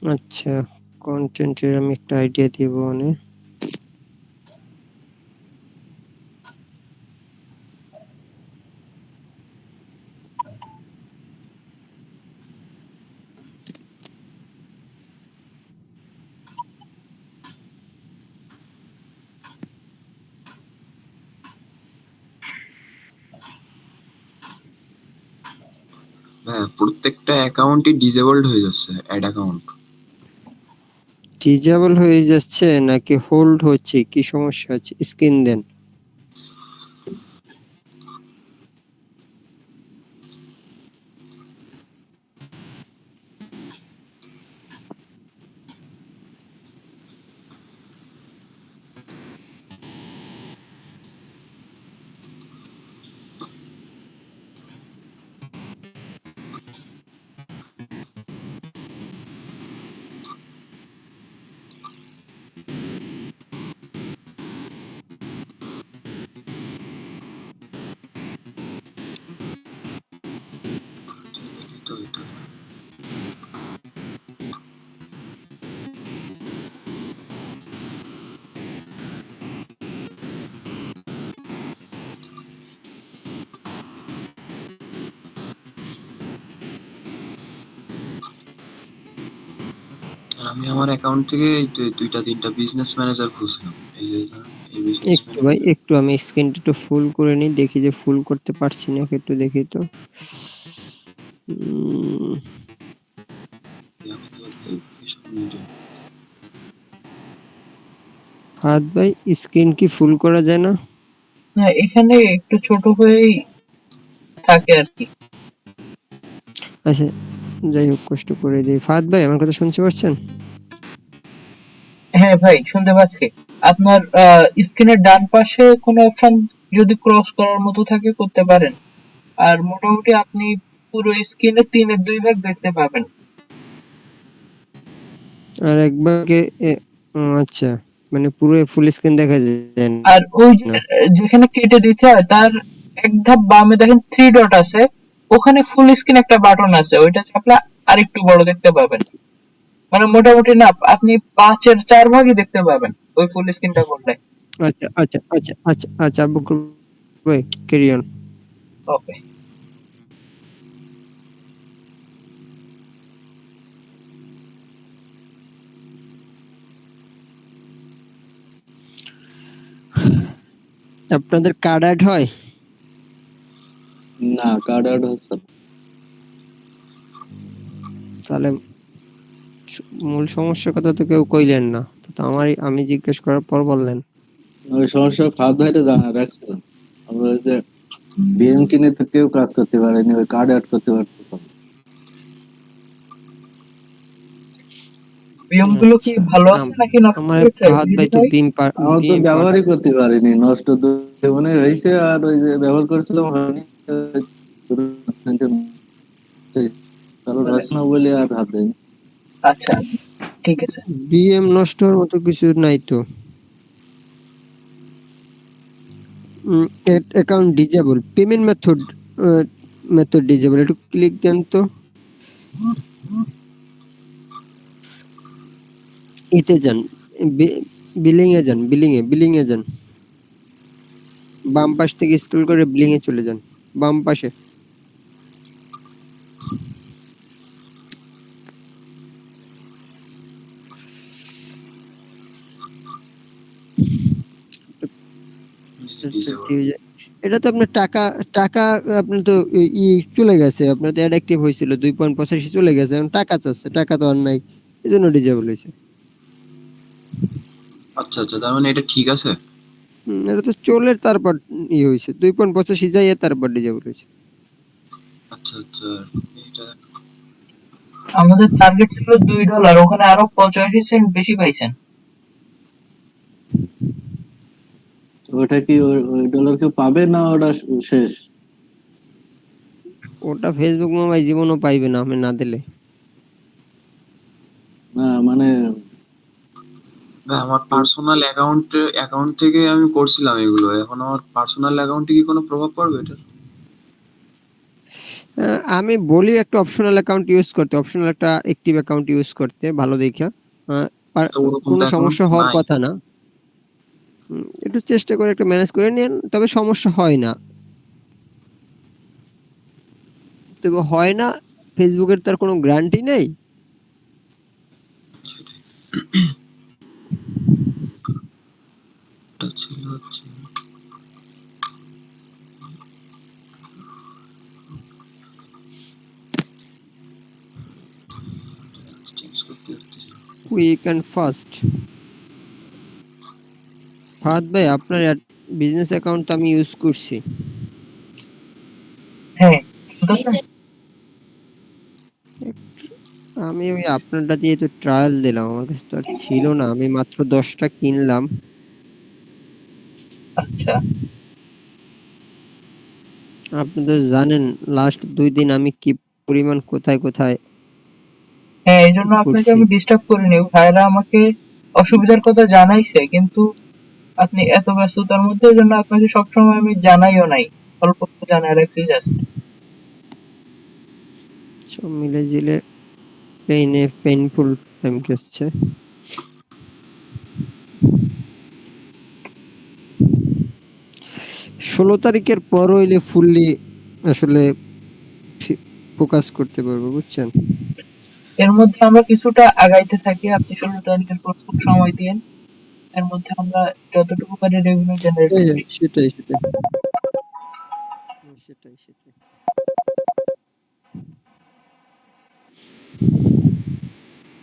আচ্ছা, কন্টেন্টের আমি একটা আইডিয়া দিব মানে হ্যাঁ, প্রত্যেকটা অ্যাকাউন্টই ডিসেবলড হয়ে যাচ্ছে, অ্যাড অ্যাকাউন্ট। ডিজেবল হয়ে যাচ্ছে নাকি হোল্ড হচ্ছে, কি সমস্যা হচ্ছে? স্ক্রিন দেন। তো এটা আমি আমার অ্যাকাউন্ট থেকে এই দুইটা তিনটা বিজনেস ম্যানেজার খুঁজলাম। এই যে ধরেন, এই বিজনেস একটু ভাই, ম্যানেজার একটু আমি স্ক্রিনটা একটু ফুল করে নিই, দেখি যে ফুল করতে পারছি নাকি, একটু দেখি তো। ফাহাদ ভাই, স্ক্রিন কি ফুল করা যায় না? না, এখানে একটু ছোট হয়েই থাকে আর কি। আচ্ছা, যাই হোক, কষ্ট করে দিই। ফাহাদ ভাই, আমার কথা শুনতে পাচ্ছেন? হ্যাঁ ভাই, শুনতে পাচ্ছি। আপনার স্ক্রিনের ডান পাশে কোনো অপশন যদি ক্রস করার মতো থাকে করতে পারেন। আর মোটামুটি আপনি পুরো স্ক্রিনে 3/2 ভাগ দেখতে পাবেন। আর একবারে আচ্ছা, মানে পুরো ফুল স্ক্রিন দেখা যায় আর ওই যে না? যেখানে কেটে দিতে হয় তার এক ধাপ বামে দেখেন 3 ডট আছে, ওখানে ফুল স্ক্রিন একটা বাটন আছে, ওইটা চাপলে আরেকটু বড় দেখতে পাবেন। মানে মোটামুটি না, আপনি 5/4 ভাগই দেখতে পাবেন ওই ফুল স্ক্রিনটা করলে। আচ্ছা আচ্ছা আচ্ছা আচ্ছা আচ্ছা, বকুল ভাই, ক্যারি অন। ওকে। আপনাদের কার্ড অ্যাড হয়? না, কার্ড অ্যাড হচ্ছে না। তাহলে মূল সমস্যার কথা তো কেউ কইলেন না, তো আমি জিজ্ঞেস করার পর বললেন। ওই সমস্যা ফাঁদ ভাইটা জানা রাখছিলাম। আমরা ওই যে বিএম কিনে তো কেউ কাজ করতে পারেনি, ওই কার্ড অ্যাড করতে পারছে না। বিএম গুলো কি আচ্ছা, ভালো আছে নাকি নষ্ট আমার হয়েছে ফাহাদ ভাই মেহেদী তো ভাই? আমার তো বিম ব্যবহারই করতে পারিনি, নষ্ট মনে হয়েছে। আর ওই যে ব্যবহার করেছিলাম হয়নি, কারণ মানে হচ্ছে না বলে আর হাত দেয়নি। আচ্ছা, ঠিক আছে। বিএম নষ্ট হওয়ার মতো কিছু নাই তো। Account disable, payment method disable, একটু ক্লিক দেন তো। এতে যান, বিলিং এ যান, বিলিং এ যান, বাম পাশ থেকে স্ক্রল করে বিলিং এ চলে যান, বাম পাশে। এটা তো আপনার টাকা, টাকা আপনার তো চলে গেছে, আপনার তো অ্যাড অ্যাক্টিভ হয়েছিল 2.85 চলে গেছে, এখন টাকা চাচ্ছে, টাকা তো আর নাই, এই জন্য ডিজেবল হয়েছে। আচ্ছা আচ্ছা, তার মানে এটা ঠিক আছে। এটা তো চলে, তারপর হয়েছে 2.85 যাই তারপর ডিজেবল হয়েছে। আচ্ছা আচ্ছা, এটা আমাদের টার্গেট ছিল $2, ওখানে আরো 85 সেন্ট বেশি পাইছেন। ওটা কি ওই ডলার কেউ পাবে না, ওটা শেষ? ওটা ফেসবুক মামাই জীবনও পাইবে না আমি না দিলে। না মানে ভাই, আমার পার্সোনাল অ্যাকাউন্ট থেকে আমি করছিলাম এগুলো। এখন আমার পার্সোনাল অ্যাকাউন্টে কি কোনো প্রভাব পড়বে এটা? আমি বলি একটা অপশনাল অ্যাকাউন্ট ইউজ করতে, অপশনাল একটা অ্যাক্টিভ অ্যাকাউন্ট ইউজ করতে ভালো দেখা। তো ওরকম তো কোনো এখন সমস্যা হওয়ার নাই। কথা না। একটু চেষ্টা করে একটা ম্যানেজ করে নিন, তবে সমস্যা হয় না। তবে হয় না, ফেসবুকের তো আর কোনো গ্যারান্টি নেই। এটা ছিল হচ্ছে চেঞ্জ করতে হচ্ছে। Quick and fast. ফাহাদ ভাই, আপনার বিজনেস অ্যাকাউন্ট তো আমি ইউজ করছি। হ্যাঁ, শুনতেছেন? আমি ওই আপনারটা দিয়ে তো ট্রায়াল দিলাম, আমার কাছে তো আর ছিল না, আমি মাত্র 10টা কিনলাম। আচ্ছা। আপনি তো জানেন লাস্ট 2 দিন আমি কি পরিমাণ কোথায় কোথায় হ্যাঁ, এই জন্য আপনাকে করছি। আমি ডিস্টার্ব করিনি। ভাইরা আমাকে অসুবিধার কথা জানাইছে, কিন্তু আপনি এত ব্যস্ততার মধ্যে, এই জন্য আপনাকে সবসময় আমি জানাইও নাই, অল্প একটু জানাই রাখছি জাস্ট। সব মিলে জিলে পেইনফুল টাইম কাটছে। 16 তারিখের পর হইলে ফুললি আসলে ফোকাস করতে পারবো, বুঝছেন? এর মধ্যে আমরা কিছুটা আগাইতে থাকি, আপনি 16 তারিখের পর খুব সময় দিন। এর মধ্যে আমরা যতটুকু পারি রেভিনিউ জেনারেট করি। সেটাই সেটাই সেটাই সেটাই।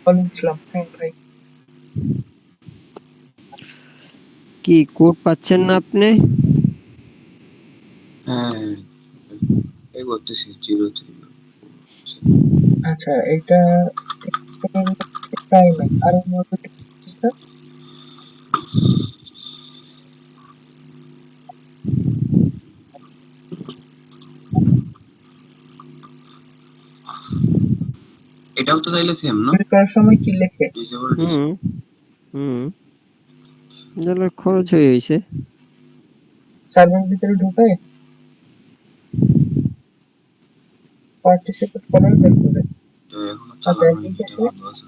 ওয়ালাইকুম আসসালাম। হ্যাঁ ভাই। কি কোড পাচ্ছেন না আপনি? হ্যাঁ, এই করতেছি 03। আচ্ছা, এটা তাই না, আরো মধ্যে এটাও তো তাইলে সেম না? করার সময় কি লেখে? ডিসেবল হুম হুম ডলার খরচ হয়ে হয়েছে। সার্ভার ভিতরে ঢুকায় পার্টিসিপেট করার বের করে। তো এখনো আচ্ছা, চালানো একই হয়নি, এটা ক্ষেত্রে ভালো আছে।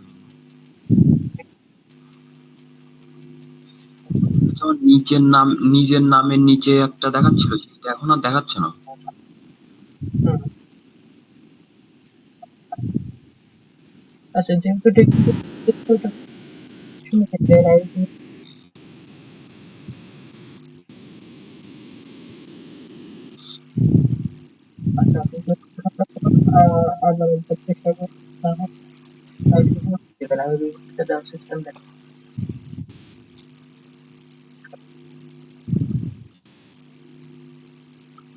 আচ্ছা, আমার নিজের নামের নিচে একটা দেখাচ্ছিল, সেটা এখন আর দেখাচ্ছে না। আচ্ছা, যেহেতু আচ্ছা, আপনি আবার চেষ্টা করুন। আমি দেওয়ার সিস্টেম দেখ।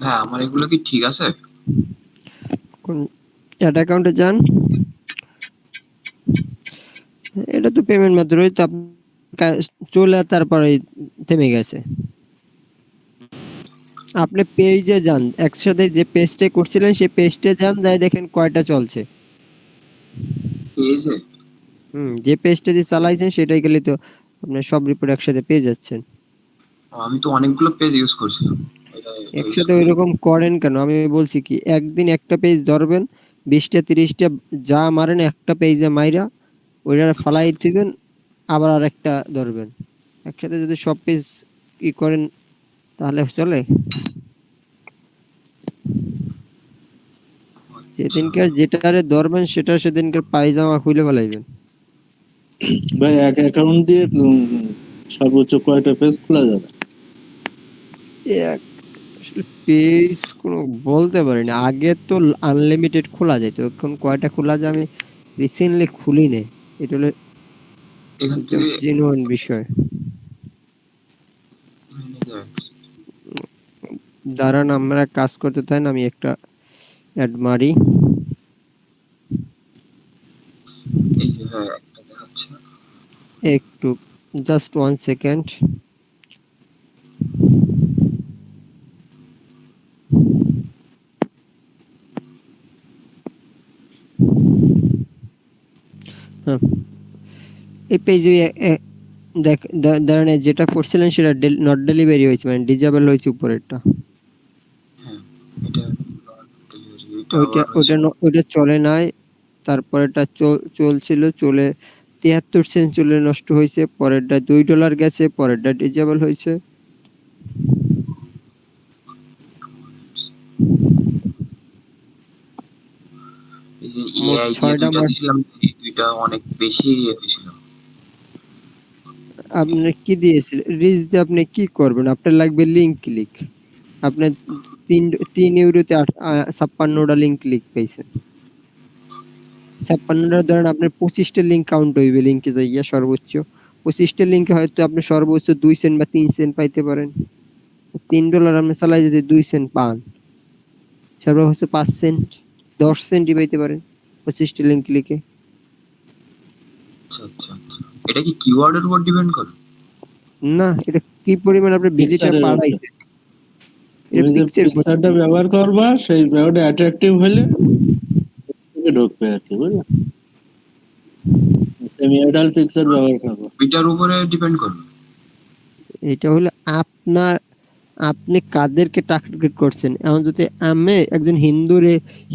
হ্যাঁ, আমার এগুলো কি ঠিক আছে? কোন অ্যাড অ্যাকাউন্টে যান, এটা তো পেমেন্ট মেথড, ওই তো চলে তারপরে থেমে গেছে। আপনি পেজে যান, একসাথে যে পেজটা করছিলেন সেই পেজটা যান, যাই দেখেন কয়টা চলছে। পেয়েছে? যে পেজটা দিয়ে চালাইছেন সেটাই গেলে তো আপনার সব রিপোর্ট একসাথে পেয়ে যাচ্ছেন। আমি তো অনেকগুলো পেজ ইউজ করছিলাম। এটা এই একসাথে সময় ওইরকম করেন কেন? আমি বলছি কি, একদিন একটা পেজ ধরবেন, 20টা 30টা যা মারেন একটা পেজে মাইরা ওইটা ফালাই দিবেন, আবার আরেকটা ধরবেন। একসাথে যদি সব পেজ ই করেন তাহলে চলে? আচ্ছা, যেদিনকার যেটারে ধরবেন সেটা সেদিনকার পায়জামা খুলে ফেলাইবেন। ভাই এক অ্যাকাউন্ট দিয়ে সর্বোচ্চ কয়টা পেজ খোলা যাবে? এক আসলে পেজ কোনো বলতে পারি না, আগে তো আনলিমিটেড খোলা যেত, এখন কয়টা খোলা যায় আমি রিসেন্টলি খুলি নেই। এটা হলো এখান একদম থেকে জেনুইন বিষয়। দাঁড়ান, আমরা কাজ করতে তাই না, আমি একটা অ্যাড মারি। এই যে হ্যাঁ, একটা দেখাচ্ছে। একটু জাস্ট 1 সেকেন্ড। হ্যাঁ, এই পেজে দাঁড়ান, যেটা করছিলেন সেটা নট ডেলিভারি হয়েছে, মানে ডিজেবল হয়েছে উপরেরটা। হ্যাঁ, এটা ডেলিভারি, ওইটা ওইটা ওইটা চলে নাই। তারপরেরটা চলছিল, চলে 73 সেন্ট চলে নষ্ট হয়েছে, পরেরটা $2 গেছে, পরেরটা ডিজেবল হয়েছে। এই যে মোট এআই দিয়ে 6টা দুইটা দিছিলাম, এই দুইটা অনেক বেশি ইয়ে হয়েছিল। আপনি কি দিয়েছিলেন রিচ দিয়ে আপনি কি করবেন? আপনার লাগবে লিঙ্ক ক্লিক। আপনার 3 ইউরোতে 56টা লিঙ্ক ক্লিক পাইছেন। 56টা ধরেন আপনার 25টা লিঙ্ক কাউন্ট হইবে, লিঙ্কে যাইয়া সর্বোচ্চ 25টা লিঙ্কে হয়তো আপনি সর্বোচ্চ 2 সেন্ট বা 3 সেন্ট পাইতে পারেন। $3 আপনি চালাই যদি 2 সেন্ট পান, সর্বোচ্চ 5 সেন্ট 10 সেন্টই পাইতে পারেন 25টা লিঙ্ক ক্লিকে। আচ্ছা আচ্ছা আচ্ছা, এটা কি কিওয়ার্ডের উপর ডিপেন্ড করে? না, এটা কি পরিমাণ আপনি ভিজিটর পিকচারের উপরে। বাড়াইছে, এটা তুমি যে পিকচার পিকচারটা ব্যবহার করবা সেই ব্যাপারটা অ্যাট্রাকটিভ হলে ঢুকবে আর কি, বুঝলে? সেমি অ্যাডাল্ট পিকচার ব্যবহার করবো। এটার উপরে ডিপেন্ড করবে। এটা হলো আপনার, আপনি কাদেরকে টার্গেট করছেন। এখন যদি আমি একজন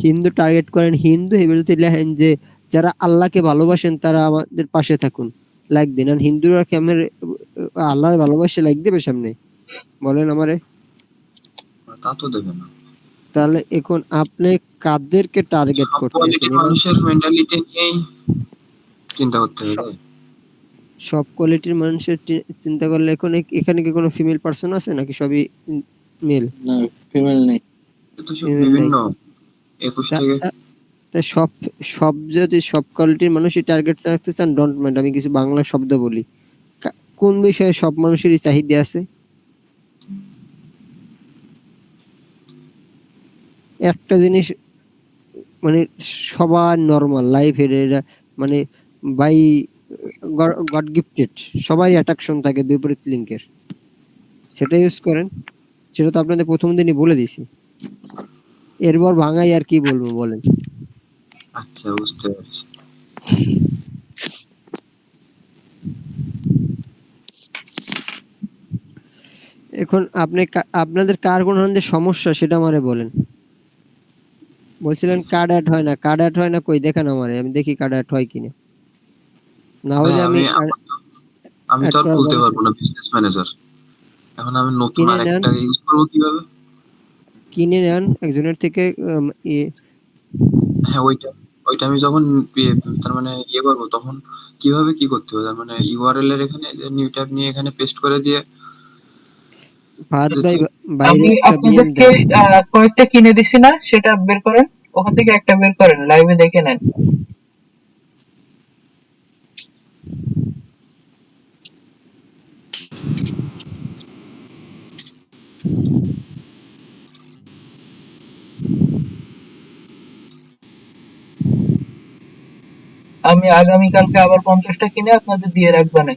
হিন্দু টার্গেট করেন, হিন্দু এবার যদি লেখেন যে যারা আল্লাহকে ভালোবাসেন তারা আমাদের পাশে থাকুন, লাইক দিন। আর হিন্দুরা কেমন আল্লাহর ভালোবাসে লাইক দেবে সামনে? বলেন আমারে। তা তো দেবে না। তাহলে এখন আপনি কাদেরকে টার্গেট সব করতেছেন? কোয়ালিটির মানুষের মেন্টালিটি নিয়েই চিন্তা করতে হবে। সব কোয়ালিটির মানুষের চিন্তা করলে এখন এখানে কি কোনো ফিমেল পার্সন আছে নাকি সবই মেল? না, ফিমেল নেই। তো সব বিভিন্ন 21 থেকে তা সব সব যদি সব কোয়ালিটির মানুষই টার্গেট রাখতে চান, ডোন্ট মাইন্ড আমি কিছু বাংলা শব্দ বলি। কোন বিষয়ে সব মানুষেরই চাহিদা আছে? একটা জিনিস মানে সবার নরমাল লাইফের এটা মানে বাই গড গিফটেড, সবারই অ্যাট্রাকশন থাকে বিপরীত লিঙ্কের, সেটা ইউজ করেন। সেটা তো আপনাদের প্রথম দিনই বলে দিছি, এরপর ভাঙাই আর কি বলবো বলেন। আচ্ছা, বুঝতে পারছি। এখন আপনি আপনাদের কার কোন ধরনের সমস্যা সেটা আমারে বলেন। বলছিলেন কার্ড অ্যাড হয় না, কার্ড অ্যাড হয় না, কই দেখান আমারে, আমি দেখি কার্ড অ্যাড হয় কিনা। না ভাই হলে আমি আমি অ্যাড তো আর করার খুলতে ব্যবস্থা পারবো না বিজনেস ম্যানেজার। এখন আমি নতুন কিনে আর নেন, একটা ইউজ করবো কিভাবে? কিনে নেন একজনের থেকে। হ্যাঁ, ওইটা ওইটা আমি যখন তার মানে ইয়ে করবো, তখন কিভাবে কি করতে হবে? তার মানে ইউআরএল এর এখানে যে নিউ ট্যাব নিয়ে এখানে পেস্ট করে দিয়ে ফাহাদ এর ভাই থেকে- বাইরে আমি একটা বিএম আপনাদেরকে দেন। কয়েকটা কিনে দিছি না, সেটা বের করেন, ওখান থেকে একটা বের করেন, লাইভে দেখে নেন। আমি আগামীকালকে আবার 50টা কিনে আপনাদের দিয়ে রাখবেন।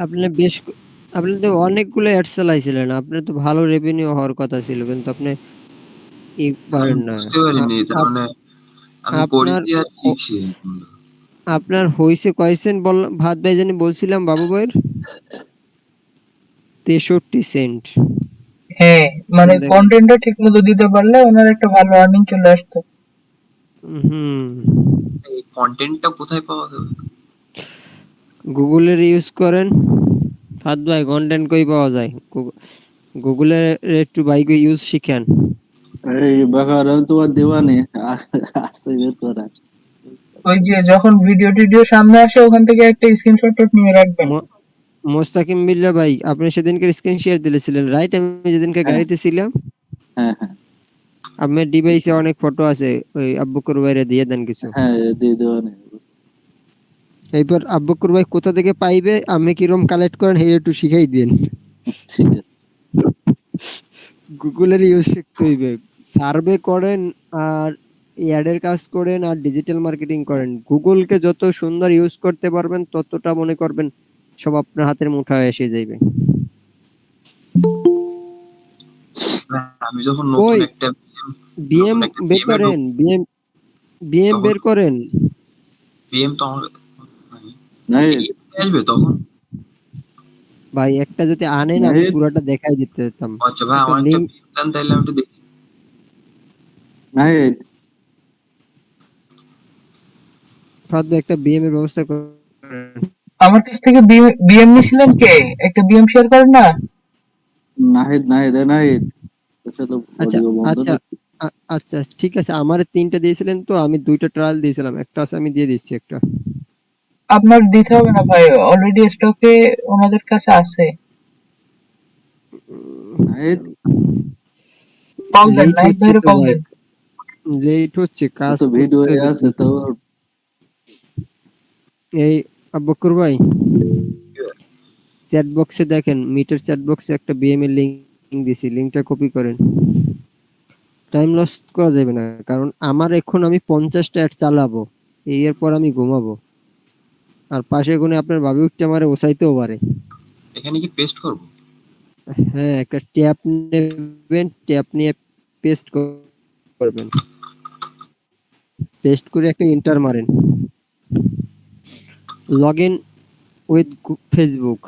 আপনি বেশ আপনি তো অনেকগুলো অ্যাড চালাইছিলেন, আপনার তো ভালো রেভিনিউ হওয়ার কথা ছিল, কিন্তু আপনি আমি পারেন না। বুঝতে পারিনি। তার মানে আমি আপনার করেছি আর শিখছি এইগুলো। আপনার হইছে কয় সেন্ট বললাম ভাত ভাই জানি বলছিলাম বাবু ভাইয়ের? 63 সেন্ট। হ্যাঁ, মানে দেখেন। কন্টেন্টটা ঠিক মতো দিতে পারলে ওনার একটা ভালো আর্নিং চলে আসতো। হুম, এই কন্টেন্টটা কোথায় পাওয়া যাবে? গুগলের ইউজ করেন। ফাদ ভাই কন্টেন্ট কই পাওয়া যায়? গুগলের একটু বাইক ইউজ শিখেন। এই বাকার আমি তোমার দেওয়ানি আছে বের করা। ওই যে যখন ভিডিও টিডিও সামনে আসে ওখান থেকে একটা স্ক্রিনশট নিয়ে রাখবেন। মোস্তাকিম বিল্লাহ ভাই, আপনি সেদিনকে স্ক্রিন শেয়ার দিয়েছিলেন রাইট? আমি যেদিনকে হ্যাঁ গাড়িতে ছিলাম, হ্যাঁ হ্যাঁ আপনার ডিভাইসে অনেক ফটো আছে, ওই আব্বুকুর ভাইরে দিয়ে দেন কিছু। হ্যাঁ, দিয়ে দেওয়ানি। এইবার আব্বুকুর ভাই কোথা থেকে পাইবে, আমি কিরম কালেক্ট করেন এই একটু শিখাই দিন। ঠিক আছে। গুগলের ইউজ শিখতে হইবে, সার্ভে করেন। আর অ্যাডের কাজ করেন আর ডিজিটাল মার্কেটিং করেন, গুগলকে যত সুন্দর ইউজ করতে পারবেন ততটা মনে করবেন সব আপনার হাতের মুঠায় এসে যাইবে। আমি যখন নতুন ওই একটা বিএম নতুন একটা বের বিএম এ করেন, বিএম বিএম তখন বের করেন। বিএম তো আমার নাহিদ, আসবে তখন। ভাই একটা যদি আনেন আমি নাহিদ, পুরোটা দেখাই দিতে যেতাম। আচ্ছা ভাই, একটা আমার একটা লিঙ্ক, বিএম দেন তাইলে আমি একটু দেখি। নাহিদ। একটা বিএম এর ব্যবস্থা করেন। আমার কাছ থেকে বিএম নিছিলেন কে? একটা বিএম শেয়ার করেন না। নাহিদ, নাহিদ, নাহিদ, তোর সাথে আচ্ছা অডিও বন্ধ আচ্ছা নাকি? আচ্ছা ঠিক আছে, আমার 3টা দিয়েছিলেন তো, আমি 2টা ট্রায়াল দিয়েছিলাম, একটা আছে আমি দিয়ে দিচ্ছি একটা। আপনার দিতে হবে না ভাই, অলরেডি স্টকে ওনাদের কাছে আছে। নাহিদ, কল দেন, লেট নাহিদ হচ্ছে ভাইয়ের তো কল ভাই, দেন। লেট হচ্ছে, ও কাজ তো ভিডিও করতে আছে দেখি। তো। এই বকর ভাই, চ্যাট বক্সে দেখেন, মিটার চ্যাট বক্সে একটা বিএম এর লিংক দিছি, লিংকটা কপি করেন। টাইম লস করা যাবে না, কারণ আমার এখন আমি 50টা অ্যাড চালাবো, এর পর আমি ঘুমাবো। আর পাশে কোনে আপনার ভাবি উঠতে আমারে ওসাইতেও পারে। এখানে কি পেস্ট করব? হ্যাঁ, একটা ট্যাপ নেবেন, ট্যাপ নিয়ে পেস্ট করবেন, পেস্ট করে একটা এন্টার মারেন। লগ ইন উইথ ফেসবুক,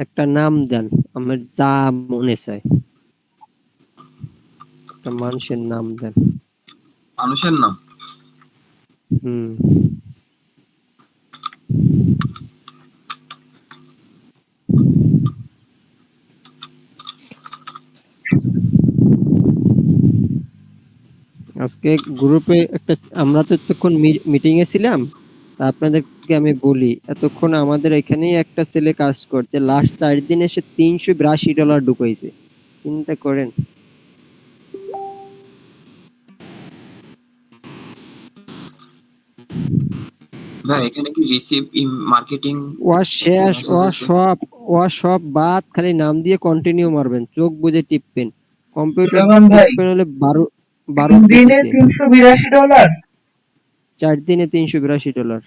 একটা নাম দেন, আমার যা মনে চায় একটা মানুষের নাম দেন। মানুষের নাম? হুম, আজকে গ্রুপে একটা, আমরা তো এতক্ষণ মিটিং এ ছিলাম, তা আপনাদেরকে আমি বলি, এতক্ষণ আমাদের এখানেই একটা ছেলে কাজ করছে, লাস্ট 4 দিন এসে $382 ঢুকাইছে, চিন্তা করেন। ভাই এখানে কি রিসিভ মার্কেটিং ওয়া শেষ, মেসেজ আছে? ওয়া সব বাদ, খালি নাম দিয়ে কন্টিনিউ মারবেন, চোখ বুজে টিপবেন, কম্পিউটার সুলেমান ভাই, টিপবেন হলে 12 দিনে গতিতে। $382, 4 দিনে $382।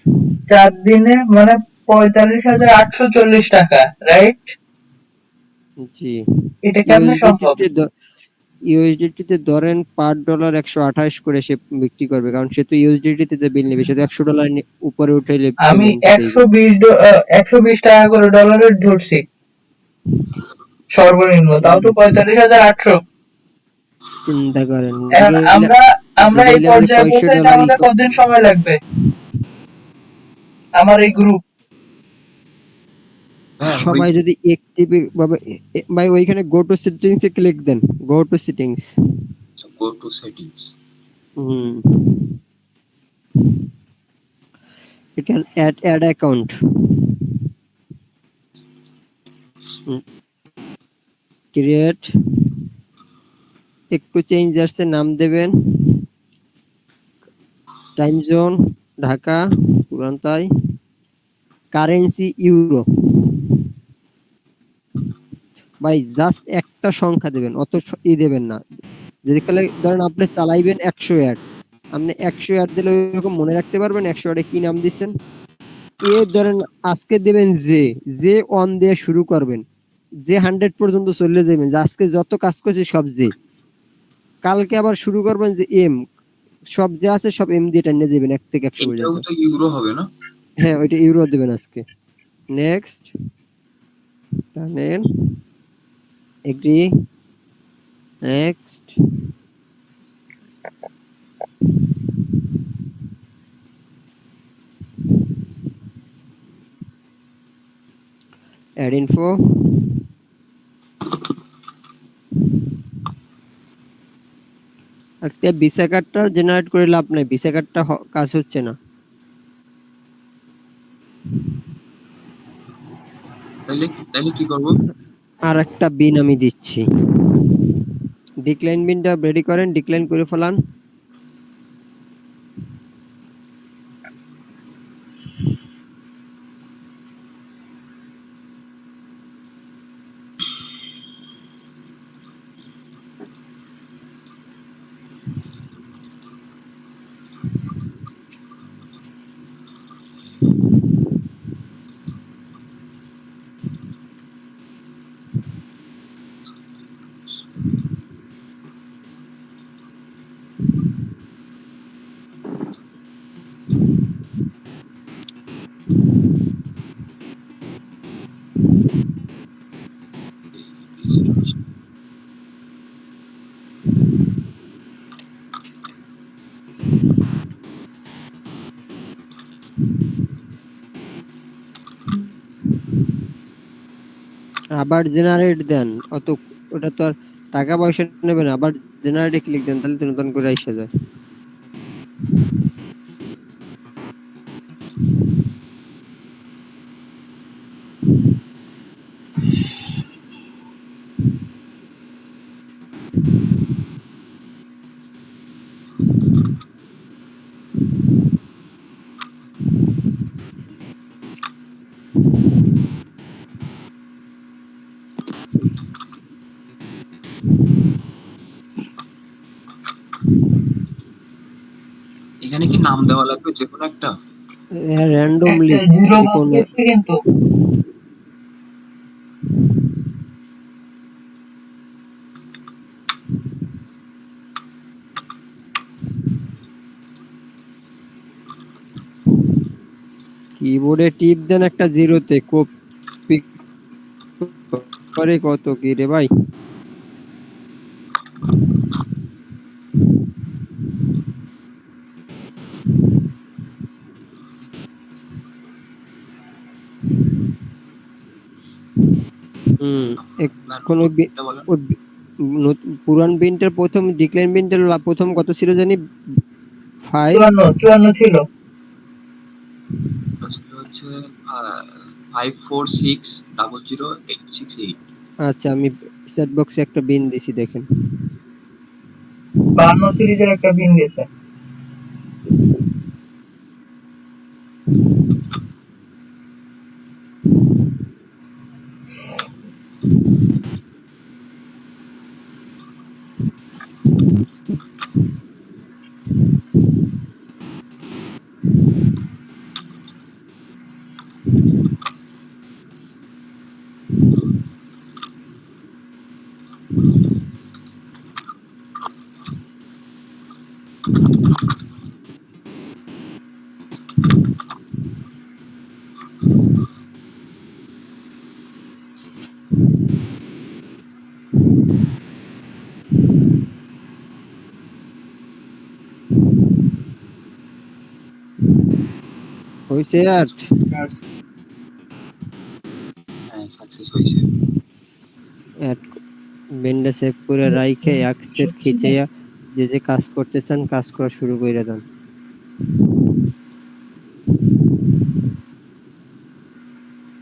4 দিনে মানে 45,840 টাকা, রাইট? জি, এটা কেমনে সম্ভব? ইউএসডিটি ইউএসডিটি তে ধরেন পার ডলার 128 করে সে বিক্রি করবে, কারণ সে তো ইউএসডিটি তে বিল নেবে, সে তো $100 উপরে উঠাইলে আমি পেমেন্ট চাইবে। 120 টাকা করে ডলারের ধরছি সর্বনিম্ন, তাও তো 45,800। চিন্তা করেন, এখন আমরা আমরা যে এই লেভেলে পর্যায়ে কয়শো পৌঁছাইতে ডলার আমাদের কতদিন সময় লাগবে? আমার এই গ্রুপ হ্যাঁ সবাই হয়েছে। যদি অ্যাক্টিভ ভাবে ভাই ওইখানে গো টু সেটিংস এ ক্লিক দেন, go to settings. Go to settings. Hmm, এখানে অ্যাড অ্যাকাউন্ট, ক্রিয়েট, একটু চেঞ্জ আসছে, নাম দেবেন, টাইম জোন ঢাকা, পুরান্তাই, কারেন্সি ইউরো। ভাই জাস্ট একটা সংখ্যা দেবেন, অত দেবেন না। যদি কালে ধরেন আপনি চালাইবেন 100 অ্যাড, আপনি 100 অ্যাড দিলে ওইরকম মনে রাখতে পারবেন 100 অ্যাডে কি নাম দিচ্ছেন। ধরেন আজকে দেবেন যে অন দিয়ে শুরু করবেন, যে 100 পর্যন্ত চলে যাবেন, যে আজকে যত কাজ করছে সব যে, কালকে আবার শুরু করবেন যে এম, সব যে আছে সব এম দিয়ে টানিয়ে দেবেন 1 থেকে 100 এটাও পর্যন্ত। তো ইউরো হবে না? হ্যাঁ, ওইটা ইউরো দেবেন আজকে। নেক্সট, টানেন, এগ্রি, নেক্সট, অ্যাড ইনফো। আজকে ভিসা কার্ডটা জেনারেট করে লাভ নাই, ভিসা কার্ডটা কাজ হচ্ছে না। তাইলে তাইলে কি করব? আর একটা বিন আমি দিচ্ছি, ডিক্লাইন বিনটা রেডি করেন, ডিক্লাইন করে ফেলান। আবার জেনারেট দেন, অত ওটা তো আর টাকা পয়সা নেবে না, আবার জেনারেটে ক্লিক দেন, তাহলে তো নতুন করে এসে যায়। এখানে কি নাম দেওয়া লাগবে যে কোনো একটা? র্যান্ডমলি একটা জিরো যে কোনো। গেছে কিন্তু কিবোর্ডে টিপ দেন একটা জিরোতে, কপি করে কত কি রে ভাই। হুম কোনো এটা বলেন। পুরান বিনটার প্রথম ডিক্লাইন বিনটার প্রথম কত ছিল জানি, 5। 54 ছিল। এটা ছিল হচ্ছে 54600868। আচ্ছা আমি সেট বক্সে একটা বিন দিছি দেখেন। 52 সিরিজের একটা বিন গেছে। হয়েছে আর হ্যাঁ, সাকসেস হয়েছে। বেন্ডা সেভ করে রাইখে অ্যাকসেপ্ট খিচাইয়া যে যে কাজ করতে চান কাজ করা শুরু করে দেন।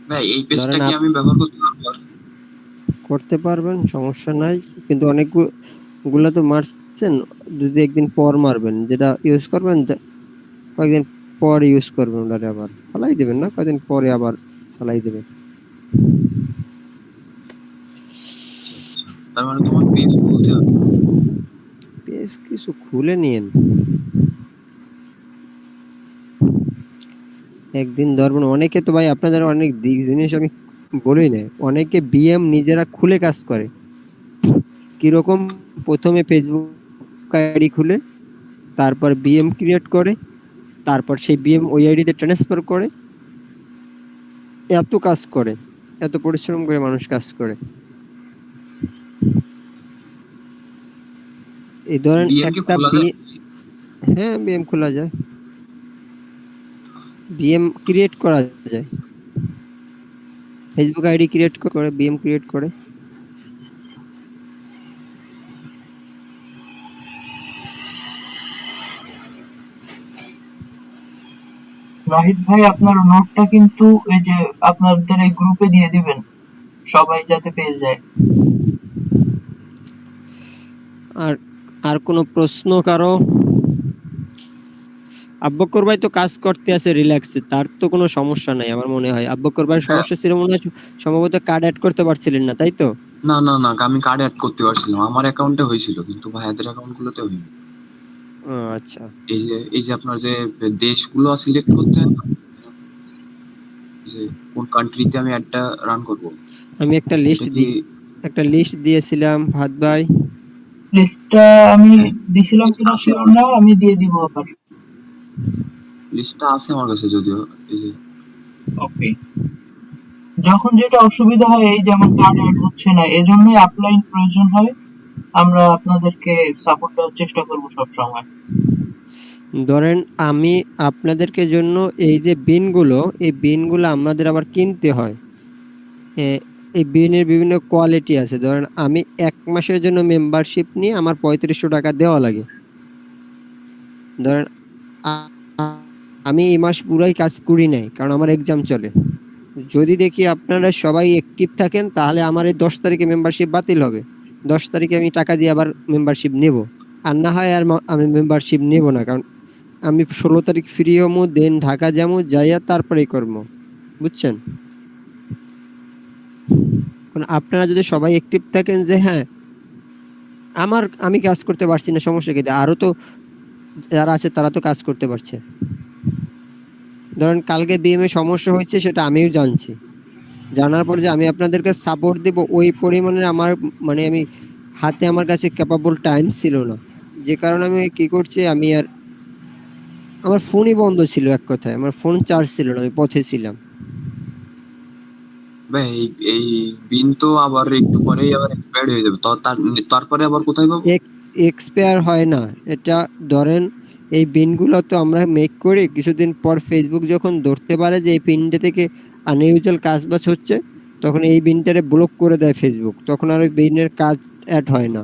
ভাই এই পেজটা ধরেন কি আমি ব্যবহার করতে পারবো? করতে পারবেন, সমস্যা নাই, কিন্তু অনেকগুলো তো মারছেন, যদি একদিন পর মারবেন, যেটা ইউজ করবেন কয়েকদিন পর ইউজ করবেন, ওটারে আবার চালাই দেবেন না, কয়েকদিন পরে আবার চালাই দেবেন। তার মানে তোমার পেজ খুলতে হবে। বেশ কিছু খুলে নিয়েন, একদিন ধরবেন। অনেকে তো ভাই আপনাদের অনেক দিক জিনিস আমি বলি না, অনেকে বিএম নিজেরা খুলে কাজ করে। কিরকম, প্রথমে ফেসবুক আইডি খুলে, তারপর বিএম ক্রিয়েট করে, তারপর সেই বিএম ওই আইডিতে ট্রান্সফার করে, এত কাজ করে, এত পরিশ্রম করে মানুষ কাজ করে। এই ধরেন বিএম কি একটা খোলা যায়? হ্যাঁ বিএম খোলা যায়, বিএম ক্রিয়েট করা যায়, ফেসবুক আইডি ক্রিয়েট করে বিএম ক্রিয়েট করে। নাহিদ ভাই আপনার নোটটা কিন্তু এই যে আপনাদের এই গ্রুপে দিয়ে দিবেন, সবাই যাতে পেয়ে যায়। আর আর কোনো প্রশ্ন কারো? আব্বকর ভাই তো কাজ করতে আছে রিল্যাক্সে, তার তো কোনো সমস্যা নাই আমার মনে হয়। আব্বকর ভাইয়ের হ্যাঁ। সমস্যা ছিল মনে হয়, সম্ভবত কার্ড অ্যাড করতে পারছিলেন না, তাই তো? না না না, আমি কার্ড অ্যাড করতে পারছিলাম, আমার অ্যাকাউন্টে হয়েছিল কিন্তু ভাইয়াদের অ্যাকাউন্ট গুলোতে হয়নি। আচ্ছা এই যে আপনার যে দেশগুলো সিলেক্ট করতে হয় না, যে কোন কান্ট্রিতে আমি অ্যাডটা রান করব, আমি একটা এটা কি? লিস্ট দিয়েছিলাম ভাত ভাই। লিস্টটা আমি হ্যাঁ, দিছিলাম লিস্টটা কিনা আছে শিওর আমার না, কাছে। আমি দিয়ে দিব আবার। লিস্টটা আছে আমার কাছে যদিও। এই যে ওকে, যখন যেটা অসুবিধা হয়, এই যেমন কার্ড অ্যাড হচ্ছে না, এজন্যই আপলাইন প্রয়োজন হয়। আমরা আপনাদেরকে সাপোর্ট দেওয়ার চেষ্টা করব সব সময়। ধরেন আমি আপনাদেরকে জন্য এই যে বিনগুলো, এই বিনগুলো আমাদের আবার কিনতে হয়। এই বিনের বিভিন্ন কোয়ালিটি আছে। ধরেন আমি ১ মাসের জন্য মেম্বারশিপ নিয়ে আমার ৩৫০০ টাকা দেওয়া লাগে। ধরেন আ আমি এই মাস পুরাই কাজ করি নাই, কারণ আমার এক্সাম চলে। যদি দেখি আপনারা সবাই অ্যাক্টিভ থাকেন, তাহলে আমার এই ১০ তারিখে মেম্বারশিপ বাতিল হবে। ১০ তারিখে আমি টাকা দিয়ে আবার মেম্বারশিপ নেব। আর না হয় আর আমি মেম্বারশিপ নেব না, কারণ আমি ১৬ তারিখ ফ্রি হমু, দেন ঢাকা যামু, যাইয়া তারপরেই করবো। বুঝছেন? কারণ আপনারা যদি সবাই অ্যাক্টিভ থাকেন যে হ্যাঁ, আমি কাজ করতে পারছি না, সমস্যা কি? আরো তো যারা আছে তারা তো কাজ করতে পারছে। ধরেন কালকে বিএমএ সমস্যা হয়েছে, সেটা আমিও জানছি। জানার পর যে আমি আপনাদেরকে সাপোর্ট দেব, ওই পরিমাণের আমার মানে আমি হাতে আমার কাছে ক্যাপাবল টাইম ছিল না। যে কারণে আমি কি করছি, আমি আর আমার ফোনই বন্ধ ছিল, এক কথায় আমার ফোন চার্জ ছিল না, আমি পথে ছিলাম। ভাই এই বিন তো আবার একটু পরেই আবার এক্সপায়ার্ড হয়ে যাবে, তো তারপরে আবার কোথায় পাবো? এক্সপায়ার হয় না এটা। ধরেন এই পিনগুলো তো আমরা মেক করি, কিছুদিন পর ফেসবুক যখন ধরতে পারে যে এই পিনটা থেকে আনইউজুয়াল কাজ বাজ হচ্ছে, তখন এই বিনটারে ব্লক করে দেয় ফেসবুক। তখন আর ওই বিনের কাজ অ্যাড হয় না।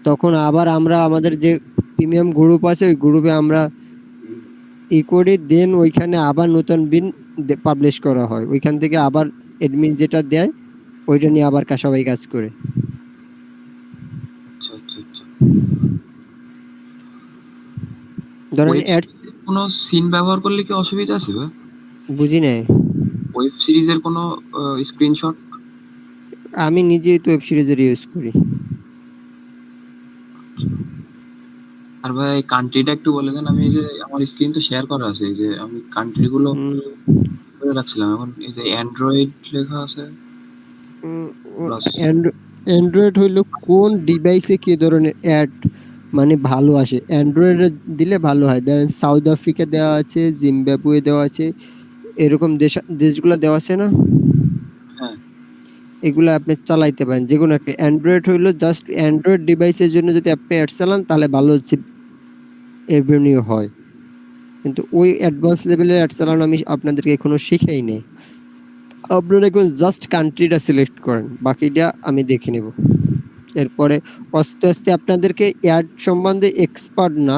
তখন আবার আমরা আমাদের যে প্রিমিয়াম গ্রুপ আছে, ওই গ্রুপে আমরা করি, দেন ওইখানে আবার নতুন বিন পাবলিশ করা হয়। ওইখান থেকে আবার অ্যাডমিন যেটা দেয় ওইটা নিয়ে আবার সবাই কাজ করে। আচ্ছা আচ্ছা আচ্ছা। ধরেন ওয়েব সিরিজের কোনো সিন ব্যবহার করলে কি অসুবিধা আছে ভাই? বুঝি নাই। ওয়েব সিরিজের কোনো স্ক্রিনশট? আমি নিজেই তো ওয়েব সিরিজের ইউজ করি। আর ভাই কান্ট্রিটা একটু বলে দেন, আমি এই যে আমার স্ক্রিন তো শেয়ার করা আছে, এই যে আমি কান্ট্রি গুলো করে রাখছিলাম, এখন এই যে অ্যান্ড্রয়েড লেখা আছে প্লাস। অ্যান্ড্রয়েড হইলো কোন ডিভাইসে কি ধরনের অ্যাড মানে ভালো আসে, অ্যান্ড্রয়েডে দিলে ভালো হয়। ধরেন সাউথ আফ্রিকা দেওয়া আছে, জিম্বাবুয়ে দেওয়া আছে, এরকম দেশগুলো দেওয়া আছে না, হ্যাঁ এগুলো আপনি চালাইতে পারেন যে কোনো একটা। অ্যান্ড্রয়েড হইলো জাস্ট অ্যান্ড্রয়েড ডিভাইসের জন্য যদি আপনি অ্যাড চালান তাহলে ভালো রেভিনিউ হয়। কিন্তু ওই অ্যাডভান্স লেভেলের অ্যাড চালানো আমি আপনাদেরকে এখনো শিখাই নাই। আপনারা এখন জাস্ট কান্ট্রিটা সিলেক্ট করেন, বাকিটা আমি দেখে নেব। এরপরে আস্তে আস্তে আপনাদেরকে অ্যাড সম্বন্ধে এক্সপার্ট না,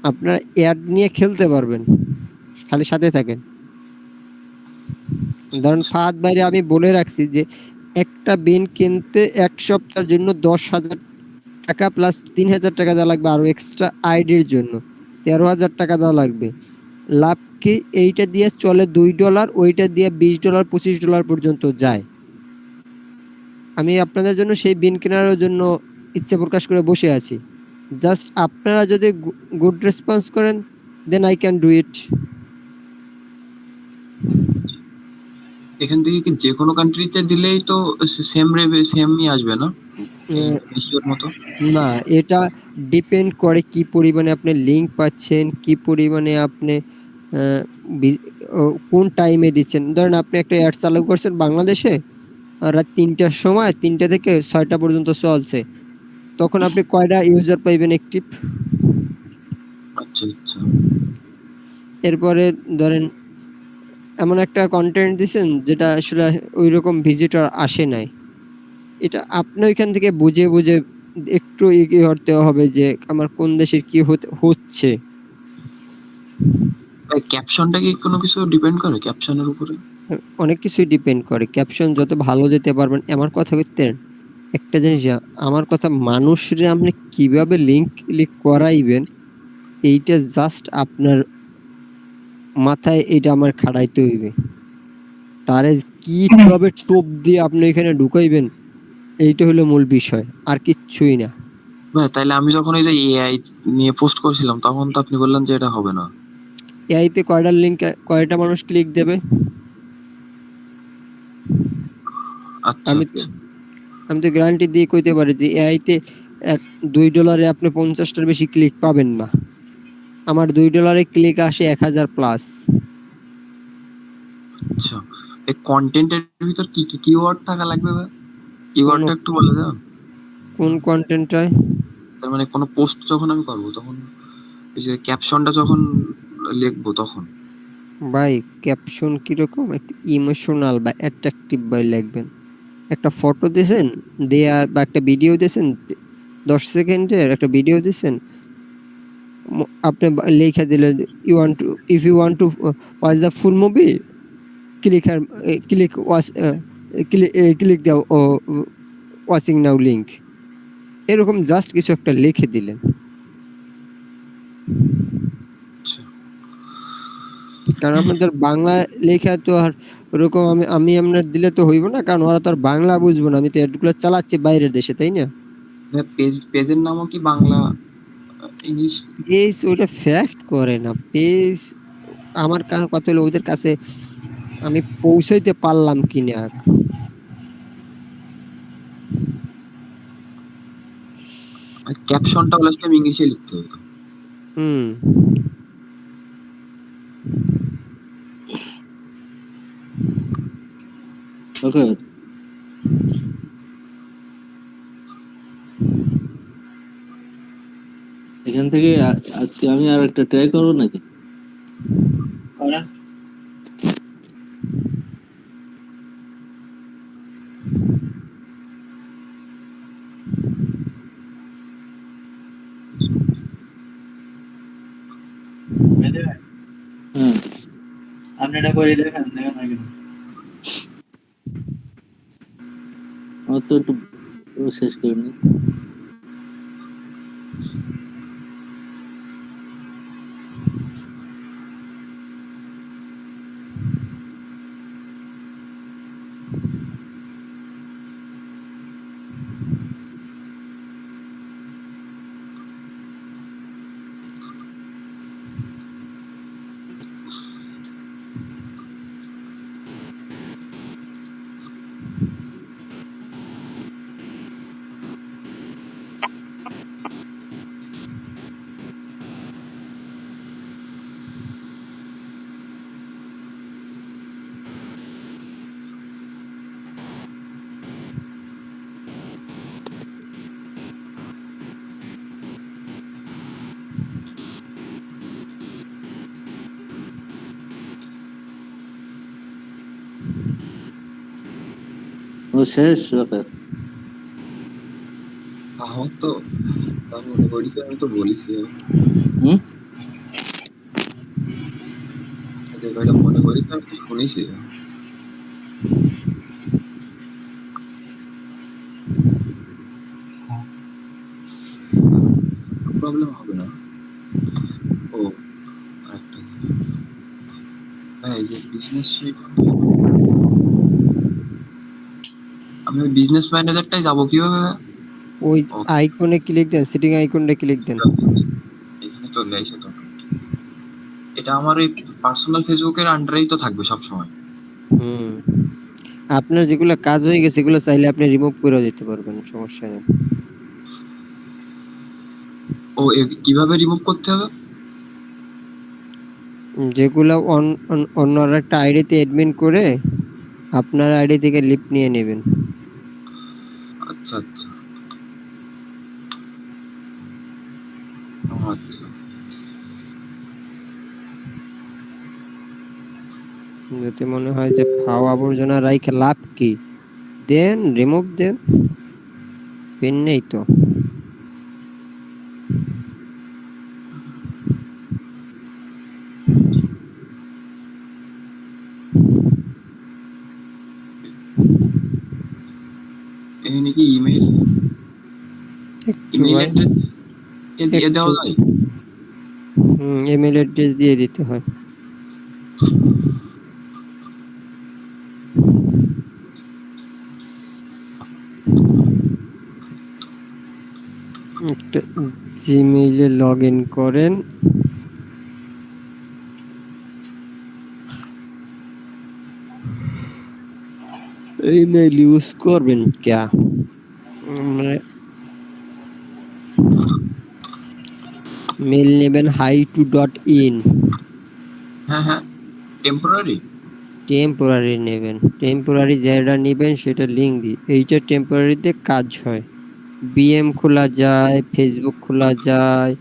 আপনারা অ্যাড নিয়ে খেলতে পারবেন, খালি সাথে থাকেন। ধরেন ফাহাদ ভাইরে আমি বলে রাখছি যে একটা বিন কিনতে ১ সপ্তাহের জন্য ১০,০০০ টাকা প্লাস ৩,০০০ টাকা দেওয়া লাগবে, আরো এক্সট্রা আইডির জন্য ১৩,০০০ টাকা দেওয়া লাগবে। লাভ কি, এইটা দিয়ে চলে $2, ওইটা দিয়ে $20 $25 পর্যন্ত যায়। আমি আপনাদের জন্য সেই বিন কেনার জন্য ইচ্ছা প্রকাশ করে বসে আছি। জাস্ট আপনারা যদি গুড রেসপন্স করেন, then I can do it. এখান থেকে কি যে কোনো কান্ট্রিতে দিলেই তো সেমই আসবে না, এই এশিয়ার মতো? না, এটা ডিপেন্ড করে কি পরিমাণে আপনি লিঙ্ক পাচ্ছেন, কি পরিমাণে আপনি আহ, কোন টাইমে দিচ্ছেন। ধরেন আপনি একটা অ্যাড চালু করছেন বাংলাদেশে, রাত ৩টার সময়, ৩টা থেকে ৬টা পর্যন্ত চলছে, তখন আপনি কয়টা ইউজার পাইবেন অ্যাক্টিভ। আচ্ছা আচ্ছা। এরপরে ধরেন এমন একটা কন্টেন্ট দিছেন যেটা আসলে ওই রকম ভিজিটর আসে নাই, এটা আপনি ওইখান থেকে বুঝে বুঝে একটু ইয়ে করতে হবে যে আমার কোন দেশের কি হচ্ছে। ভাই ক্যাপশনটা কি কোনো কিছু ডিপেন্ড করে ক্যাপশনের উপরে? অনেক কিছুই ডিপেন্ড করে। ক্যাপশন যত ভালো দিতে পারবেন, আমার কথা কইতেন একটা জিনিস, আমার কথা, মানুষরে আপনি কিভাবে লিংক ক্লিক করাইবেন, এইটা জাস্ট আপনার মাথায় এটা আমার খাড়াইতে হইবে। তারে কিভাবে টোপ দিয়ে আপনি এখানে ঢুকাইবেন, এইটা হলো মূল বিষয়, আর কিচ্ছুই না। ভাই তাইলে আমি যখন এই যে এআই নিয়ে পোস্ট করছিলাম তখন তো আপনি বললেন যে এটা হবে না। এআইতে কয়টা লিংক, কয়টা মানুষ ক্লিক দেবে? আচ্ছা আমি তো আচ্ছা। আমি তো গ্যারান্টি দিয়ে কইতে পারি যে এআইতে $2 আপনি 50টার বেশি ক্লিক পাবেন না। আমার $2 ক্লিক আসে 1000 প্লাস। আচ্ছা, এই কন্টেন্টের ভিতর কি কি কিওয়ার্ড থাকা লাগবে ভাই? কোন কিওয়ার্ডটা একটু বলে দাও। কোন কন্টেন্টটায়? তার মানে কোনো পোস্ট যখন আমি করবো তখন এই যে ক্যাপশনটা যখন লিখবো তখন। ভাই ক্যাপশন কিরকম, একটু ইমোশনাল বা অ্যাট্রাকটিভ ভাই লিখবেন। একটা ফটো দিয়েছেন, দেয়ার বা একটা ভিডিও দিয়েছেন, 10 সেকেন্ডের একটা ভিডিও দিয়েছেন, আপনি লেখা দিলেন you want to, if you want to watch the full movie, click click watch, click দাও ওয়াচিং নাও লিংক, এরকম জাস্ট কিছু একটা লিখে দিলেন। আচ্ছা। কারণ আপনাদের বাংলা লেখা তো আর ওরকম আমি আপনার দিলে তো হইব না, কারণ ওরা তো আর বাংলা বুঝবো না, আমি তো এগুলো চালাচ্ছি বাইরের দেশে, তাই না? পেজের নামও কি বাংলা ইংলিশ? পেজ ওটা ফ্যাক্ট করে না, পেজ আমার কথা হলো ওদের কাছে আমি পৌঁছাইতে পারলাম কিনা। ক্যাপশনটা হলে আমি ইংলিশে লিখতে হতো। হুম। ওকে, এখান থেকে আজকে আমি আর একটা ট্রাই করবো নাকি? করেন। হ্যাঁ, আপনি এটা করে দেখেন, দেখেন না কেন? আমার তো একটু শেষ করিনি। ও শেষ ওকে। আমার তো তা মনে করিস, আমি তো বলিছি হুম, যে কয়টা মনে করিস আমি তো শুনেছি। প্রবলেম হবে না। ও আরেকটা ভাই, এই যে বিজনেস, আমি বিজনেস ম্যানেজারটাই যাবো কিভাবে? ওই ওকে, আইকনে ক্লিক দেন, সেটিং আইকনটা ক্লিক দেন। এখানে চলে আসে তো। এটা আমার এই পার্সোনাল ফেসবুকের আন্ডারেই তো থাকবে সব সময়। হুম। আপনার যেগুলো কাজ হয়ে গেছে এগুলো চাইলে আপনি রিমুভ করেও দিতে পারবেন, সমস্যা নেই। ও কিভাবে রিমুভ করতে হবে? যেগুলো অন্য একটা আইডিতে অ্যাডমিন করে আপনার আইডি থেকে লিফট নিয়ে নেবেন। আচ্ছা আচ্ছা, আচ্ছা। যাতে মনে হয় যে ফাও আবর্জনা রাইখে লাভ কি, দেন রিমুভ দেন, পেন নেই তো। এই নাকি ইমেল, একটু ইমেল ভাই, অ্যাড্রেস দিয়ে একটু দেওয়া যায়? ইমেল অ্যাড্রেস দিয়ে দিতে হয়। একটা জিমেইলে লগ ইন করেন, ইমেল ইউজ করবেন ক্যা, মানে মেল নেবেন hi2.in, হ্যাঁ হ্যাঁ, টেম্পোরারি। টেম্পোরারি নেবেন, টেম্পোরারি যেটা নেবেন সেটা লিঙ্ক দিই, এইটা টেম্পোরারিতে কাজ হয়, বিএম খোলা যায়, ফেসবুক খোলা যায়,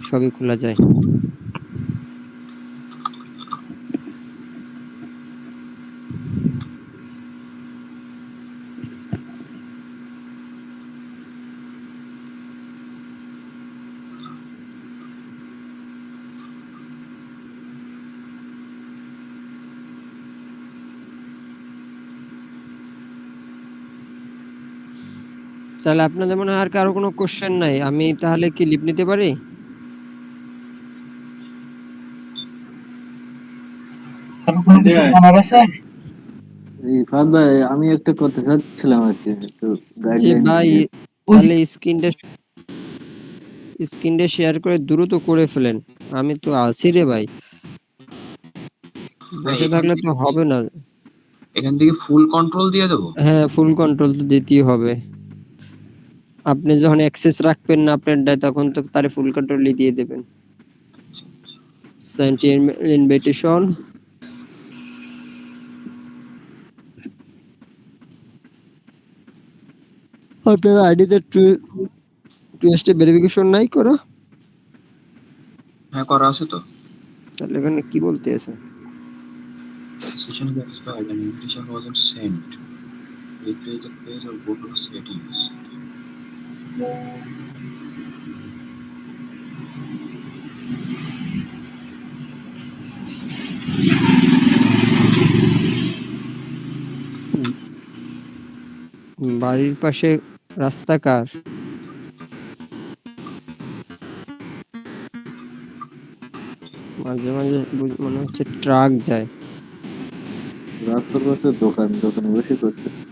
সবই খোলা যায়। তাহলে আপনাদের মনে হয় আর কারো কোনো কোশ্চেন নাই, আমি তাহলে কি লিভ নিতে পারি? কারো কোনো কিছু জানার আছে? এই ফাহাদ ভাই, আমি একটা করতে চাচ্ছিলাম আর কি, একটু যে গাইডলাইন ভাই দিয়ে। ওই তাহলে স্ক্রিনটা শেয়ার করে দ্রুত করে ফেলেন, আমি তো আছি রে ভাই, ভাই বসে থাকলে তো হবে না। এখান থেকে ফুল কন্ট্রোল দিয়ে দেবো? হ্যাঁ, ফুল কন্ট্রোল তো দিতেই হবে। আপনি যখন অ্যাক্সেস রাখবেন না আপনার তখন তো তারে ফুল কন্ট্রোলই দিয়ে দেবেন। Send invitation. আপনার আইডিতে টু স্টেপ ভেরিফিকেশন নাই করা? হ্যাঁ, করা আছে তো। তাহলে এখানে কি বলতে আছে? Session is expired and invitation wasn't sent. Refresh the page or go to settings. বাড়ির পাশে রাস্তা কার? মাঝে মাঝে মনে হচ্ছে ট্রাক যায়। রাস্তার পাশে দোকানে বসে করতেছে।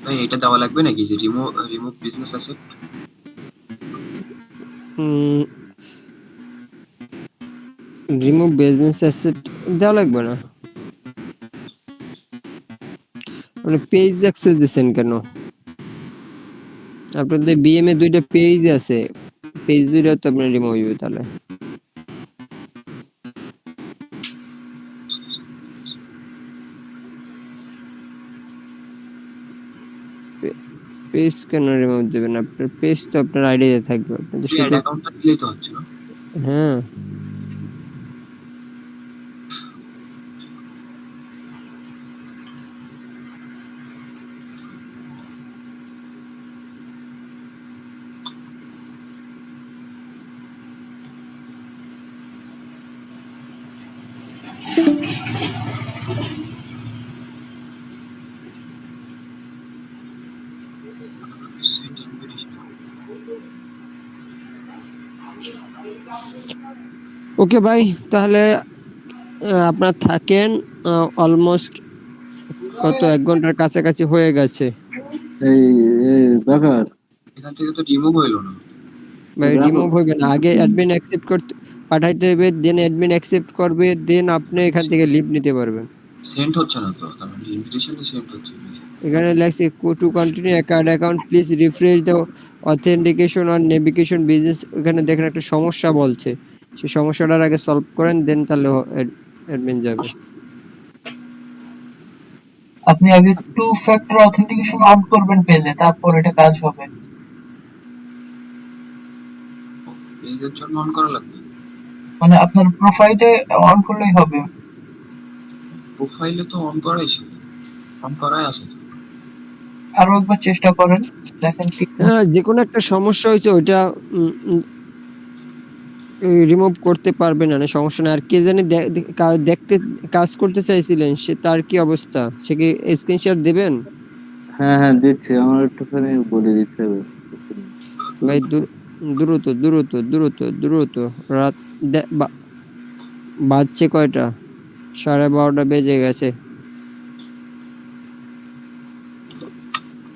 ভাই এটা দেওয়া লাগবে নাকি যে remove business asset? Remove business asset দেওয়া লাগবে না। আপনি পেজ অ্যাক্সেস দিচ্ছেন কেন? আপনাদের বিএম এ দুইটা পেজ আছে, পেজ দুইটা তো আপনার রিমুভ হইবে তাহলে। পেজ কেন রিমুভ দেবেন? আপনার পেজ তো আপনার আইডিতে থাকবে, আপনি তো অ্যাড শুধু অ্যাকাউন্টটা দিলেই তো হচ্ছে না? হ্যাঁ। Send invitation. ওকে ভাই, তাহলে আপনার থাকেন। অলমোস্ট কত 1 ঘন্টার কাছাকাছি হয়ে গেছে এই এই বেকার এখান থেকে তো রিমুভ হইলো না। ভাই। রাখো। রিমুভ হইবে না, আগে অ্যাডমিন অ্যাকসেপ্ট করতে পাঠাইতে হবে, দেন অ্যাডমিন অ্যাকসেপ্ট করবে, দেন আপনি এখান থেকে লিভ নিতে পারবেন। সেন্ড হচ্ছে না তো, তার মানে ইনভিটেশনই সেন্ড হচ্ছে না। এখানে লেখছে to continue account please refresh the authentication or navigation business. এখানে দেখেন একটা সমস্যা বলছে, সেই সমস্যাটার আগে সলভ করেন, দেন তাহলে অ্যাডমিন যাবে। আপনি আগে টু ফ্যাক্টর অথেন্টিকেশন অন করবেন পেজে, তারপর এটা কাজ হবে। পেজের জন্য অন করা লাগবে? মানে আপনার প্রোফাইলে অন করলেই হবে। প্রোফাইলে তো অন করাই ছিল, অন করাই আছে তো। আরো একবার চেষ্টা করেন, দেখেন ঠিক মতো। হ্যাঁ, যে কোনো একটা সমস্যা হয়েছে ওইটা রিমুভ করতে পারবে না, সমস্যা না। আর কে জানি দেখতে কাজ করতে চাইছিলেন, সে তার কি অবস্থা? সে কি স্ক্রিনশট দেবেন? হ্যাঁ দিচ্ছি, আমার একটুখানি বলে দিতে হবে। ভাই দ্রুত দ্রুত দ্রুত দ্রুত। রাত বাজছে কয়টা? 12:30 বেজে গেছে।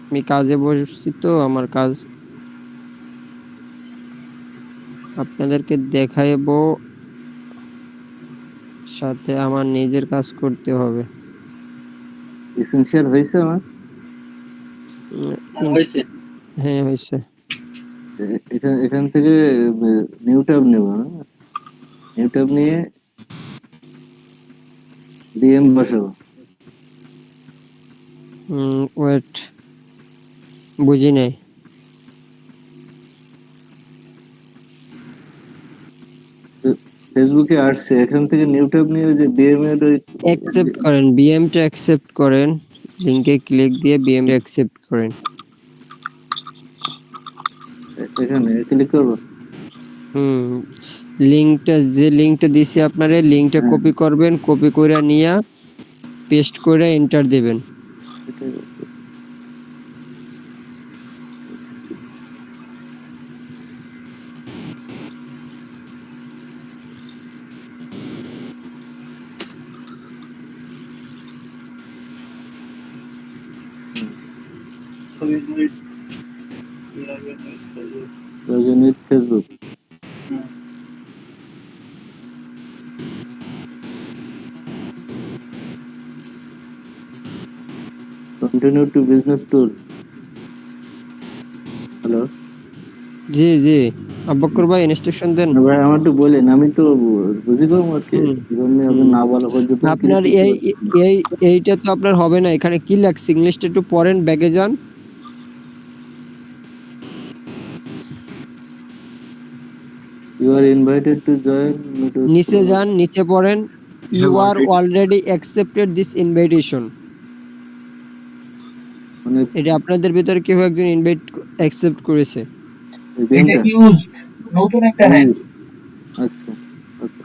আমি কাজে বসছি তো, আমার কাজ আপনাদেরকে দেখাবো, সাথে আমার নিজের কাজ করতে হবে। এসেনশিয়াল হয়েছে আমার। হয়েছে। হ্যাঁ হয়েছে। এখান এখান থেকে নিউ ট্যাব নেব, নিউ ট্যাব নিয়ে ডিএম বসাবো। ওয়েট, বুঝি নাই। ফেসবুকে আসছে, এখান থেকে নিউ ট্যাব নিয়ে ওই যে ডিএম এর ওই অ্যাকসেপ্ট করেন, বিএমটা অ্যাকসেপ্ট করেন, লিংকে ক্লিক দিয়ে বিএম অ্যাকসেপ্ট করেন। এখানে ক্লিক করবো। যে লিংকটা দিছি আপনারে, লিংকটা হ্যাঁ। কপি করবেন, কপি করে নিয়ে পেস্ট করে এন্টার দিবেন। এটাই করতে। Login with Facebook. Continue to business tool. Hello. জি জি আব্বাকর ভাই ইনস্ট্রাকশন দেন। না ভাই আমার একটু বলেন, আমি তো বুঝি কম আর কি, হুম, জন্য আপনি হুম। না বলা পর্যন্ত ক্লিক আপনার করতে এই পারছি না। এই এইটা তো আপনার হবে না। এখানে কি লাগছে ইংলিশটা একটু পড়েন, ব্যাগে যান। You are invited to join Meetup. নিচে যান, নিচে পড়েন, ইউ have আর already already accepted this invitation. মানে এটা আপনাদের ভিতরে কেউ একজন ইনভাইট অ্যাকসেপ্ট করেছে। এটা গেমটা ইউজড, নতুন একটা হ্যান্ড। আচ্ছা ওকে।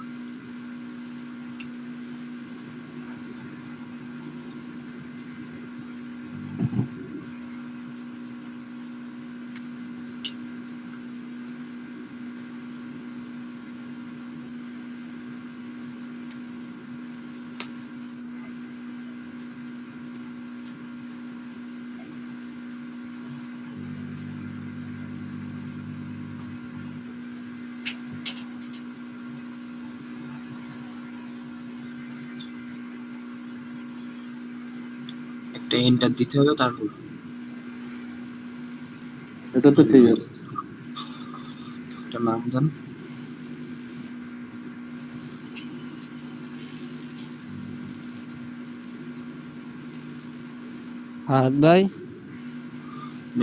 একটা এন্টার দিতে হবে, তারপর এটা তো ঠিক আছে। একটা নাম দেন। হাত ভাই,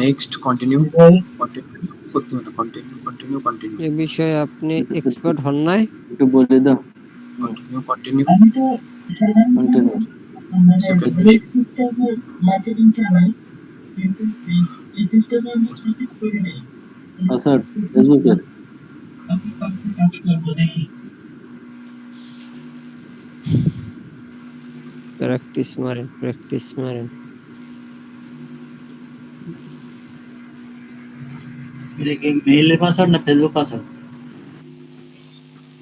নেক্সট কন্টিনিউ ভাই, কন্টিনিউ করতে হবে, কন্টিনিউ কন্টিনিউ কন্টিনিউ এ বিষয়ে আপনি এক্সপার্ট হন নাই। একটু বলে দাও। কন্টিনিউ কন্টিনিউ আমি তো কন্টিনিউ। মানে Accepted. যে সিস্টেমে মার্কেটিং চালাই, কিন্তু এই সিস্টেমে আমি মার্কেট করি নাই। আচ্ছা ফেসবুকের আমি কালকে কাজ করবো, দেখি। প্র্যাকটিস মারেন, প্র্যাকটিস মারেন। এটা কি মেইলের পাসওয়ার্ড না ফেসবুক পাসওয়ার্ড?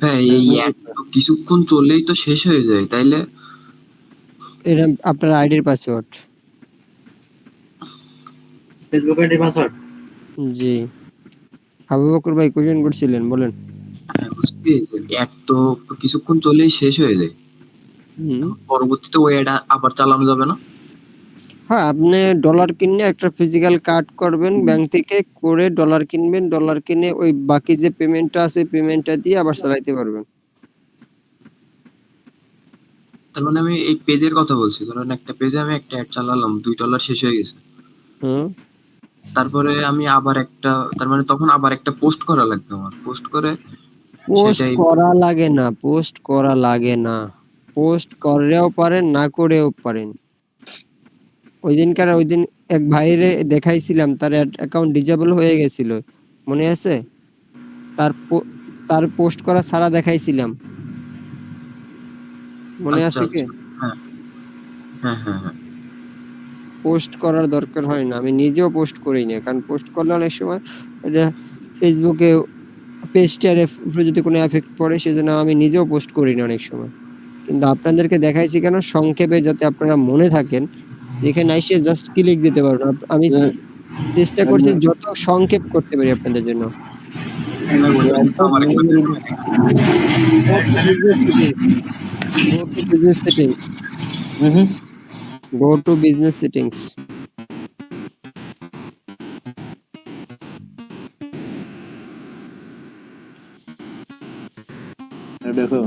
হ্যাঁ, এই অ্যাড তো কিছুক্ষণ চললেই তো শেষ হয়ে যায়, তাইলে এটা আপনার আইডির পাসওয়ার্ড। ফেসবুক আইডির পাসওয়ার্ড? জি, আবু বকর ভাই কোশ্চেন করছিলেন, বলেন। হ্যাঁ, বুঝছি যে অ্যাড তো কিছুক্ষণ চললেই শেষ হয়ে যায়, হুম। পরবর্তীতে ওই অ্যাড আবার চালানো যাবে না? হ্যাঁ, আপনি ডলার কিনে একটা ফিজিক্যাল কার্ড করবেন ব্যাংক থেকে, করে ডলার কিনবেন, ডলার কিনে ওই বাকি যে পেমেন্টটা আছে পেমেন্টটা দিয়ে আবার চালাইতে পারবেন। তার মানে আমি এই পেজের কথা বলছি, ধরেন একটা পেজে আমি একটা অ্যাড চালালাম, $2 শেষ হয়ে গেছে, হুম। তারপরে আমি আবার একটা, তার মানে তখন আবার একটা পোস্ট করা লাগবে, আমার পোস্ট করে পোস্ট সেটাই। করা লাগে না, পোস্ট করা লাগে না। পোস্ট করেও পারেন, না করেও পারেন। ওই দিন এক ভাইরে দেখাইছিলাম, তার অ্যাকাউন্ট ডিজেবল হয়ে গেছিল, মনে আছে? তার পোস্ট করা ছাড়া দেখাইছিলাম, মনে আচ্ছা আছে কি? আচ্ছা, হ্যাঁ হ্যাঁ হ্যাঁ হ্যাঁ। পোস্ট করার দরকার হয় না, আমি নিজেও পোস্ট করি না, কারণ পোস্ট করলে অনেক সময় এটা ফেসবুকে পেজটার উপরে যদি কোনো এফেক্ট পড়ে, সেজন্য আমি নিজেও পোস্ট করি না অনেক সময়। কিন্তু আপনাদেরকে দেখাইছি কেন, সংক্ষেপে যাতে আপনারা মনে থাকেন, এখানে এসে জাস্ট ক্লিক দিতে পারবেন। আমি চেষ্টা করছি যত সংক্ষেপ করতে পারি আপনাদের জন্য। আমার একটা Go to business settings. Go to business settings. দেখো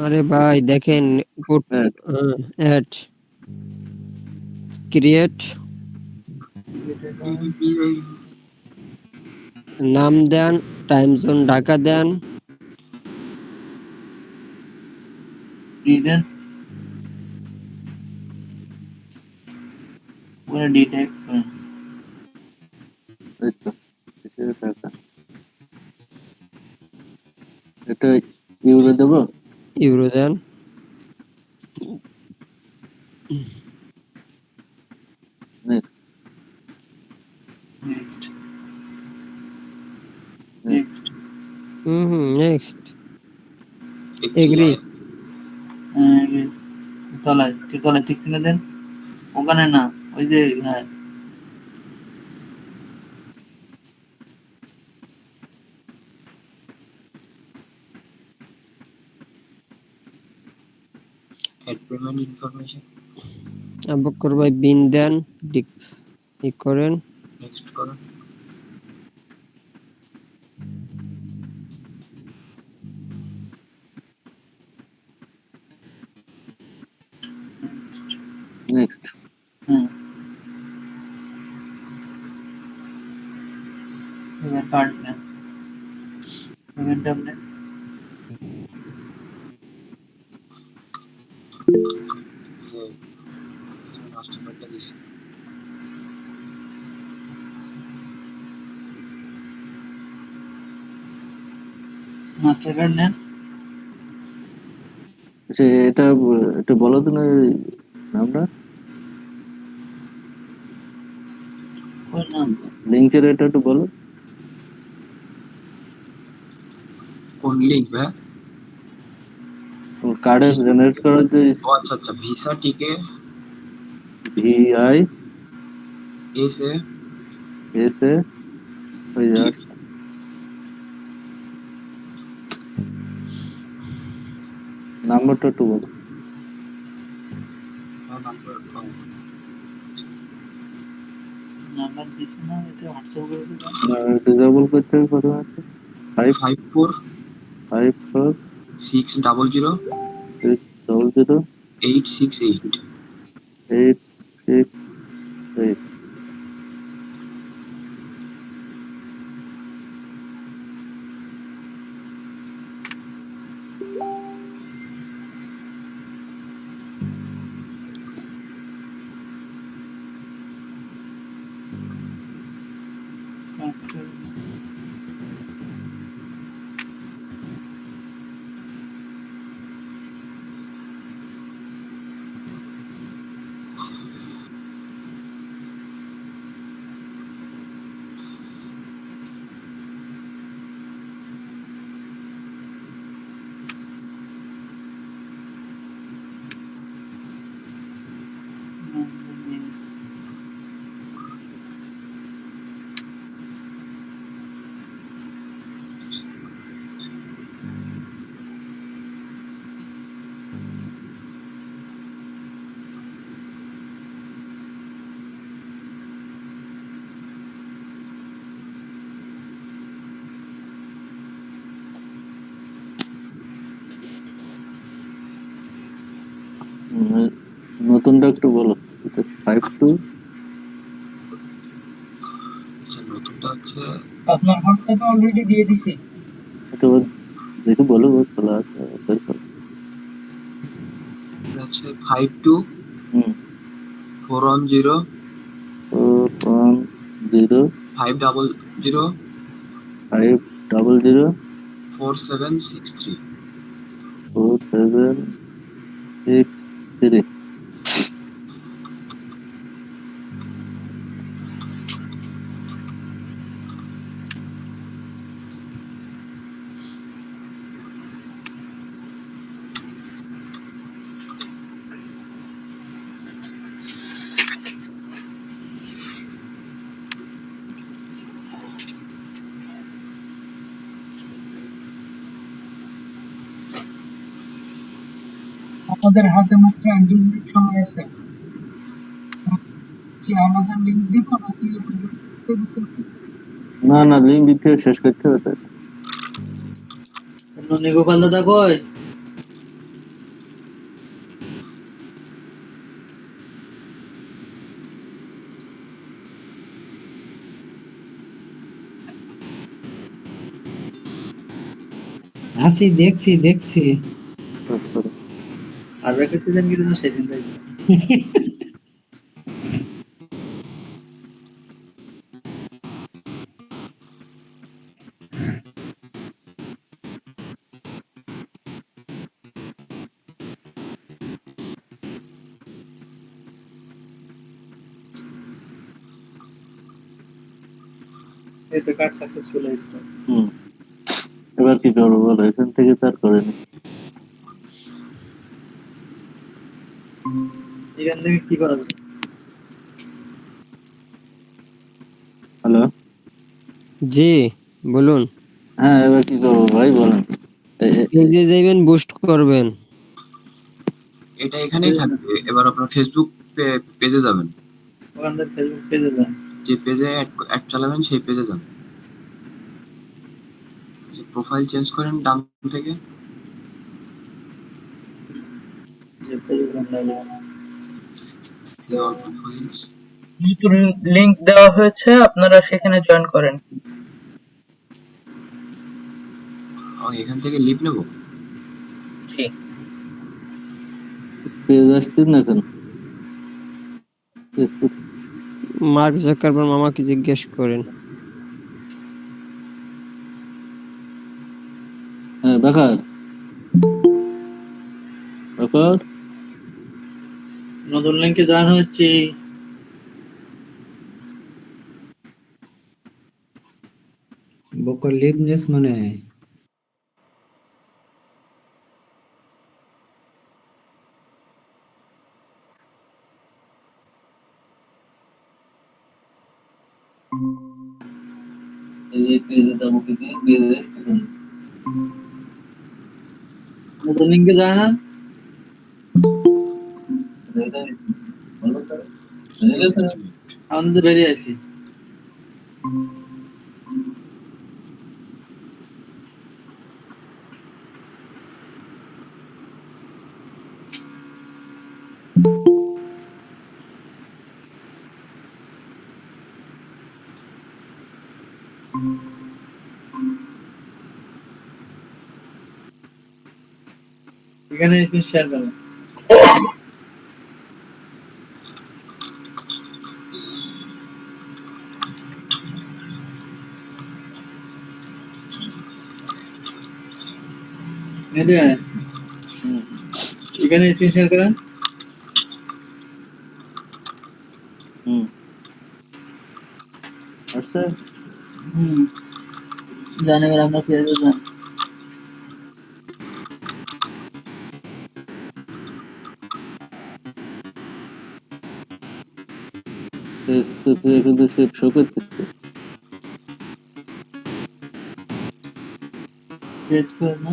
আরে ভাই দেখেন, add, create, নাম দেন, টাইম জোন ঢাকা দেন, দেন ওখানে ডি টাইপ করেন। এই তো কিসের টাকা এটা ইউরো দেবো ইউরো দেন। Next next next next. একটু এগ্রি। তলায় ঠিক তলায় ঠিক চিনে দেন। ওখানে না, ওই যে হ্যাঁ add payment information Abu Bakr ভাই বিন দেন, ই করেন। নেক্সট করুন। নেক্সট হুম এবার কার্ড নেন, পেমেন্ট আপনি যে মাস্টার কার্ডটা দিছি। মাস্টার কার্ড নেন। সে এটা একটু বলো তো না এই নামটা কোন নাম? লিঙ্কের এটা একটু বলো কোন লিঙ্ক ভাই? কার্ডে জেনারেট করার যে ও আচ্ছা আচ্ছা, ভিসা টিকে V I S A S A হয়ে যাচ্ছে নাম্বারটা একটু বলো নাম্বার নাম্বার দিছি না, এটা হোয়াটসঅ্যাপ করে দিবেন। ডিসেবল করতে হবে প্রথমে 54 600 54 868 600 868 নতুনটা একটু বলো 52 আচ্ছা, নতুনটা হচ্ছে আপনার হোয়াটসঅ্যাপে অলরেডি দিয়ে দিছি। এটা দেখে বলো খোলা আছে বের করো। এটা হচ্ছে 52 হুম 410 410 500 500 4763 4763 আমাদের হাতে মাত্র 1 মিনিট সময় আছে। কি আলাদা লিঙ্ক দিব নাকি এটা বুঝতে পারছি? না না লিঙ্ক দিতে হবে, শেষ করতে হবে তাই। নিগোপাল দাদা কই? আসি, দেখছি দেখছি। শেষ করো। সার্ভে করতে দেন কি জন্য সেই চিন্তাই এই তো কার্ড সাকসেসফুল হয়েছে। হুম, এবার কি করবো বলো, এখান থেকে তার করেনি। এখান থেকে কি করা যাবে? হ্যালো, জি বলুন। হ্যাঁ এবার কি করবো ভাই বলেন। পেজে যাইবেন, বুস্ট করবেন। এটা এখানেই থাকবে। এবার আপনার ফেসবুক পেজে যাবেন, ওখান থেকে ফেসবুক পেজে যান। যে পেজে অ্যাড চালাবেন সেই পেজে যান, প্রোফাইল চেঞ্জ করেন ডান থেকে। যে পেজে যান See all profiles। নতুন লিংক দেওয়া হয়েছে, আপনারা সেখানে জয়েন করেন। এখান থেকে লিভ নেব। জি। পেজ আসছে না এখন ফেসবুক। মার্ক জাকারবার্গ মামাকে জিজ্ঞেস করেন। হ্যাঁ বেকার বেকার নতুন লিংকে জয়েন হচ্ছে। বকর লিবনেস মনে হয়। এই পেজে যাবো কি দিয়ে পেজে আসছে না। নতুন লিংকে জয়েন হন। ভালো করে বুঝে গেছে। আমাদের তো বেরিয়ে আছি। এখানে স্ক্রিন শেয়ার করো। এখানে স্ক্রিন শেয়ার করেন। হুম আসছে। যান এবার আপনার পেজে যান। পেজ তো কিন্তু সে শো করতেছে। পেজ করে না,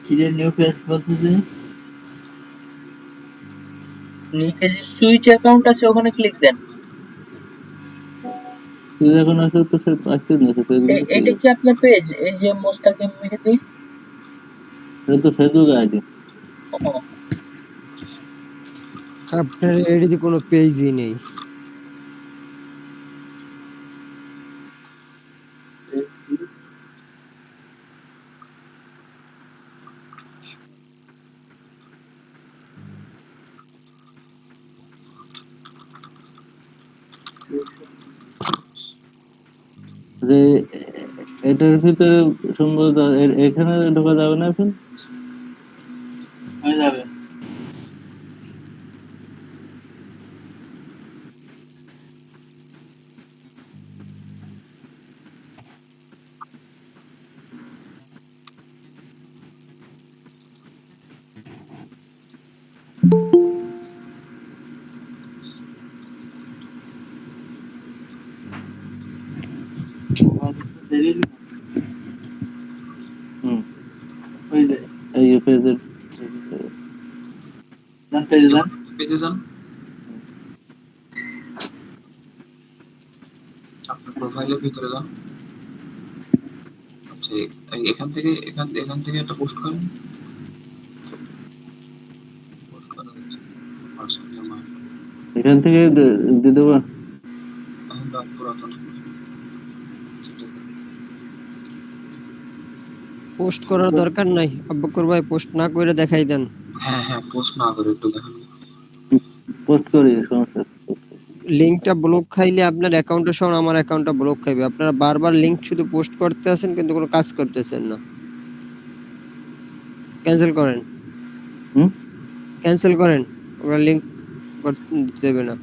ক্রিয়েট নিউ পেজ বলতেছে। নিচে যে সুইচ অ্যাকাউন্ট আছে ওখানে ক্লিক দেন। তুই এখন আসলে তো সে আসতে না সে পেজগুলো কি এটা কি আপনার পেজ? এই যে মোস্তাকিম মেহেদি। এটা তো ফেসবুক আইডি। ও, আপনার এডিতে কোনো পেজই নেই। যে এটার ভিতরে সম্ভবত এখানে ঢোকা যাবে না এখন। হয়ে যাবে। দেরি হুম হয়ে যায়। এই পেজের যান পেজে যান। পেজে যান, আপনার প্রোফাইলের ভিতরে যান। আচ্ছা, এখান থেকে এখান থেকে একটা পোস্ট করেন। পোস্ট করা যাচ্ছে হোয়াটসঅ্যাপে আমার এখান থেকে দিয়ে দেবো। এখন বা পুরাতন সেটা। পোস্ট করার দরকার নাই। আব্বকর ভাই পোস্ট না করে দেখাই দেন। হ্যাঁ হ্যাঁ, পোস্ট না করে একটু দেখান। পোস্ট করি সমস্যা। লিংকটা ব্লক খাইলে আপনার অ্যাকাউন্টের সঙ্গে আমার অ্যাকাউন্টটা ব্লক খাইবে। আপনারা বারবার লিংক শুধু পোস্ট করতে আছেন কিন্তু কোনো কাজ করতেছেন না। ক্যান্সেল করেন, হুম ক্যান্সেল করেন। ওরা লিংক দেবে না।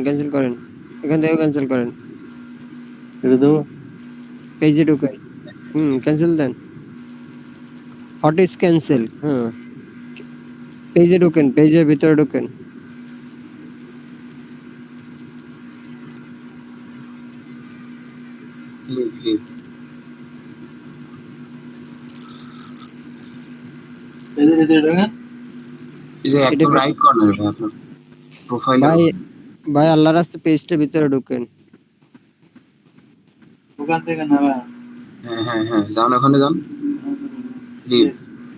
ক্যান্সেল করেন। এখান থেকে ক্যান্সেল করেন, এটা দেবো। পেজে ঢোকেন। ক্যান্সেল দেন, হোয়াট ইজ ক্যান্সেল। হ্যাঁ, পেজে ঢোকেন, পেজের ভিতরে ঢোকেন। লিভ লিভ এদের ভিতরে ঢোকেন। এই যে এটা একদম রাইট কর্নারে ভাই আপনার প্রোফাইলের ভাই, ওখানে। ভাই আল্লাহ রাস্তে পেজটার ভিতরে ঢোকেন। ওখান থেকে না ভাই। হ্যাঁ হ্যাঁ হ্যাঁ, যান ওখানে যান, leave.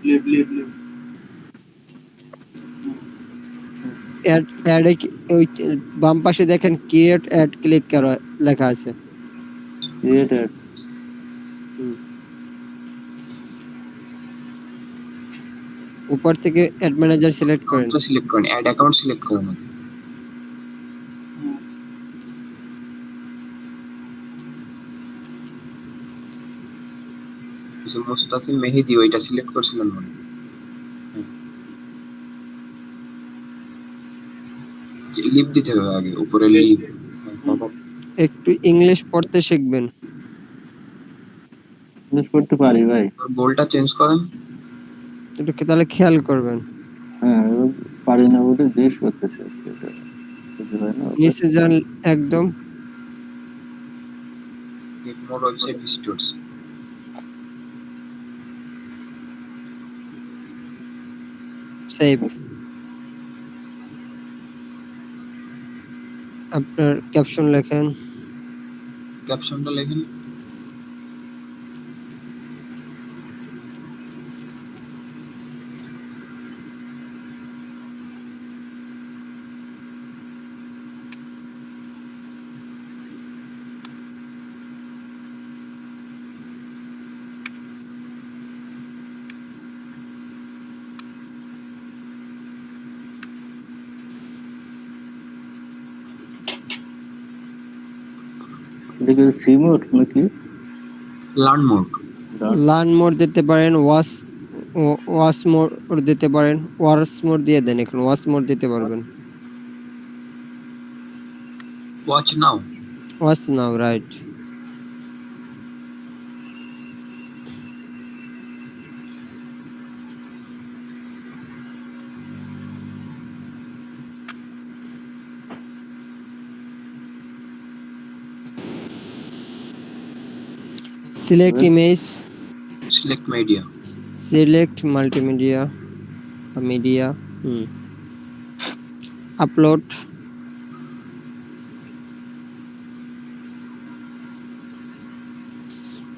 Leave leave leave. Add অ্যাডে ওই বাম পাশে দেখেন ক্রিয়েট অ্যাড ক্লিক করা লেখা আছে। ক্রিয়েটেড। হুম। উপর থেকে অ্যাড ম্যানেজার সিলেক্ট করেন। অ্যাকাউন্টটা সিলেক্ট করেন, অ্যাড অ্যাকাউন্ট সিলেক্ট করেন আগে। এই যে মোস্তাসিম মেহেদি ওইটা সিলেক্ট করছিলেন মনে হয়। লিভ দিতে হবে আগে, উপরে লিভ। একটু ইংলিশ পড়তে শিখবেন। ইউজ করতে পারি ভাই। বোলটা চেঞ্জ করেন। একটু তাহলে খেয়াল করবেন। হ্যাঁ, এবার পারি না বলে জিজ্ঞেস করতেছে। এটা বুঝতে পারি না ওটা। নিচে যান একদম, get more website visitors. Save. আপনার ক্যাপশন লেখেন। ক্যাপশনটা লেখেন। এটা কি সিমোর নাকি? Learn more. লার্ন মোর দিতে পারেন, ওয়াচ মোর দিতে পারেন, ওয়াচ মোর দিয়ে দেন, এখানে ওয়াচ মোর দিতে পারবেন। Watch now. Watch now, right. Select image, select media. Select multimedia, media. Upload,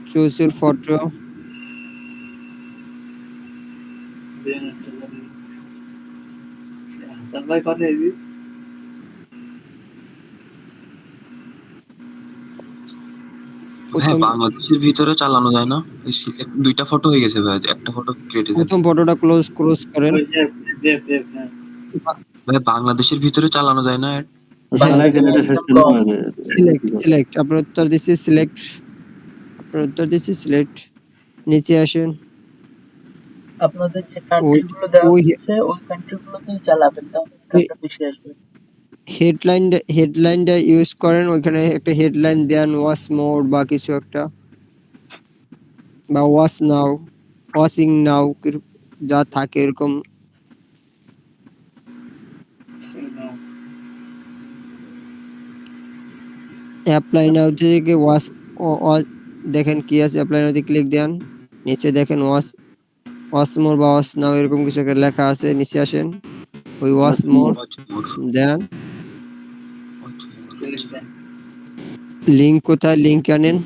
choose your photo. Hasan ভাই কথা এই হ্যাঁ, প্রথম বাংলাদেশের ভিতরে চালানো যায় না। ওই সিলেক্ট দুইটা ফটো হয়ে গেছে ভাই, একটা ফটো কেটে দেন। প্রথম ফটোটা ক্লোজ করেন। ওই দেব দেব দেব হ্যাঁ। ভাই বাংলাদেশের ভিতরে চালানো যায় না add? বাংলায় গেলে এটা শেষ করতে হবে। সিলেক্ট, আপনার উত্তর দিচ্ছি সিলেক্ট, আপনার উত্তর দিচ্ছি সিলেক্ট। নিচে আসেন। আপনাদের যে কান্ট্রি ওই গুলো দেওয়া ওই হচ্ছে ওই কান্ট্রি গুলোতেই চালাবেন, তাহলে ইনকামটা বেশি আসবে। হেডলাইনটা ইউজ করেন, ওইখানে একটা হেডলাইন দেন, ওয়াচ মোর বা কিছু একটা, বা ওয়াচ নাও, ওয়াচিং নাও, যা থাকে এরকম। অ্যাপ্লাই নাও থেকে ওয়াচ, দেখেন কি আছে, অ্যাপ্লাই নাওতে ক্লিক দেন। নিচে দেখেন ওয়াচ মোর বা ওয়াচ নাও এরকম কিছু একটা লেখা আছে, নিচে আসেন, ওই ওয়াচ মোর Watch more. দেন। Watch more. সিলেক্ট দেন। লিংক কোথায়, লিংক আনেন।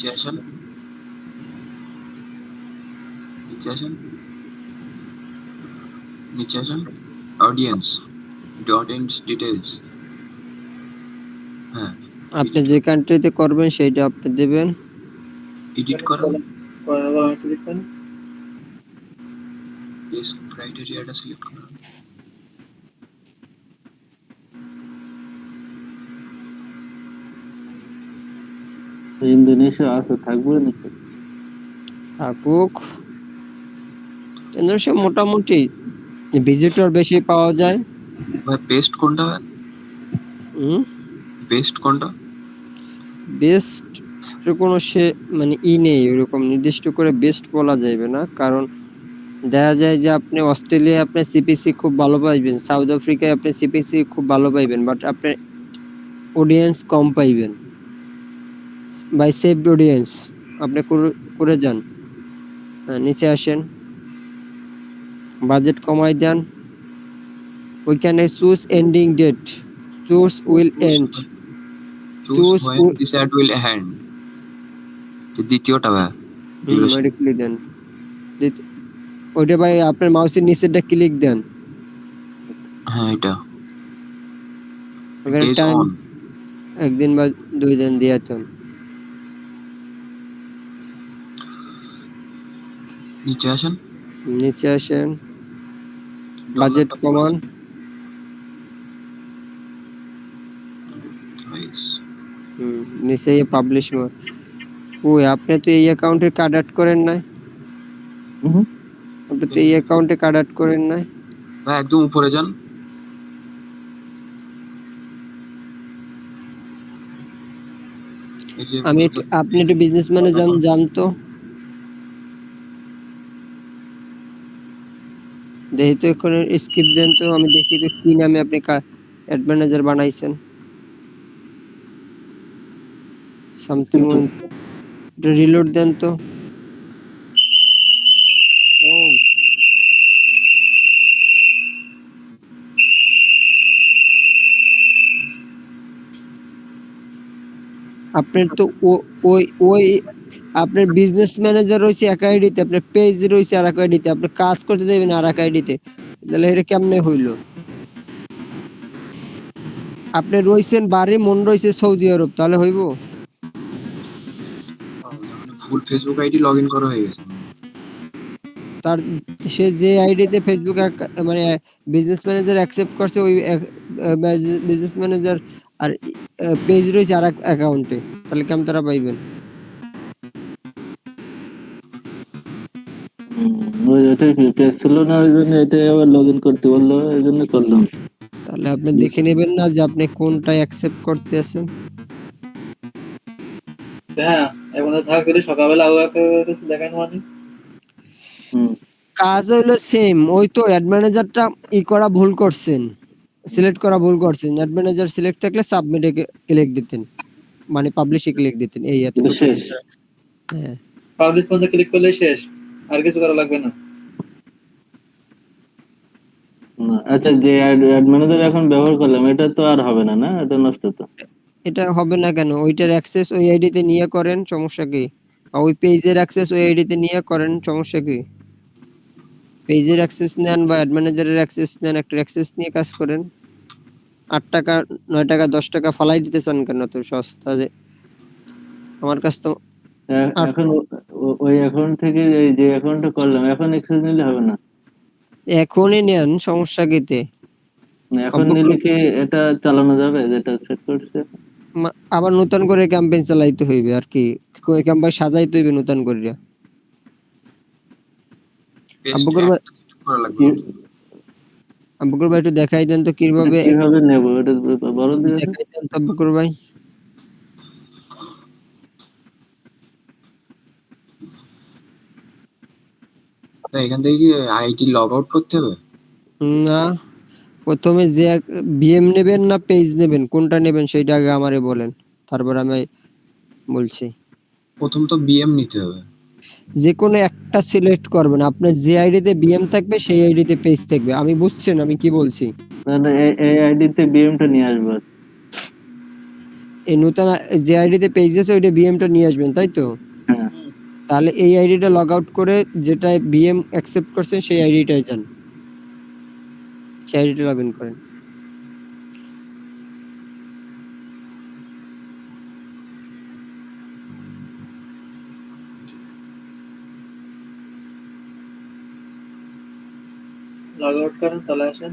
নিচে আসেন, নিচে আসেন, নিচে আসেন, অডিয়েন্স, ডট এন্ডস ডিটেলস। হ্যাঁ, আপনি যে কান্ট্রিতে করবেন সেইটা আপনি দেবেন। এডিট করেন, ক্লিক করেন। রিস্ক ক্রাইটেরিয়াটা সিলেক্ট করেন। ইন্দোনেশিয়া আছে, থাকবে নাকি? থাকুক, ইন্দোনেশিয়া মোটামুটি ভিজিটর বেশি পাওয়া যায়। ভাই বেস্ট কোনটা? বেস্ট কোনটা? বেস্ট কোনো সে মানে নেই, ওরকম নির্দিষ্ট করে বেস্ট বলা যাবে না, কারণ দেখা যায় যে আপনি অস্ট্রেলিয়ায় আপনি সিপিসি খুব ভালো পাইবেন, সাউথ আফ্রিকায় আপনি সিপিসি খুব ভালো পাইবেন, বাট আপনি অডিয়েন্স কম পাইবেন। বাই সেভ অডিয়েন্স আপনি করে যান। নিচে আসেন, বাজেট কমাই দেন, ওইখানে choose ending date, choose will end, choose when this ad will end. দ্বিতীয়টা ভাই, ওইটা ক্লিক দেন। ওইটা ভাই আপনার মাউসের নিচেরটা ক্লিক দেন, হ্যাঁ এটা ওখানে ডেজ টাইম অন। একদিন বা 2 দিন দিয়ে দেন। নিচে আসেন, নিচে আসেন, বাজেট কমান, নিচে পাবলিশ মোর। ওই আপনি তো এই অ্যাকাউন্টে কার্ড অ্যাড করেন নাই, আপনি তো এই অ্যাকাউন্টে কার্ড অ্যাড করেন নাই। ভাই একদম উপরে যান, এই যে আমি আপনি একটু বিজনেস ম্যানে জানতো দেখি তো, এখন স্কিপ দেন তো, আমি দেখি তো কি নামে আপনি অ্যাড ম্যানেজার বানাইছেন। সামথিং রিলোড দেন তো। ও আপনার তো ওই ওই আপনার বিজনেস ম্যানেজার রয়েছে এক আইডিতে, আপনার পেজ রয়েছে আর এক আইডিতে, আপনি কাজ করতে দেবেন আর এক আইডিতে, তাহলে এটা কেমনে হইলো? আপনি রয়েছেন বাড়ি, মন রয়েছে সৌদি আরব, তাহলে হইব? ফুল ফেসবুক আইডি লগ ইন করা হয়ে গেছে। তার সে যে আইডিতে ফেসবুক মানে বিজনেস ম্যানেজার অ্যাকসেপ্ট করছে, ওই বিজনেস ম্যানেজার আর পেজ রয়েছে আর এক অ্যাকাউন্টে, তাহলে কেমন তারা পাইবেন? ওই এটাই পেজ ছিল না, ওই জন্য এটাই আবার লগ ইন করতে বললো, এই জন্য করলাম। তাহলে আপনি দেখে নেবেন না যে আপনি কোনটা অ্যাকসেপ্ট করতেছেন। হ্যাঁ, এখন থাকলে সকালবেলা আবু বকরের কাছে দেখান মানে কাজ হইলো সেম, ওই তো অ্যাড ম্যানেজারটা করা ভুল করছেন, সিলেক্ট করা ভুল করছেন। অ্যাড ম্যানেজার সিলেক্ট থাকলে সাবমিটে ক্লিক দিতেন, মানে পাবলিশে ক্লিক দিতেন, এই এতটুকু। শেষ। হ্যাঁ, পাবলিশ পর্যন্ত ক্লিক করলে শেষ, আর কিছু করা লাগবে না। আচ্ছা, যে অ্যাড ম্যানেজার এখন ব্যবহার করলাম, এটা তো আর হবে না, না এটা নষ্ট তো। এটা হবে না কেন? ওইটার অ্যাক্সেস ওই আইডিতে নিয়ে করেন, সমস্যা কি? ওই পেজের অ্যাক্সেস ওই আইডিতে নিয়ে করেন, সমস্যা কি? পেজের অ্যাক্সেস নেন বা অ্যাড ম্যানেজারের অ্যাক্সেস নেন, একটা অ্যাক্সেস নিয়ে কাজ করেন। 8 টাকা 9 টাকা 10 টাকা ফালাই দিতে চান কেন তো সস্তা? যে আমার কাছে তো এখন ওই অ্যাকাউন্ট থেকে যে অ্যাকাউন্টটা করলাম, এখন অ্যাক্সেস নিলে হবে না? এখনই নেন, সমস্যা কিতে? এখন নিলে কি এটা চালানো যাবে যেটা সেট করছে? আবার নতুন করে ক্যাম্পেইন চালাইতে হইবে আর কি, ক্যাম্পেইন সাজাইতে হইবে নতুন করে। আব্বুকর ভাই একটু দেখাই দেন তো কিভাবে নেব, এটা বড় দিয়ে দেখাই দেন তো আব্বুকর ভাই। এখান থেকে কি আইডি লগ আউট করতে হবে? না, প্রথমে যে বিএম নেবেন না পেজ নেবেন, কোনটা নেবেন সেটা আগে আমারে বলেন, তারপর আমি বলছি। প্রথম তো বিএম নিতে হবে। যে কোনো একটা সিলেক্ট করবেন, আপনার যে আইডিতে বিএম থাকবে সেই আইডিতে পেজ থাকবে। আমি বুঝছেন আমি কি বলছি? তাহলে এই আইডিতে বিএমটা নিয়ে আসবো। এই নতুন যে আইডিতে পেজ আছে ওইটা বিএমটা নিয়ে আসবেন, তাই তো? হ্যাঁ তাহলে এই আইডিটা লগ আউট করে যেটা বিএম অ্যাকসেপ্ট করছে সেই আইডিটাই যান, সেই আইডিটা লগ ইন করেন। লগ আউট করেন, তাহলে আসেন।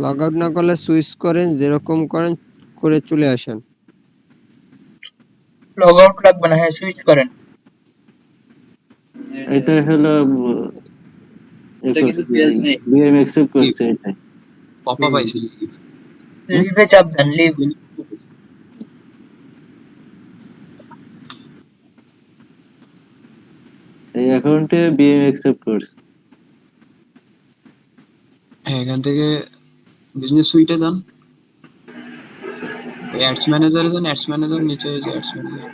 লগ আউট না করলে সুইচ করেন, যেরকম করেন করে চলে আসেন। লগ আউট লাগবে না, হ্যাঁ সুইচ করেন। এটা হলো এটা কিন্তু পেজ নেই। বিএম অ্যাকসেপ্ট করছে এটাই। পপ আপ আইছিল লিভে চাপ দেন, লিভ। এই অ্যাকাউন্টে বিএম অ্যাকসেপ্ট করছে। এখান থেকে বিজনেস সুইটে যান, অ্যাডস ম্যানেজারে যান, অ্যাডস ম্যানেজার নিচে এই যে অ্যাডস ম্যানেজার,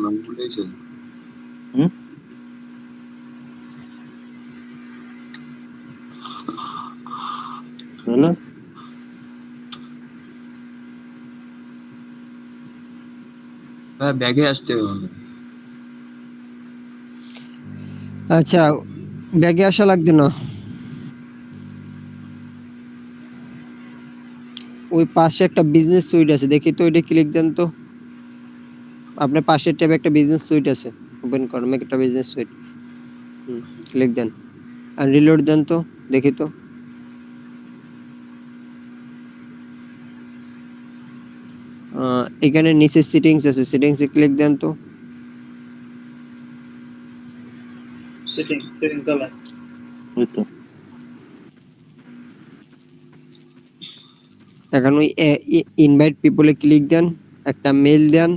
না ভুলেইছে। হুম হলো ব্যাগে আসতে হবে। আচ্ছা, ব্যাগে আসা লাগবে না, ওই পাশে একটা বিজনেস সুইট আছে, দেখি তো ওইটা ক্লিক দেন তো। আপনার পাশের ট্যাবে একটা বিজনেস সুইট আছে, ওপেন করুন একটা বিজনেস সুইট, ক্লিক দেন আর রিলোড দেন তো, দেখি তো। এখানে নিচে সেটিংস আছে, সেটিংসে ক্লিক দেন তো। সেটিং তাহলে ওই তো। এখন ওই ইনভাইট পিপলে ক্লিক দেন, একটা মেল দেন,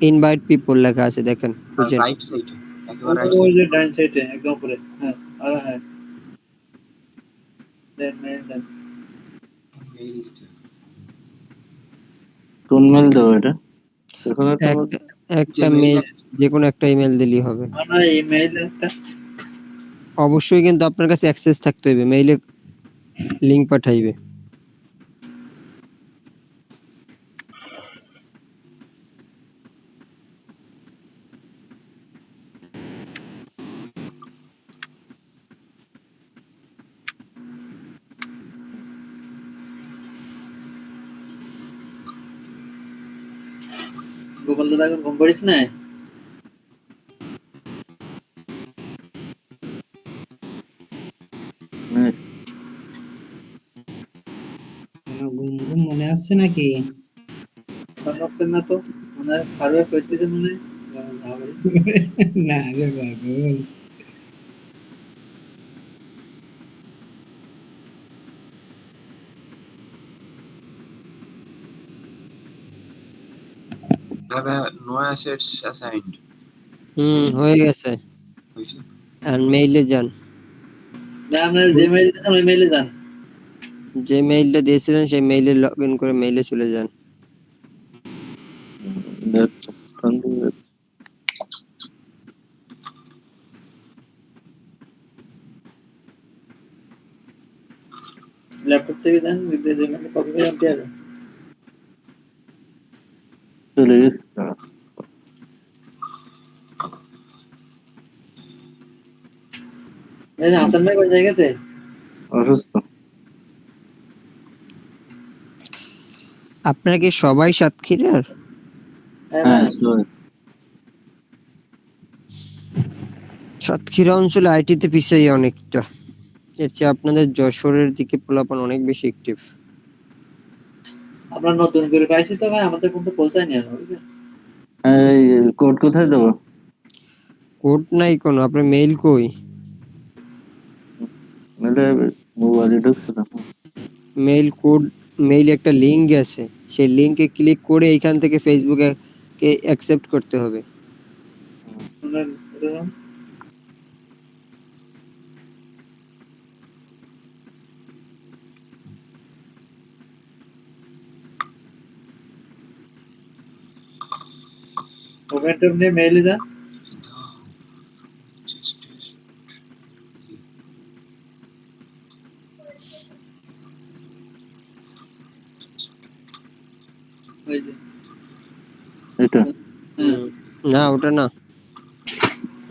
ইনভাইট পিপল লেখা আছে দেখেন, বুঝছেন? রাইট সাইডে, একেবারে রাইট ওই সাইডে যে ডান সাইডে একদম উপরে। হ্যাঁ, আর হ্যাঁ, দেন দেন। মেইল দিতে। কোন মেল দেবো এটা? এখন একটা একটা একটা যে মেইল মেল, যে কোনো একটা ইমেল দিলেই হবে। আমার ইমেইল একটা অবশ্যই কিন্তু আপনার কাছে অ্যাক্সেস থাকতে হবে, মেইলে লিংক পাঠাইবে। গোপাল দাদা এখন ঘুম পড়িস না? নেক্সট। ঘুম ঘুম মনে আসছে নাকি? সার্ভার না তো, মানে সার্ভার করতেছে মনে হয়। না রে পাগল। নো অ্যাসেটস অ্যাসাইন্ড হয়ে গেছে। হয়েছে। আর মেইলে যান, না, আমরা যে মেইল দেন ওই মেইলে যান। যে মেইলটা দিয়েছিলেন সেই মেইলে লগ ইন করে মেইলে চলে যান। ল্যাপটপ থেকে দেন, যে মেইলে কপি করে আনতে হবে। চলে গেছে। এই হাসান ভাই কোথায় গেছে? অসুস্থ। আপনারা কি সবাই সাতক্ষীরার? হ্যাঁ হ্যাঁ ভাই। sorry। সাতক্ষীরা অঞ্চলে আইটিতে পিছিয়ে অনেকটা, এর চেয়ে আপনাদের যশোরের দিকে পোলাপান অনেক বেশি অ্যাক্টিভ। আমরা নতুন করে পাইছি তো ভাই, আমাদের কিন্তু পৌঁছায়নি এখনো, বুঝছেন? এই কোড কোথায় দেবো? কোড নাই কোনো, আপনার মেইল কই? মেলে মোবাইলে ঢুকছে না। মেইল কোড, মেইল একটা লিংক আছে, সেই লিংকে ক্লিক করে এইখান থেকে ফেসবুকে কে অ্যাকসেপ্ট করতে হবে। আপনার এরকম মোমেন্টাম নিয়ে মেইলে যা। ওই যে এটা হ্যাঁ না ওটা না,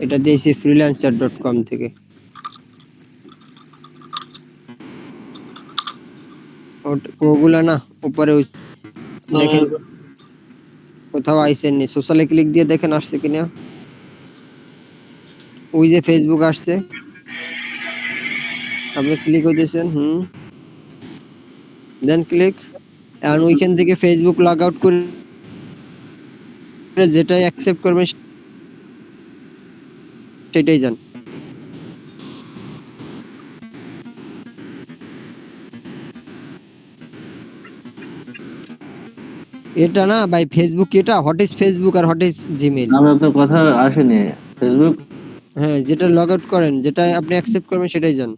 এটা দিয়েছি freelancer.com থেকে। ওগুলা না, উপরে দেখেন কোথাও আইসেননি, সোশ্যালে ক্লিক দিয়ে দেখেন আসছে কিনা। ওই যে ফেসবুক আসছে, আপনি ক্লিক হইতেছেন, দেন ক্লিক, আর ওইখান থেকে ফেসবুক লগ আউট করে যেটাই অ্যাকসেপ্ট করবেন সেটাই যান। এটা না ভাই ফেসবুক, এটা হোয়াট ইজ ফেসবুক আর হোয়াট ইজ জিমেইল। আমি আপনার কথা আসেনি। ফেসবুক হ্যাঁ, যেটা লগ আউট করেন, যেটা আপনি অ্যাকসেপ্ট করবেন সেটাই যান।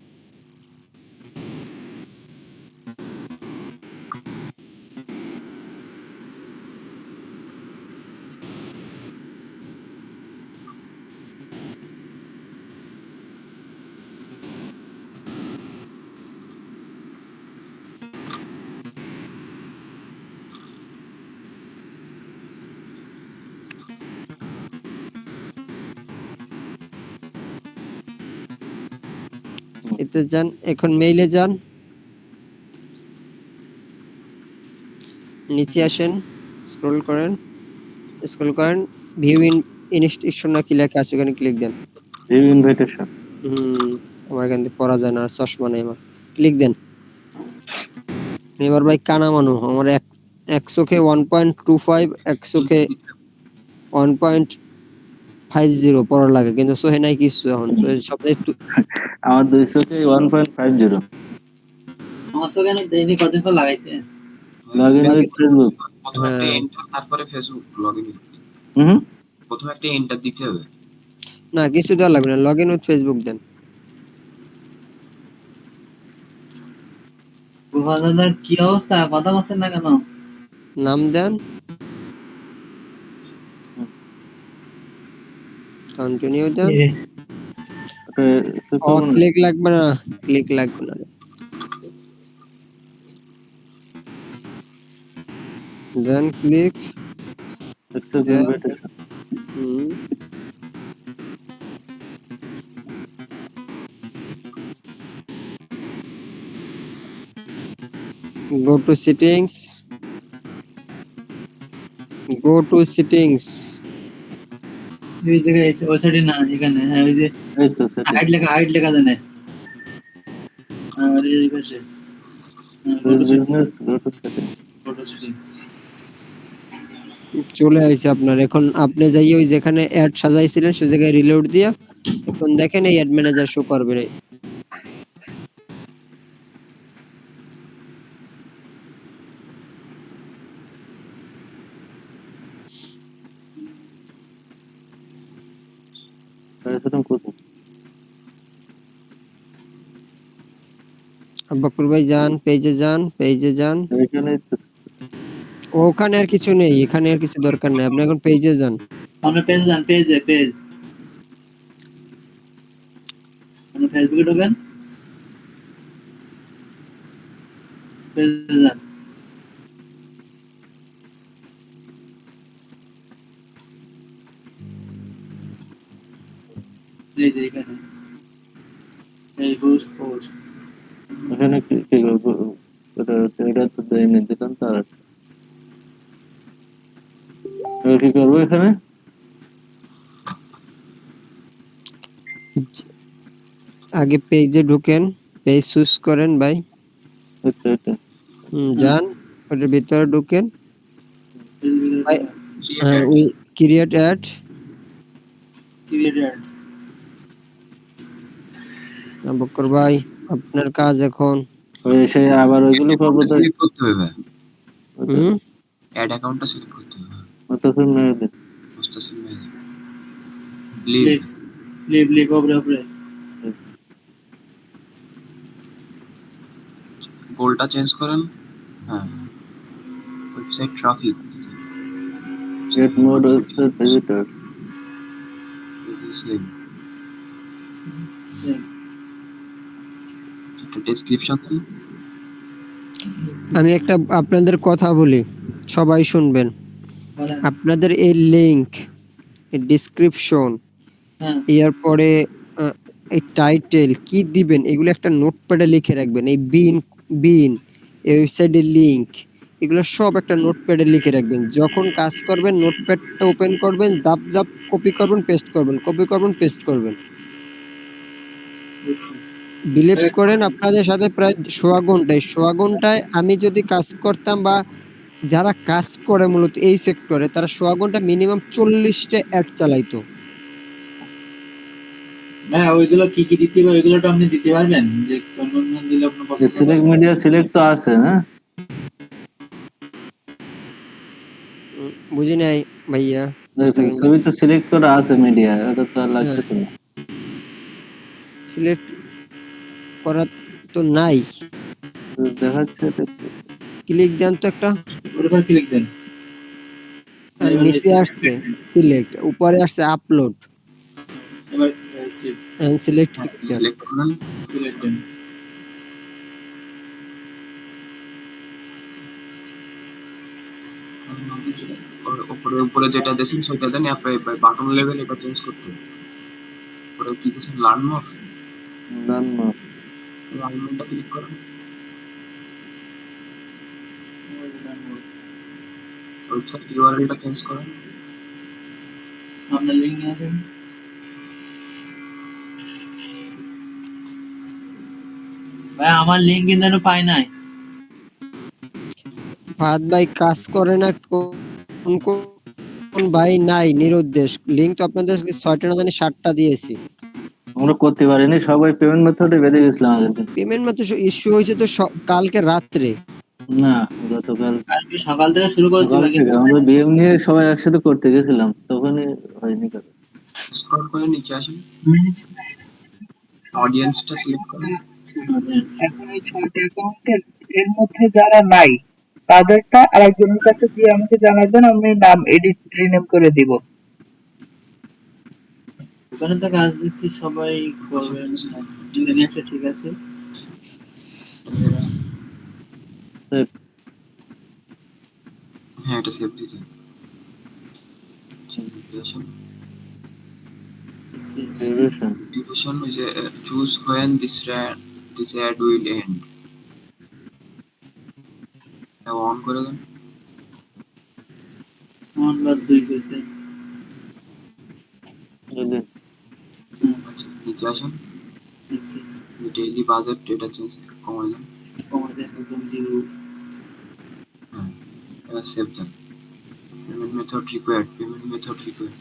এতে যান, এখন মেইলে যান, নিচে আসেন, স্ক্রল করেন, ভিউ ইনস্ট্রাকশন না কি লেখা আছে ওখানে ক্লিক দেন। View invitation. আমার এখান থেকে পড়া যায় না, আর চশমা নেই আমার। ক্লিক দেন। এবার ভাই কানা মানুষ, আমার এক চোখে 1.25, এক চোখে 1.50 পড়া লাগে, কিন্তু চোখে নাই কিছু। এখন চোখে সবচেয়ে আমার 200 1.50। আমার সঙ্গে দেয়নি কদিন পর লাগাইতে লগ ইন উইথ ফেসবুক। প্রথমে একটা হ্যাঁ, এন্টার, তারপরে ফেসবুক লগ ইন। হুম প্রথমে একটা এন্টার দিতে হবে। না কিছু দেওয়া লাগবে না, লগ ইন উইথ ফেসবুক দেন। দাদার কি অবস্থা, কথা বলছেন না কেন? নাম দেন, কন্টিনিউ দেন। ওটা সেভ করবো না। ক্লিক লাগবে না, ক্লিক লাগবে না, দেন ক্লিক। অ্যাকসেপ্ট দেন invitation. go to settings, go to settings। ওই জায়গায় এসে ওই সাইডে না, এখানে হ্যাঁ ওই যে এই তো সেটিং। হাইট লেখা জানে আর এই পাশে business go to setting. Photo setting. চলে আইছে আপনার। এখন আপনি যাই ওই যেখানে অ্যাড সাজাইছিলেন সে জায়গায় রিলোড দিয়া এখন দেখেন এই অ্যাড ম্যানেজার শো করবে। সেটিং করব। বকুর ভাই যান, পেজে যান, পেজে যান। এখানে ওখানে আর কিছু নেই, এখানে আর কিছু দরকার নেই, আপনি এখন পেজে যান। আমরা পেজ যান, পেজ আমরা ফেসবুকে ঢোকেন, পেজে যান। এই যে এখানে এই পোস্ট এখানে কি করবো? এটা তো দেয়নি, দিলাম তার। এবার কি করবো এখানে? আগে পেজে ঢুকেন, পেজ চুজ করেন ভাই। আচ্ছা এটা যান, ওটার ভিতরে ঢুকেন ভাই। ক্রিয়েট হ্যাঁ, অ্যাডস। ওই ক্রিয়েট অ্যাড। Create ads. বকুর ভাই আপনার কাজ এখন। ওই সে আবার ওইগুলো করবো তো। সিলেক্ট করতে হবে, হুম অ্যাড অ্যাকাউন্টটা সিলেক্ট করতে হবে। ওটা শুন মেরে দে। মুস্তাসিম ভাই লিভ। লিভ ওপরে গোলটা চেঞ্জ করেন। হ্যাঁ, website traffic Get more website visitors. Same Same. একটা ডেসক্রিপশন দিন। আমি একটা আপনাদের কথা বলি, সবাই শুনবেন। বলেন। আপনাদের এই লিংক, এই ডেসক্রিপশন, হ্যাঁ এরপরে এই টাইটেল কি দিবেন এগুলো একটা নোটপ্যাডে লিখে রাখবেন। এই বিন এই ওয়েবসাইটের লিংক এগুলো সব একটা নোটপ্যাডে লিখে রাখবেন। যখন কাজ করবেন নোটপ্যাডটা ওপেন করবেন, দাপ দাপ কপি করবেন, পেস্ট করবেন, কপি করবেন, পেস্ট করবেন। বুঝছি। বিলিভ করেন আপনাদের সাথে প্রায় সোয়া ঘন্টায় আমি যদি কাজ করতাম, বা যারা কাজ করে মূলত এই সেক্টরে, তারা সোয়া ঘন্টা মিনিমাম 40টা অ্যাড চালাইতো। ভাই ওইগুলো কি কি দিতে হবে ওইগুলো তো আপনি দিতে পারবেন, যে কোন কোন দিলে আপনার পছন্দ হবে? সিলেক্ট মিডিয়া সিলেক্ট তো আছে না? বুঝি নাই ভাইয়া। মুস্তাকিম ভাই, ছবি তো সিলেক্ট করা আছে মিডিয়া, ওটা তো আর লাগতেছে না। সিলেক্ট করা তো নাই। দেখাচ্ছে এটা কি? ক্লিক দেন তো একটা, ওর উপর ক্লিক দেন। আর এবার নিচে আসছে সিলেক্ট, উপরে আসছে আপলোড, এবার সিলেক্ট ক্লিক দেন। সিলেক্ট করেন, সিলেক্ট দেন। উপরে উপরে যেটা দেখছেন সেটা দেন, বাটন লেভেল এটা চেঞ্জ করতে হবে। উপরে কি দিয়েছেন, লার্ন মোর, ডান না। লার্ন মোরটা ক্লিক করেন। ওয়েবসাইট ইউআরএলটা চেঞ্জ করেন। আপনার লিঙ্ক আছে। ভাই আমার লিঙ্ক কিন্তু এখনো পাই নাই। ফাহাদ ভাই কাজ করে না, কোন কোন ভাই নাই নিরুদ্দেশ। লিংক তো আপনাদের 6টা না জানি 7টা দিয়েছি। আমরা করতে পারিনি, সবাই পেমেন্ট মেথডে বেঁধে গেছিলাম আগের দিন। পেমেন্ট মাত্র ইস্যু হয়েছে তো কালকে রাত্রে। না, গতকাল কালকে সকাল থেকে শুরু সকাল করেছিল থেকে কিন্তু আমরা বিএম নিয়ে সবাই একসাথে করতে গেছিলাম, তখনই হয়নি কাজ। স্ক্রল করে নিচে আসেন, অডিয়েন্সটা সিলেক্ট করেন। এখন এই 6টা অ্যাকাউন্টের এর মধ্যে যারা নাই তাদেরটা আরেকজনের কাছে দিয়ে আমাকে জানাবেন, আমি নাম এডিট রিনেম করে দিব। ওখানে তো কাজ দিচ্ছি সবাই করবেন। ইন্টারনেটটা ঠিক আছে। হ্যাঁ এটা সেভ দিতে ডিউরেশন ডিউরেশন, ওই যে choose when this ad will end, on করে দেন। আমার বাদ 2 করতে। যদি আচ্ছা নিচে আসেন, দিচ্ছি। ডেইলি বাজেট এটা চেঞ্জ কমাই দেন। আমাদের একদম জিরো। হ্যাঁ এবার সেভ দেন। Payment method required, payment method required,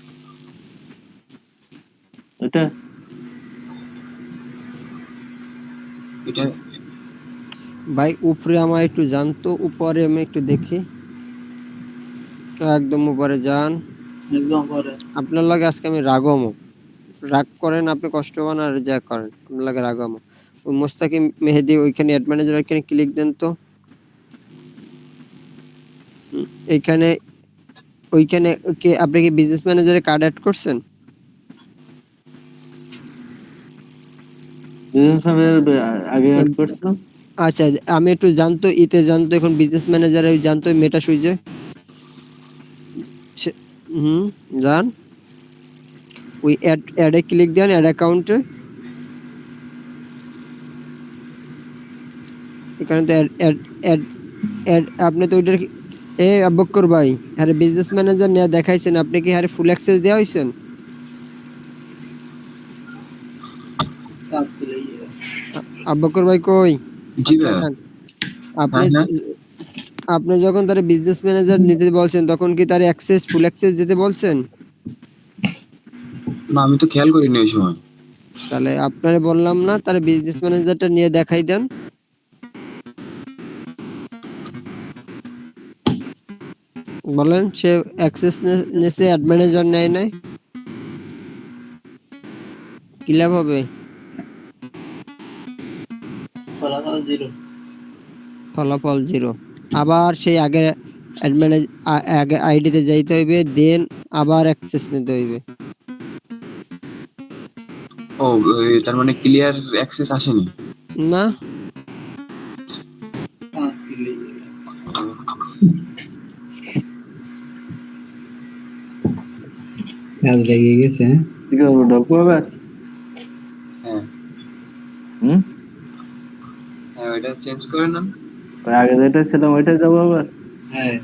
এটা এটা ভাই উপরে আমার একটু জানতো, উপরে আমি একটু দেখি। একদম উপরে যান। একদম পরে। আপনার লাগে আজকে আমি রাগমো, রাগ করেন আপনি, কষ্ট পান আর যা করেন আপনার লাগে রাগমো। ওই মোস্তাকিম মেহেদি ওইখানে অ্যাড ম্যানেজার ওইখানে ক্লিক দেন তো। এইখানে ওইখানে কি আপনি কি বিজনেস ম্যানেজারে কার্ড অ্যাড করছেন? বিজনেস আগে অ্যাড করছিলাম। আচ্ছা আমি একটু জানতো, ইতে জানতো, এখন বিজনেস ম্যানেজারে জানতো মেটা সুইজে। হুম, যান ওই অ্যাডে ক্লিক দেন, অ্যাড অ্যাকাউন্টে। এখানে তো অ্যাড আপনি তো ওইটার আব্বকর ভাই, আরে বিজনেস ম্যানেজার নিয়ে দেখাইছেন, আপনি কি আরে ফুল অ্যাক্সেস দেওয়া হয়েছেন? কাজ করে আব্বকর ভাই কই? জি আচ্ছা ভাই। যান। আপনি হ্যাঁ আপনি যখন তার বিজনেস ম্যানেজার নিতে বলছেন তখন কি তার ফুল অ্যাক্সেস দিতে বলছেন? না আমি তো খেয়াল করিনি ওই সময়। তাহলে আপনারে বললাম না, তার বিজনেস ম্যানেজারটা নিয়ে দেখাই দেন। বলেন সে অ্যাক্সেস নেছে, অ্যাড ম্যানেজার নেয় নাই, কি লাভ হবে? ফলাফল জিরো। ফলাফল জিরো। আবার সেই আগের অ্যাড ম্যানেজ আগে আইডিতে যাইতে হইবে, দেন আবার অ্যাক্সেস নিতে হইবে। ও তার মানে ক্লিয়ার অ্যাক্সেস আসেনি। না, 5 কিলো কাজ লেগে গেছে, হ্যাঁ? কি করবো, ঢুকবো আবার? হ্যাঁ হুম, হ্যাঁ, ওইটা চেঞ্জ করে নেন। ওই আগে যেটা ছিলাম ওইটাই যাবো আবার? হ্যাঁ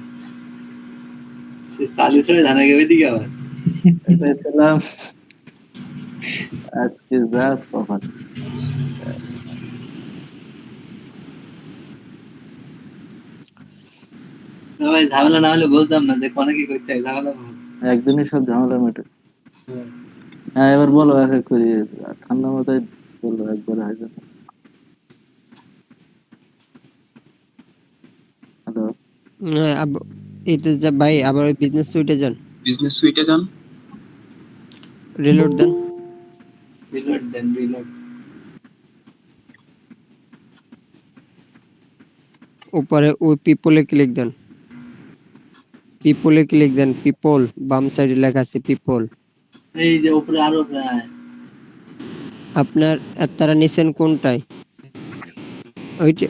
সে 40 হয়ে জানা গেবে দিকে আবার এটাই ছিলাম, আজকে যাস কখন। না ভাই, ঝামেলা না হলে বলতাম না যে কোনে কি করতে হয়, ঝামেলা হবে। একদিনই সব ঝামেলা মেটে। হ্যাঁ। হ্যাঁ, এবার বলো এক এক করি, ঠান্ডা মাথায় বললো একবারে হয়ে যাবে। হ্যালো, এইতে যা ভাই, আবার ওই বিজনেস সুইটে যান, বিজনেস সুইটে যান। রিলোড দেন। রিলোড দেন, রিলোড। উপরে ওই পিপলে ক্লিক দেন, পিপলে ক্লিক দেন, পিপল বাম সাইডে লেখা আছে পিপল। এই যে উপরে আরো উপরে আয়। আপনার তারা নিছেন কোনটায়, ওইটা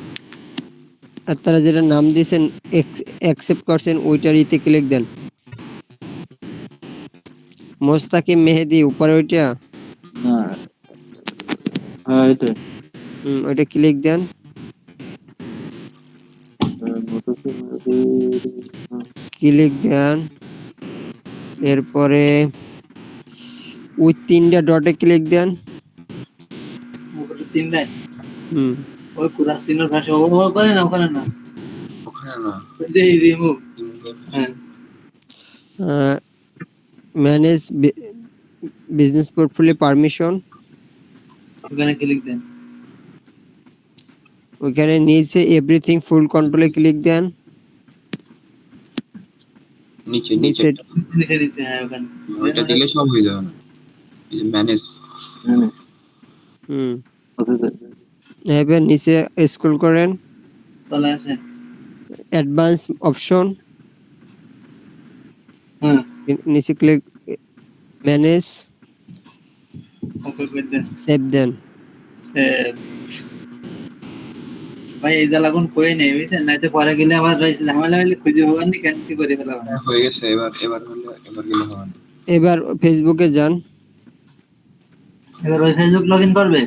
তারা যেটা নাম দিয়েছেন অ্যাকসেপ্ট করছেন ওইটার ইতে ক্লিক দেন। মোস্তাকিম মেহেদি উপরে ওইটা, না, হ্যাঁ এটাই। ওইটা ক্লিক দেন। ক্লিক দেন, এরপরে ওই তিনটা ডটে ক্লিক দেন। উপরে 3 লাইন। হুম ওই কুরাসিনোর ভাষা ও করে না, ওখানে না। ওখানে না, ওই যে রিমুভ। হ্যাঁ ম্যানেজ বিজনেস পোর্টফোলিও পারমিশন, ওখানে ক্লিক দেন। ওইখানে নিচে এভরিথিং ফুল কন্ট্রোলে ক্লিক দেন। নিচে নিচে নিচে নিচে নিচে, হ্যাঁ ওখানে। ওইটা দিলে সব হয়ে যাবে না। এই যে ম্যানেজ, হুম এবার নিচে স্ক্রল করেন, চলে আসে। অ্যাডভান্স অপশন, হ্যাঁ নিচে ক্লিক ম্যানেজ, ওকে করে দেন। সেভ দেন। ভাই এই জ্বালা কোন কই নেই, বুঝছেন? নাইতে পরে গেলে আবার ভাই ঝামেলা হইলে খুঁজে পাবেন না, কেন কি করে ফেলা হবে। হয়ে গেছে। এবার এবার হলে এবার গেলে হবে না। এবার ফেসবুকে যান। এবার ওই ফেসবুক লগ ইন করবে।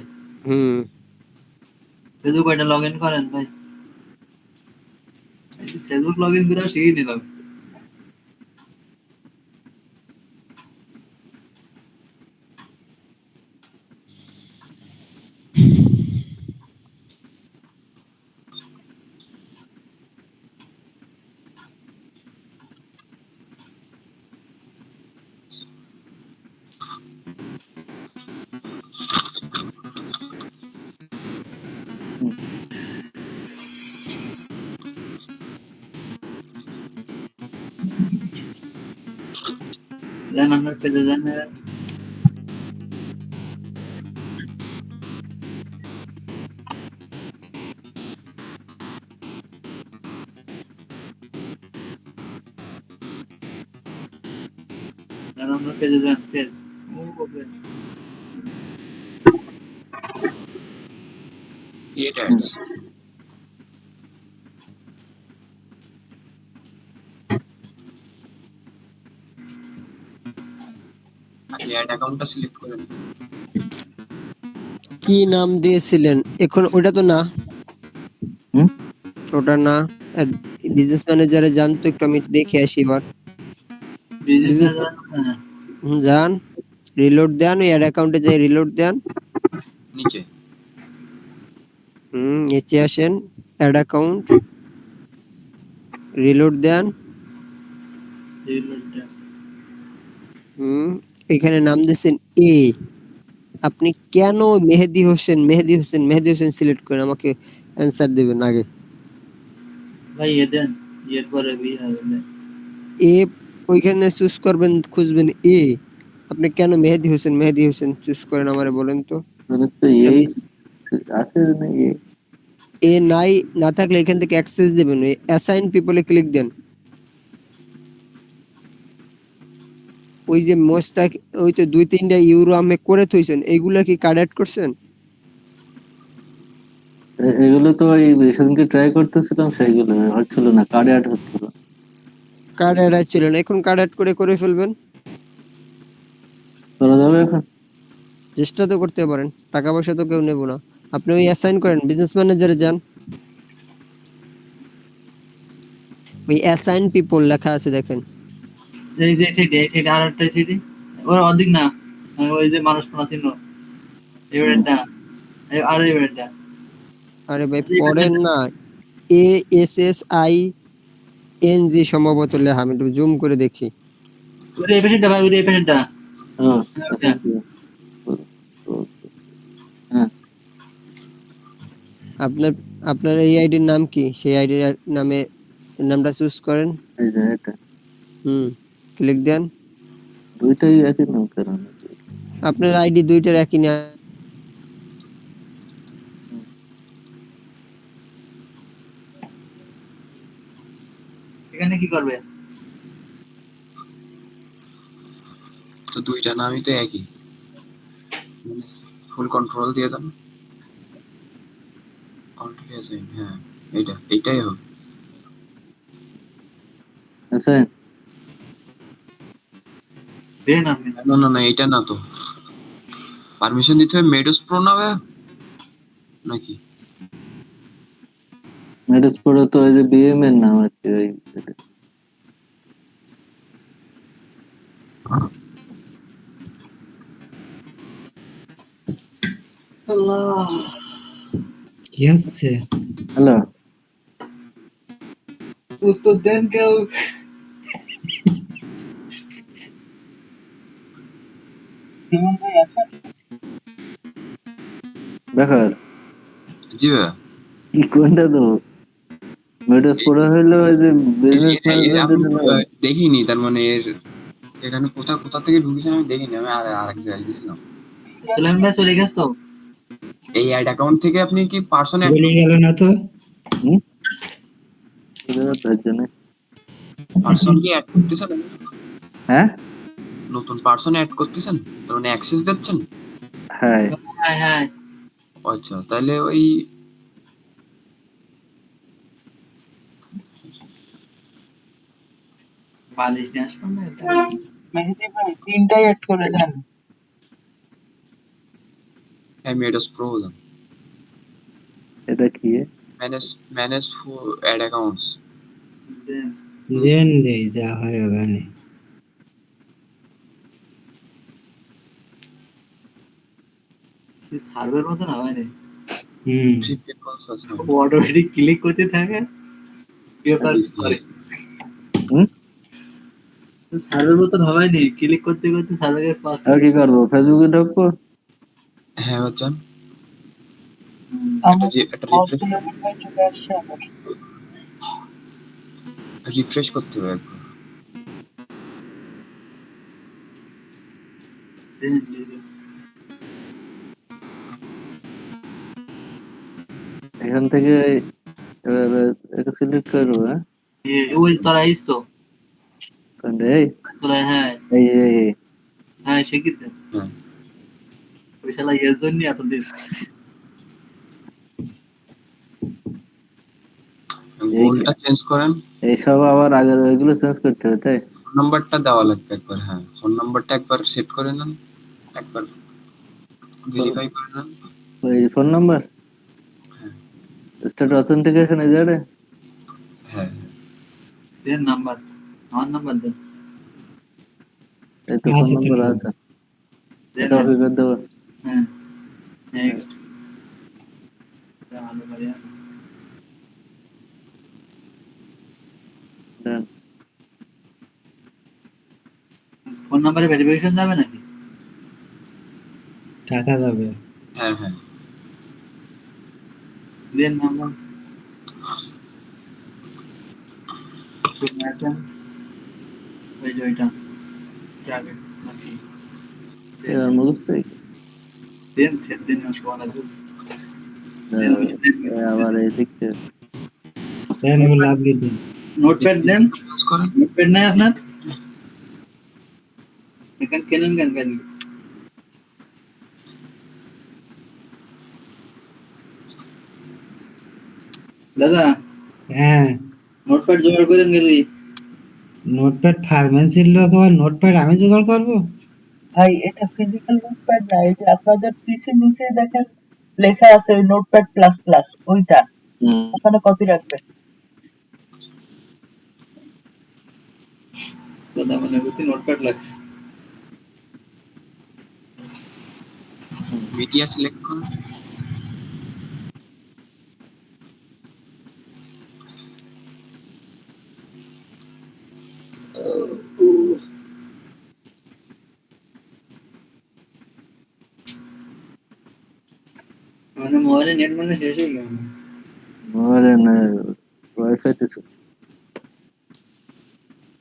হুম ফেসবুক ওইটা লগ ইন করেন ভাই। ফেসবুক লগ ইন করে শিখিয়ে নিলাম। দেন আপনার পেজে যান। দেন আপনার পেজে যান, পেজ। ক্রিয়েট অ্যাডস, আগে অ্যাড অ্যাকাউন্টটা সিলেক্ট করে নিতে হবে। কি নাম দিয়েছিলেন এখন, ওটা তো না, হুম? ওটা না। বিজনেস ম্যানেজারে যান তো, একটু আমি দেখে আসি এবার। বিজনেস যান। হ্যাঁ যান, রিলোড দেন, ওই অ্যাড অ্যাকাউন্টে যাই রিলোড দেন। নিচে নিচে আসেন, অ্যাড অ্যাকাউন্ট, রিলোড দেন। রিলোড দেন। এখানে নাম দিয়েছেন এ। আপনি কেন মেহেদি হোসেন মেহেদি হোসেন মেহেদি হোসেন সিলেক্ট করেন, আমাকে অ্যান্সার দেবেন আগে। ভাই এ দেন, এর পরে বি হবে না। এ ওইখানে চুজ করবেন, খুঁজবেন এ। আপনি কেন মেহেদি হোসেন চুজ করেন আমারে বলেন তো। মানে তো এই আছে না, এ নাই, না থাকলে এখান থেকে অ্যাক্সেস দিবেন, অ্যাসাইন পিপলে ক্লিক দেন। ওই যে মোস্তাক ওই তো 2-3টা ইউরো আমি করে থইছেন, এইগুলা কি কার্ড অ্যাড করছেন? এগুলো তো ওই সেদিনকে ট্রাই করতেছিলাম, সেইগুলো হচ্ছিল না, কার্ড অ্যাড হচ্ছিল। কার্ড অ্যাড ছিল না, এখন কার্ড অ্যাড করে ফেলবেন। করা যাবে এখন? চেষ্টা তো করতে পারেন, টাকা পয়সা তো কেউ নেব না। আপনি ওই অ্যাসাইন করেন, বিজনেস ম্যানেজারে যান, ওই অ্যাসাইন পিপল লেখা আছে দেখেন। এই যে এই সাইডে আর একটা সাইডে ওর অধিক না, ওই যে মানুষ কোন চিহ্ন এবারেটা, আর এবারেটা আরে ভাই পড়েন না, ASSING সম্ভবত লেখা, আমি একটু জুম করে দেখি। ওরে এই পেশেন্টটা ভাই, ওরে এই পেশেন্টটা। হ্যাঁ, আচ্ছা, হ্যাঁ, আপনার আপনার এই আইডির নাম কি? সেই আইডির নামটা চুজ করেন। এই যে এটা ক্লিক দেন। দুইটাই একই নাম কেন? আপনার আইডি দুইটার একই না। এখানে কি করবে? তো দুইটা নামই তো একই, ফুল কন্ট্রোল দিয়ে দেন, কন্ট্রোল অ্যাসাইন, হ্যাঁ এইটাই হবে। আচ্ছা, দেন আপনি না এটা না তো, পারমিশন দিতে হবে মেডোস প্রো না ভাইয়া? নাকি ম্যারেজ করে তো ওই যে বিএম এর নাম আর কি, ওই আল্লাহ কি হচ্ছে? হ্যালো, উত্তর দেন কেউ। সুমন ভাই আছেন? বেকার জি ভাইয়া। কি কোনটা দেবো? ম্যারেজ করে হইলো ওই যে বিজনেস আমি ম্যানেজমেন্ট। দেখিনি, তার মানে এর এখানে কোথা থেকে ঢুকেছেন আমি দেখিনি, আমি আরেক জায়গায় গেছিলাম। সুলাইমান ভাই চলে গেছ তো? এই অ্যাড অ্যাকাউন্ট থেকে আপনি কি পার্সন অ্যাড বলে গেল না তো? তার জন্য পার্সন কি অ্যাড করতেছেন? হ্যাঁ, নতুন পার্সন অ্যাড করতেছেন, তার মানে অ্যাক্সেস দিচ্ছেন? হ্যাঁ, হ্যাঁ হ্যাঁ, আচ্ছা, তাহলে ওই বালিশ নিয়ে আসবেন না এটা। মেহেদি ভাই 3টাই অ্যাড করে দেন। মেডোস প্রো দেন, এটা কি? Manage ad accounts. দেন দেন দেই, যা হয় ওখানে। সার্ভের মতন হয় না, হুম, অটোমেটিক ক্লিক করতে থাকে, পেপার সরি সার্ভের মতন হয়নি, ক্লিক করতে করতে সার্ভের ফার্স্ট আর কি করবো? ফেসবুকে ঢুকবো? হ্যাঁ বাচ্চান, আমার একটা সুলাইমান ভাই চলে আসছে আবার। রিফ্রেশ করতে হবে একবার। দেন। এখান থেকে এবার এটা সিলেক্ট করবো। হ্যাঁ, ওই তোরা আইস তো, কোনটা? এই তোরা হ্যাঁ এই এই এই। হ্যাঁ শিখিত হ্যাঁ, ওই শালা এর জন্য এতদিন। গোলটা চেঞ্জ করেন, এইসব আবার আগের ওইগুলো চেঞ্জ করতে হবে, তাই? ফোন নাম্বারটা দেওয়া লাগবে একবার। হ্যাঁ, ফোন নাম্বারটা একবার সেট করে নেন, একবার ভেরিফাই করে নেন। ওই ফোন নাম্বার স্টার্ট অথেন্টিকেশন এই যাবে। হ্যাঁ দেন নাম্বার, আমার নাম্বার দেন। এই তো ফোন আছে তো নাম্বার নাম। আছে, দেন এটা কপি করে দেবো। হ্যাঁ নেক্সট। ভালো ভাইয়া, Done. ফোন নাম্বারে ভেরিফিকেশন যাবে নাকি? টাকা যাবে। হ্যাঁ হ্যাঁ, দেন নাম্বার ম্যাডাম, ওই যে ওইটা যাবে নাকি? এবার মুখস্থ দেন সেট দেন সবার আগে। আবার এই দিকতে দেন ও লাভলি দিন। নোটপ্যাড দেন, ইউজ করেন। নোটপ্যাড নাই আপনার? এখানে কেনেন কেন কেন দাদা হ্যাঁ, নোটপ্যাড জোগাড় করে গেলি? নোটপ্যাড ফার্মেসির লোক আবার নোটপ্যাড আমি জোগাড় করবো? ভাই এটা ফিজিক্যাল নোটপ্যাড না, এই যে আপনাদের পিসির নিচে দেখেন লেখা আছে ওই নোটপ্যাড প্লাস প্লাস, ওইটা হুম। ওখানে কপি রাখবেন। দাদা মানে বুঝি নোটপ্যাড লাগছে। মিডিয়া সিলেক্ট করো। মানে মোবাইলে নেট মানে শেষ হয়ে গেল। মোবাইলে না, ওয়াইফাই তে ছিল।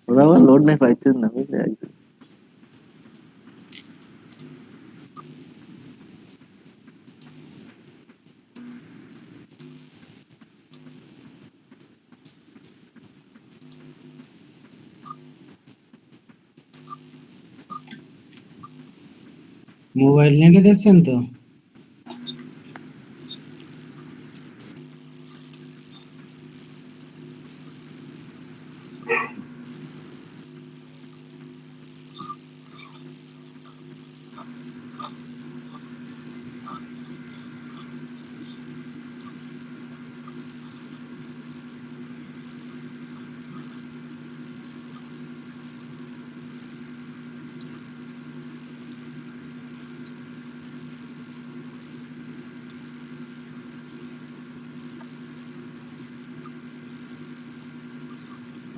ওরা আবার লোড নেই পাইতেন না, বুঝলে একদম। মোবাইল নেটে দেখছেন তো?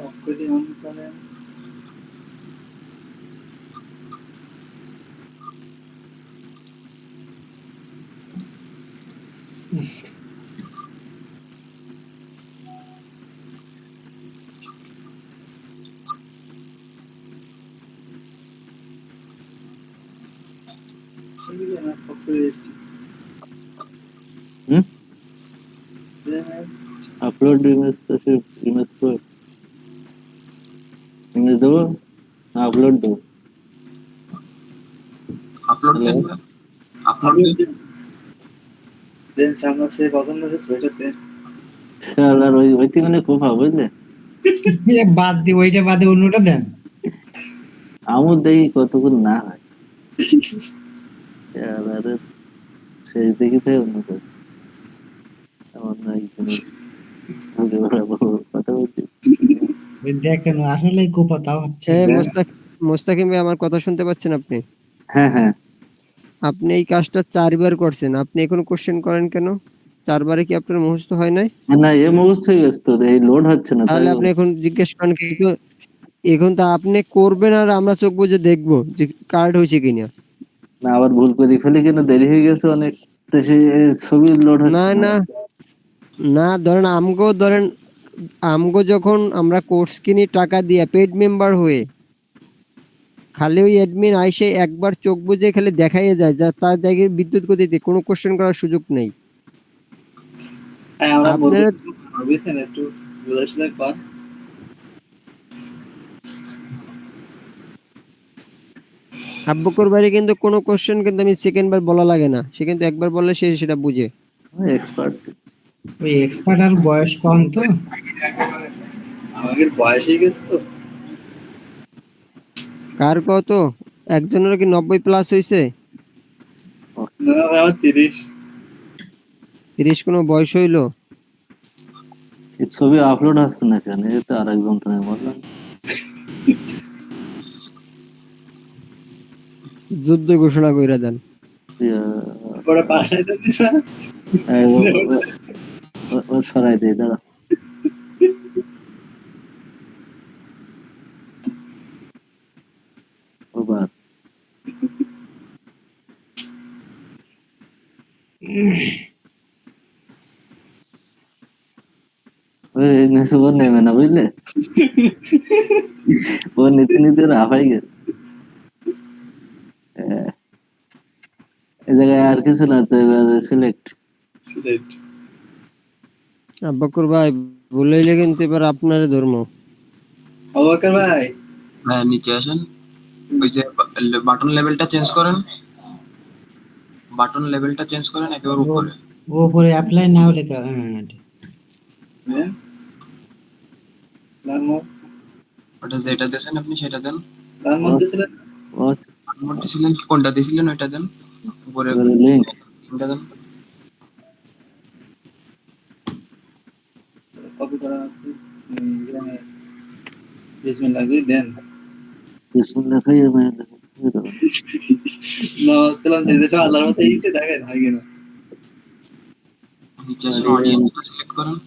অফ করে অন করেন। অফ করে এসেছি। হুম? আপলোড ইমেজ তো সে ইমেজ কো ইমেজ দেবো না আপলোড দেবো? আপলোড হ্যালো, দেন না, আপলোড দেন। দেন সামনে সে পছন্দ হচ্ছে সোয়েটারতে। শালার ওইতে মানে কোফা, বুঝলে? বাদ দি, ওইটা বাদে অন্যটা দেন। আমও দেখি কতক্ষণ না হয়। শালার শেষ দেখি তাই অন্য কাজ আমার না জিনিস কথা বলছি। ওই দেখেন আসলেই কোপাতাও হচ্ছে। মোস্তাকিম ভাই, আমার কথা শুনতে পাচ্ছেন আপনি? হ্যাঁ হ্যাঁ, আপনি এই কাজটা 4 বার করছেন, আপনি এখন কোশ্চেন করেন কেন? 4 বারে কি আপনার মুখস্থ হয় নাই? না এ মুখস্থ হয়ে গেছে তো, এই লোড হচ্ছে না তাই তাহলে আপনি এখন জিজ্ঞেস করেন কি এখন তো আপনি করবেন আর আমরা চোখ বুজে দেখবো যে কার্ড হয়েছে কিনা। না আবার ভুল করে ফেলে কেন, দেরি হয়ে গেছে অনেক, তো সে ছবি লোড না হচ্ছে না। না না, ধরেন আমগো যখন আমরা কোর্স কিনি টাকা দিয়ে পেড মেম্বার হয়ে, খালি ওই অ্যাডমিন আইসে একবার চোখ বুজে খালি দেখাইয়ে যায়, যা তার জায়গায় বিদ্যুৎ গতিতে কোনো কোশ্চেন করার সুযোগ নেই। হ্যাঁ আমরা আপনারা বুঝছেন একটু বুঝাইছিলেন কর। আব্বুকর বাড়ি কিন্তু কোনো কোশ্চেন কিন্তু আমি সেকেন্ড বার বলা লাগে না, সে কিন্তু একবার বললে সে সেটা বুঝে। এক্সপার্ট। ওই এক্সপার্ট আর বয়স কম তো। আমাদের বয়স হয়ে গেছে তো। কার কত? একজনের কি 90 প্লাস হয়েছে? না ভাই, আমার 30। 30 কোনো বয়স হইলো? এই ছবি আপলোড হচ্ছে না কেন? এই তো আরেকজন তুমি বললাম। যুদ্ধ ঘোষণা কইরা দেন। ওরা পাঠাইতে দিস না। ও সরাই দেয়, দাঁড়া। ও বাদ। ওই নেছে ও নেবে না, বুঝলে? ও নিতে নিতে হাঁপাই গেছে। এই জায়গায় আর কিছু না তো, এবার সিলেক্ট। আব্বাকুর ভাই, ভুলাইলে কিন্তু এবার আপনার ধর্ম। অবাকর ভাই, হ্যাঁ নিচে আসেন। ওই যে বাটন লেভেলটা চেঞ্জ করেন, বাটন লেভেলটা চেঞ্জ করেন একেবারে ও উপরে। ও উপরে অ্যাপ্লাই নাও লেখা, হ্যাঁ ওটা যেটা দিয়েছেন আপনি সেটা দেন। তার মধ্যে ছিল ও মোট দিছিলেন, কোনটা দিছিলেন ওইটা দেন, উপরে লিঙ্ক লিঙ্কটা দেন। কপি করা আছে এখানে বিসমিল্লাহ লাগবে দেন বিসমিল্লাহ খাইয়ে আমি নমস্কার যেটা আল্লাহর মতো এইছে দেখেন হয় কিনা নিচে আসেন, অডিয়েন্সটা সিলেক্ট করেন।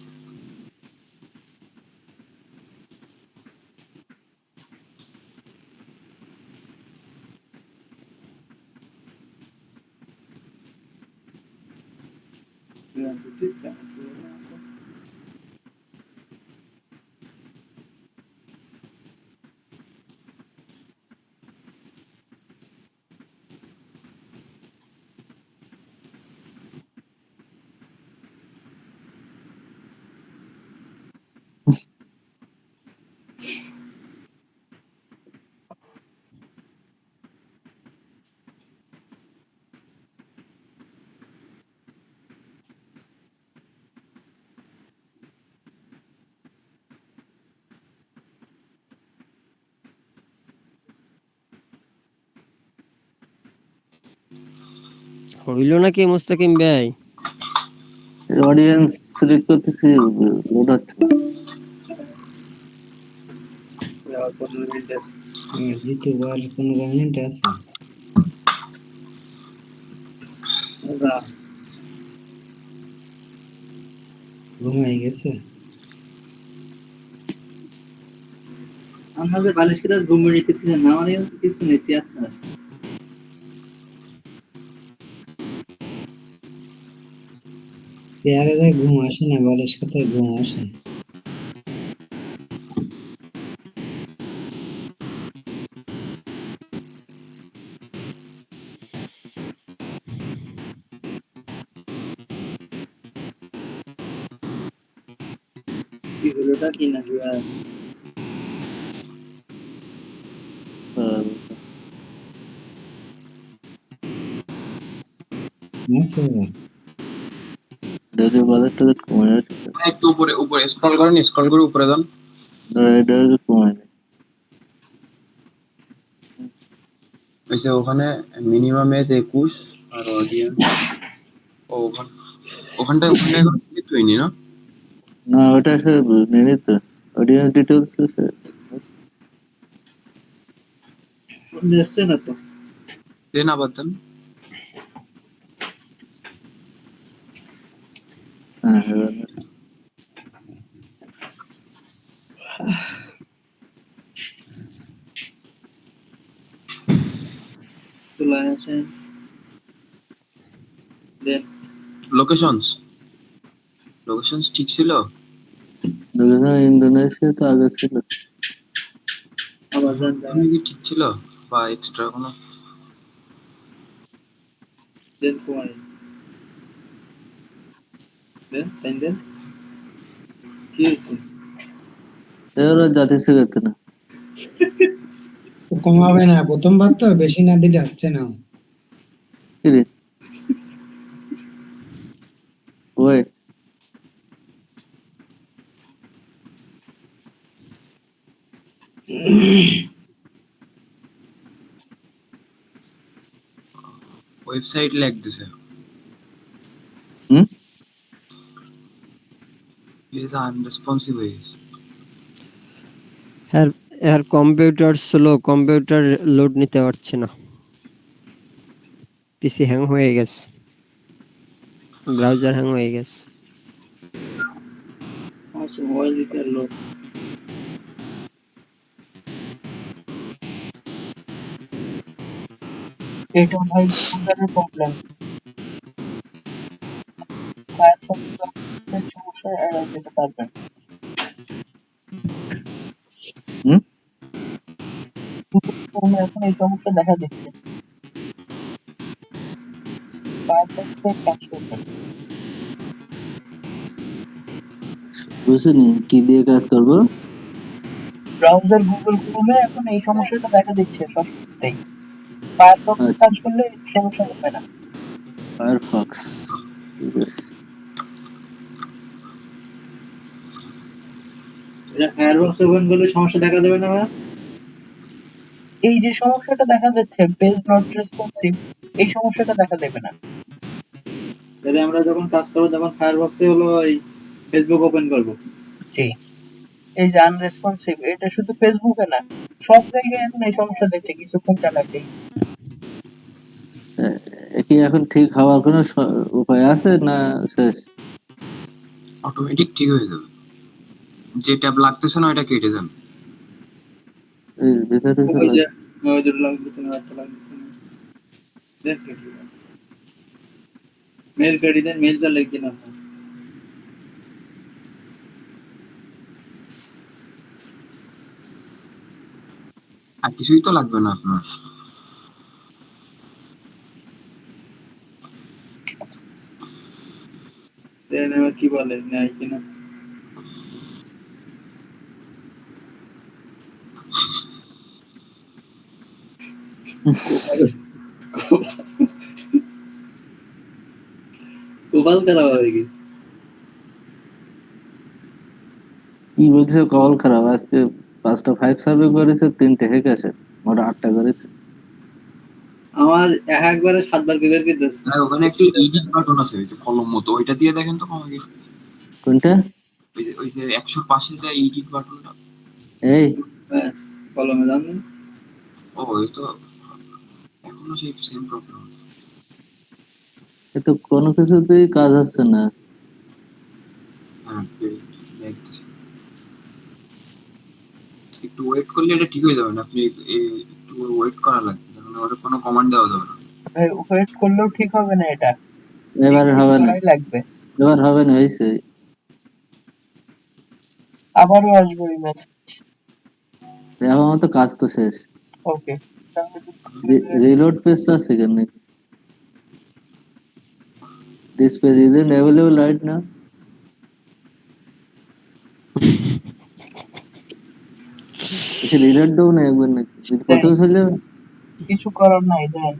হইল নাকি মুস্তাকিম ভাই? অডিয়েন্স সিলেক্ট করতেছি, লোড হচ্ছে না। দ্বিতীয়বার কোনো কমেন্ট আছে? ঘুমাই গেছে? আমাদের বালিশ কেটে ঘুমিয়ে রেখেছিলেন না, আমার কিছু নেই সিয়াস না পেয়ারে যায় ঘুম আসে না, বালিশ কথায় ঘুম আসে। কি হলোটা কি না ডেলি বাজারটা কমে যাচ্ছে, একটু উপরে উপরে স্ক্রল করেন, স্ক্রল করে উপরে যান। এটা কমে যায়। ওই যে ওখানে মিনিমাম এজ 21 আর অডিয়েন্স, ওখানটায় ওখানটায় এখন ক্লিক হয়নি না? না ওটা সে নিয়ে তো অডিয়েন্স ডিটেলস যাচ্ছে না তো দেন আবার দেন। হ্যাঁ চলে আসেন দেন লোকেশনস, লোকেশনস ঠিক ছিল? ইন্দোনেশিয়া তো আগে ছিল। আবার যান ওখানে কি ঠিক ছিল বা এক্সট্রা কোনো? দেন কমাই দেন টাইম দেন কি হয়েছে এরা জাতি শিখাতে না। কমাবে না, প্রথমবার তো বেশি না দিলে হচ্ছে না। কি রে ওই ওয়েবসাইট ল্যাগ দিছে। হুম ইজ আনরেসপন্সিভ হয়ে গেছে। এর এর কম্পিউটার স্লো, কম্পিউটার লোড নিতে পারছে না, পিসি হ্যাং হয়ে গেছে, ব্রাউজার হ্যাং হয়ে গেছে। আচ্ছা মোবাইল দিতে লোক এটা ভাই ইউজারের প্রবলেম। ফায়ারফক্সের সমস্যা এড়াই যেতে পারবেন। হুম Chrome-এ এখন এই সমস্যা দেখা দিচ্ছে। ফায়ারফক্সে কাজ করবেন। বুঝছিনি কি দিয়ে কাজ করবো? ব্রাউজার গুগল ক্রোমে এখন এই সমস্যাটা দেখা দিচ্ছে। সব দেই। ফায়ারফক্স আচ্ছা, কাজ করলে সমস্যা হবে না। ফায়ারফক্স, ঠিক আছে। এটা ফায়ারবক্স ওপেন করলে সমস্যা দেখা দেবে না ভাই? এই যে সমস্যাটা দেখা যাচ্ছে পেজ নট রেসপন্সিভ, এই সমস্যাটা দেখা দেবে না। তাহলে আমরা যখন কাজ করবো তখন ফায়ারবক্সে হলো ওই ফেসবুক ওপেন করবো। জি, এই যে আনরেসপন্সিভ, এটা শুধু ফেসবুকে না, সব জায়গায় এখন এই সমস্যা দেখছে কিছুক্ষণ চালাতেই। এ কি এখন ঠিক হওয়ার কোনো উপায় আছে না শেষ? অটোমেটিক ঠিক হয়ে যাবে। যে ট্যাব লাগতেছে না ওটা কেটে যাবে। এই ভিতরে ওই যে ওই দুটো লাগতেছে না, একটা লাগতেছে না। দেখ মেল কেটে দেন, মেলটা লিখে না। আর কিছুই তো লাগবে না আপনার। দেন এবার কি বলে নেয় কিনা। কোপাল খারাপ হবে কি? কি বলছে, কল খারাপ আজকে। 5টা 5 সার্ভে করেছে, 3টে হেক আছে, মোট 8টা করেছে। আমার একবারে 7 বার বের করে দিচ্ছে। আর ওখানে একটা এডিট বাটন আছে ওই যে কলম মতো, ওইটা দিয়ে দেখেন তো কমে গেছে। কোনটা? ওই যে 100 পাশে যে এডিট বাটনটা। এই হ্যাঁ, কলমে জানেন। ও এই তো এখনো সেই সেম প্রবলেম। এ তো কোনো কিছুতেই কাজ হচ্ছে না। হ্যাঁ দেখতেছি। একটু ওয়েট করলে এটা ঠিক হয়ে যাবে না, আপনি একটু ওয়েট করা লাগবে, কারণ ওটা কোনো কমান্ড দেওয়া যাবে না। ভাই ওয়েট করলেও ঠিক হবে না, এটা এবার একটু হবে না, করাই লাগবে। এবার হবে না, হয়েছে। আবারও আসবে ওই মেসেজ। এখন আমার তো কাজ তো শেষ। ওকে, তাহলে তো refresh রিলোড পেজ আছে কেন? This page isn't available right now. এসে রিলোড দাও না একবার, নাকি যদি দেন, প্রথমে চলে যাবে। কিছু করার নাই, দেন।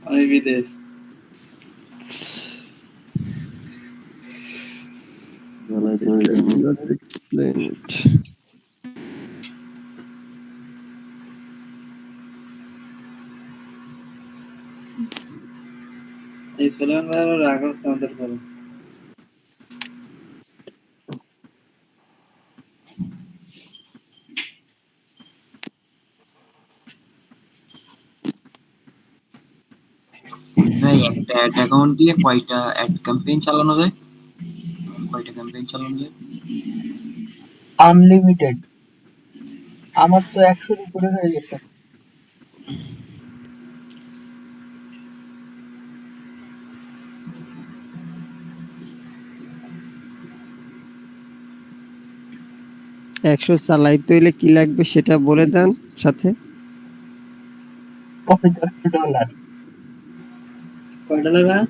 আমি বিদেশ। গলায় পড়ে যাবো। Not explained. এই সোলেমান ভাই আবার রাগ হচ্ছে আমাদের পরে। ভাই একটা অ্যাড অ্যাকাউন্ট দিয়ে কয়টা অ্যাড ক্যাম্পেইন চালানো যায়? কয়টা ক্যাম্পেইন চালানো যায়? আনলিমিটেড, আমার তো 100-র উপরে হয়ে গেছে। একশো চালাইতে হইলে কি লাগবে সেটা বলে দেন সাথে। $50 কয় ডলার ভাই?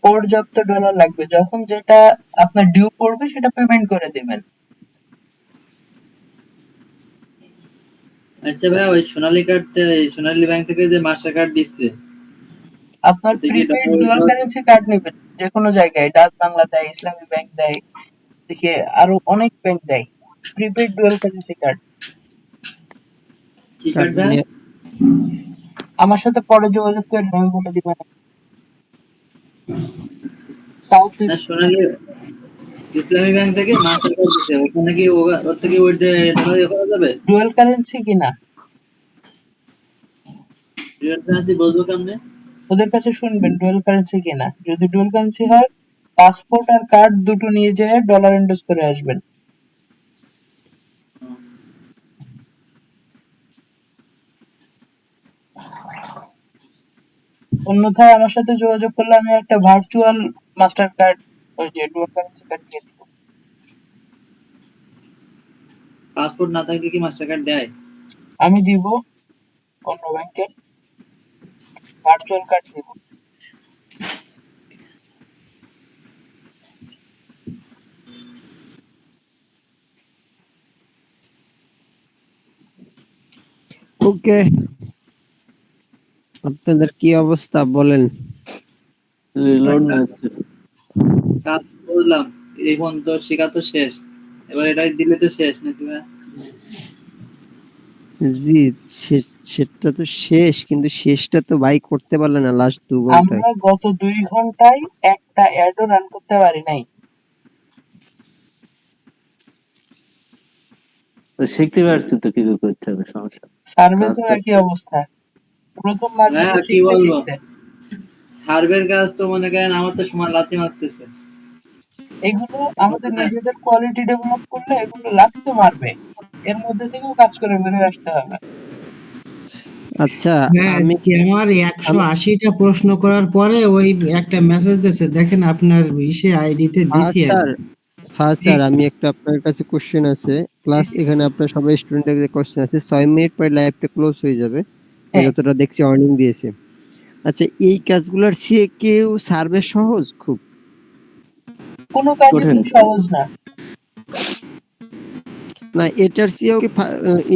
পর্যাপ্ত ডলার লাগবে, যখন যেটা আপনার ডিউ পড়বে সেটা পেমেন্ট করে দিবেন। আচ্ছা ভাই, ওই সোনালী কার্ড, সোনালী ব্যাংক থেকে যে মাস্টার কার্ড দিচ্ছে, আপনার ওতে কি prepaid dollar dual currency card নেবেন, যে কোনো জায়গায় ডাচ বাংলা দেয়, ইসলামী ব্যাংক দেয়, দেখে আরো অনেক ব্যাংক দেয় প্রিপেড ডুয়াল কারেন্সি কার্ড। কি কার্ড কার্ড ভাই? নিয়ে আমার সাথে পরে যোগাযোগ করে আমি বলে দিব। সাউথ না, ইস্ট সোনালী ইসলামী ব্যাংক থেকে মাস্টার কার্ড দিচ্ছে, ওখানে কি ওর থেকে ওই ডলার করা যাবে? ডুয়াল কারেন্সি কিনা, রিয়াল কারেন্সি বুঝবো কেমনে? ওদের কাছে শুনবেন ডুয়াল কারেন্সি কিনা। যদি ডুয়াল কারেন্সি হয়, পাসপোর্ট আর কার্ড দুটো নিয়ে যেয়ে ডলার এন্ডোজ করে আসবেন। অন্যথায় আমার সাথে যোগাযোগ করলে আমি একটা ভার্চুয়াল মাস্টার কার্ড, ওই যে ডুয়াল কারেন্সি কার্ড দিয়ে দিব। পাসপোর্ট না থাকলে কি মাস্টার কার্ড দেয়? আমি দিব অন্য ব্যাংকের ভার্চুয়াল কার্ড দিব। ওকে, আপনাদের কি অবস্থা বলেন? রিলোড নিচ্ছে। কাজ করলাম, এখন তো শেখা তো শেষ, এবার এটাই দিলে তো শেষ নাকি ভাই? জি, সেটা তো শেষ, কিন্তু শেষটা তো ভাই করতে পারলে না লাস্ট 2 ঘন্টায়। আমরা গত 2 ঘন্টায় একটা অ্যাডও রান করতে পারি নাই। তো শিখতে পারছি তো কি করে করতে হবে, সমস্যা নেই। সার্ভে কাজ তো করতে একই অবস্থা, প্রথম মাসে হ্যাঁ, তো কি শিখতে বলবো, শিখতে সার্ভের কাজ তো মনে করেন আমার তো সময় লাথি মারতেছে। এগুলো আমাদের নিজেদের কোয়ালিটি ডেভেলপ করলে এগুলো লাথি তো মারবে, এর মধ্যে থেকেও কাজ করে বেরিয়ে আসতে হবে। আচ্ছা, হ্যাঁ, আমি আজকে আমার 180টা প্রশ্ন করার পরে ওই একটা মেসেজ দিয়েছে, দেখেন আপনার ইসে আইডিতে দিছি আমি। স্যার আমি একটা আপনার কাছে কোশ্চেন আছে, ক্লাস এখানে আপনার সবাই স্টুডেন্টের কোশ্চেন আছে, 6 মিনিট পরে লাইভটা ক্লোজ হয়ে যাবে, এই হ্যাঁ, যতটা দেখছি ওয়ার্নিং দিয়েছে। আচ্ছা, এই কাজগুলোর চেয়ে কেউ সার্ভে সহজ খুব? কোনো কাজই কঠিন। খুব সহজ না। না, এটার চেয়েও কি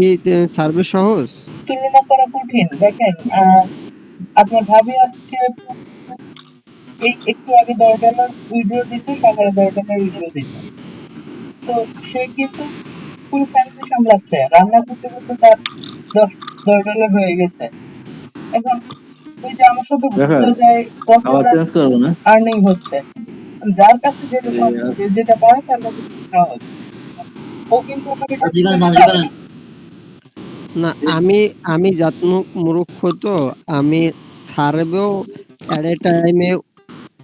এই সার্ভে সহজ? তুলনা করা কঠিন। দেখেন, আপনার ভাবি আজকে এই একটু আগে $10 উইথড্র দিছে, সকালে $10 উইথড্র দিছে। তো সে কিন্তু ফুল ফ্যামিলি সামলাচ্ছে, রান্না করতে করতে তার $10 হয়ে গেছে। এখন ওই যে আমার সাথে দেখেন, ঘুরতে যায়, কত আবার চেঞ্জ করবো না। আর্নিং হচ্ছে। যার কাছে যেটা সহজ, যে যেটা পারে তার কাছে সেটা সহজ। ও কিন্তু ওখানে টাকা সাবজি করেন, দিতে সাবজি পারে করেন। না। না, আমি মূর্খ তো, আমি সার্ভেও এট এ টাইমে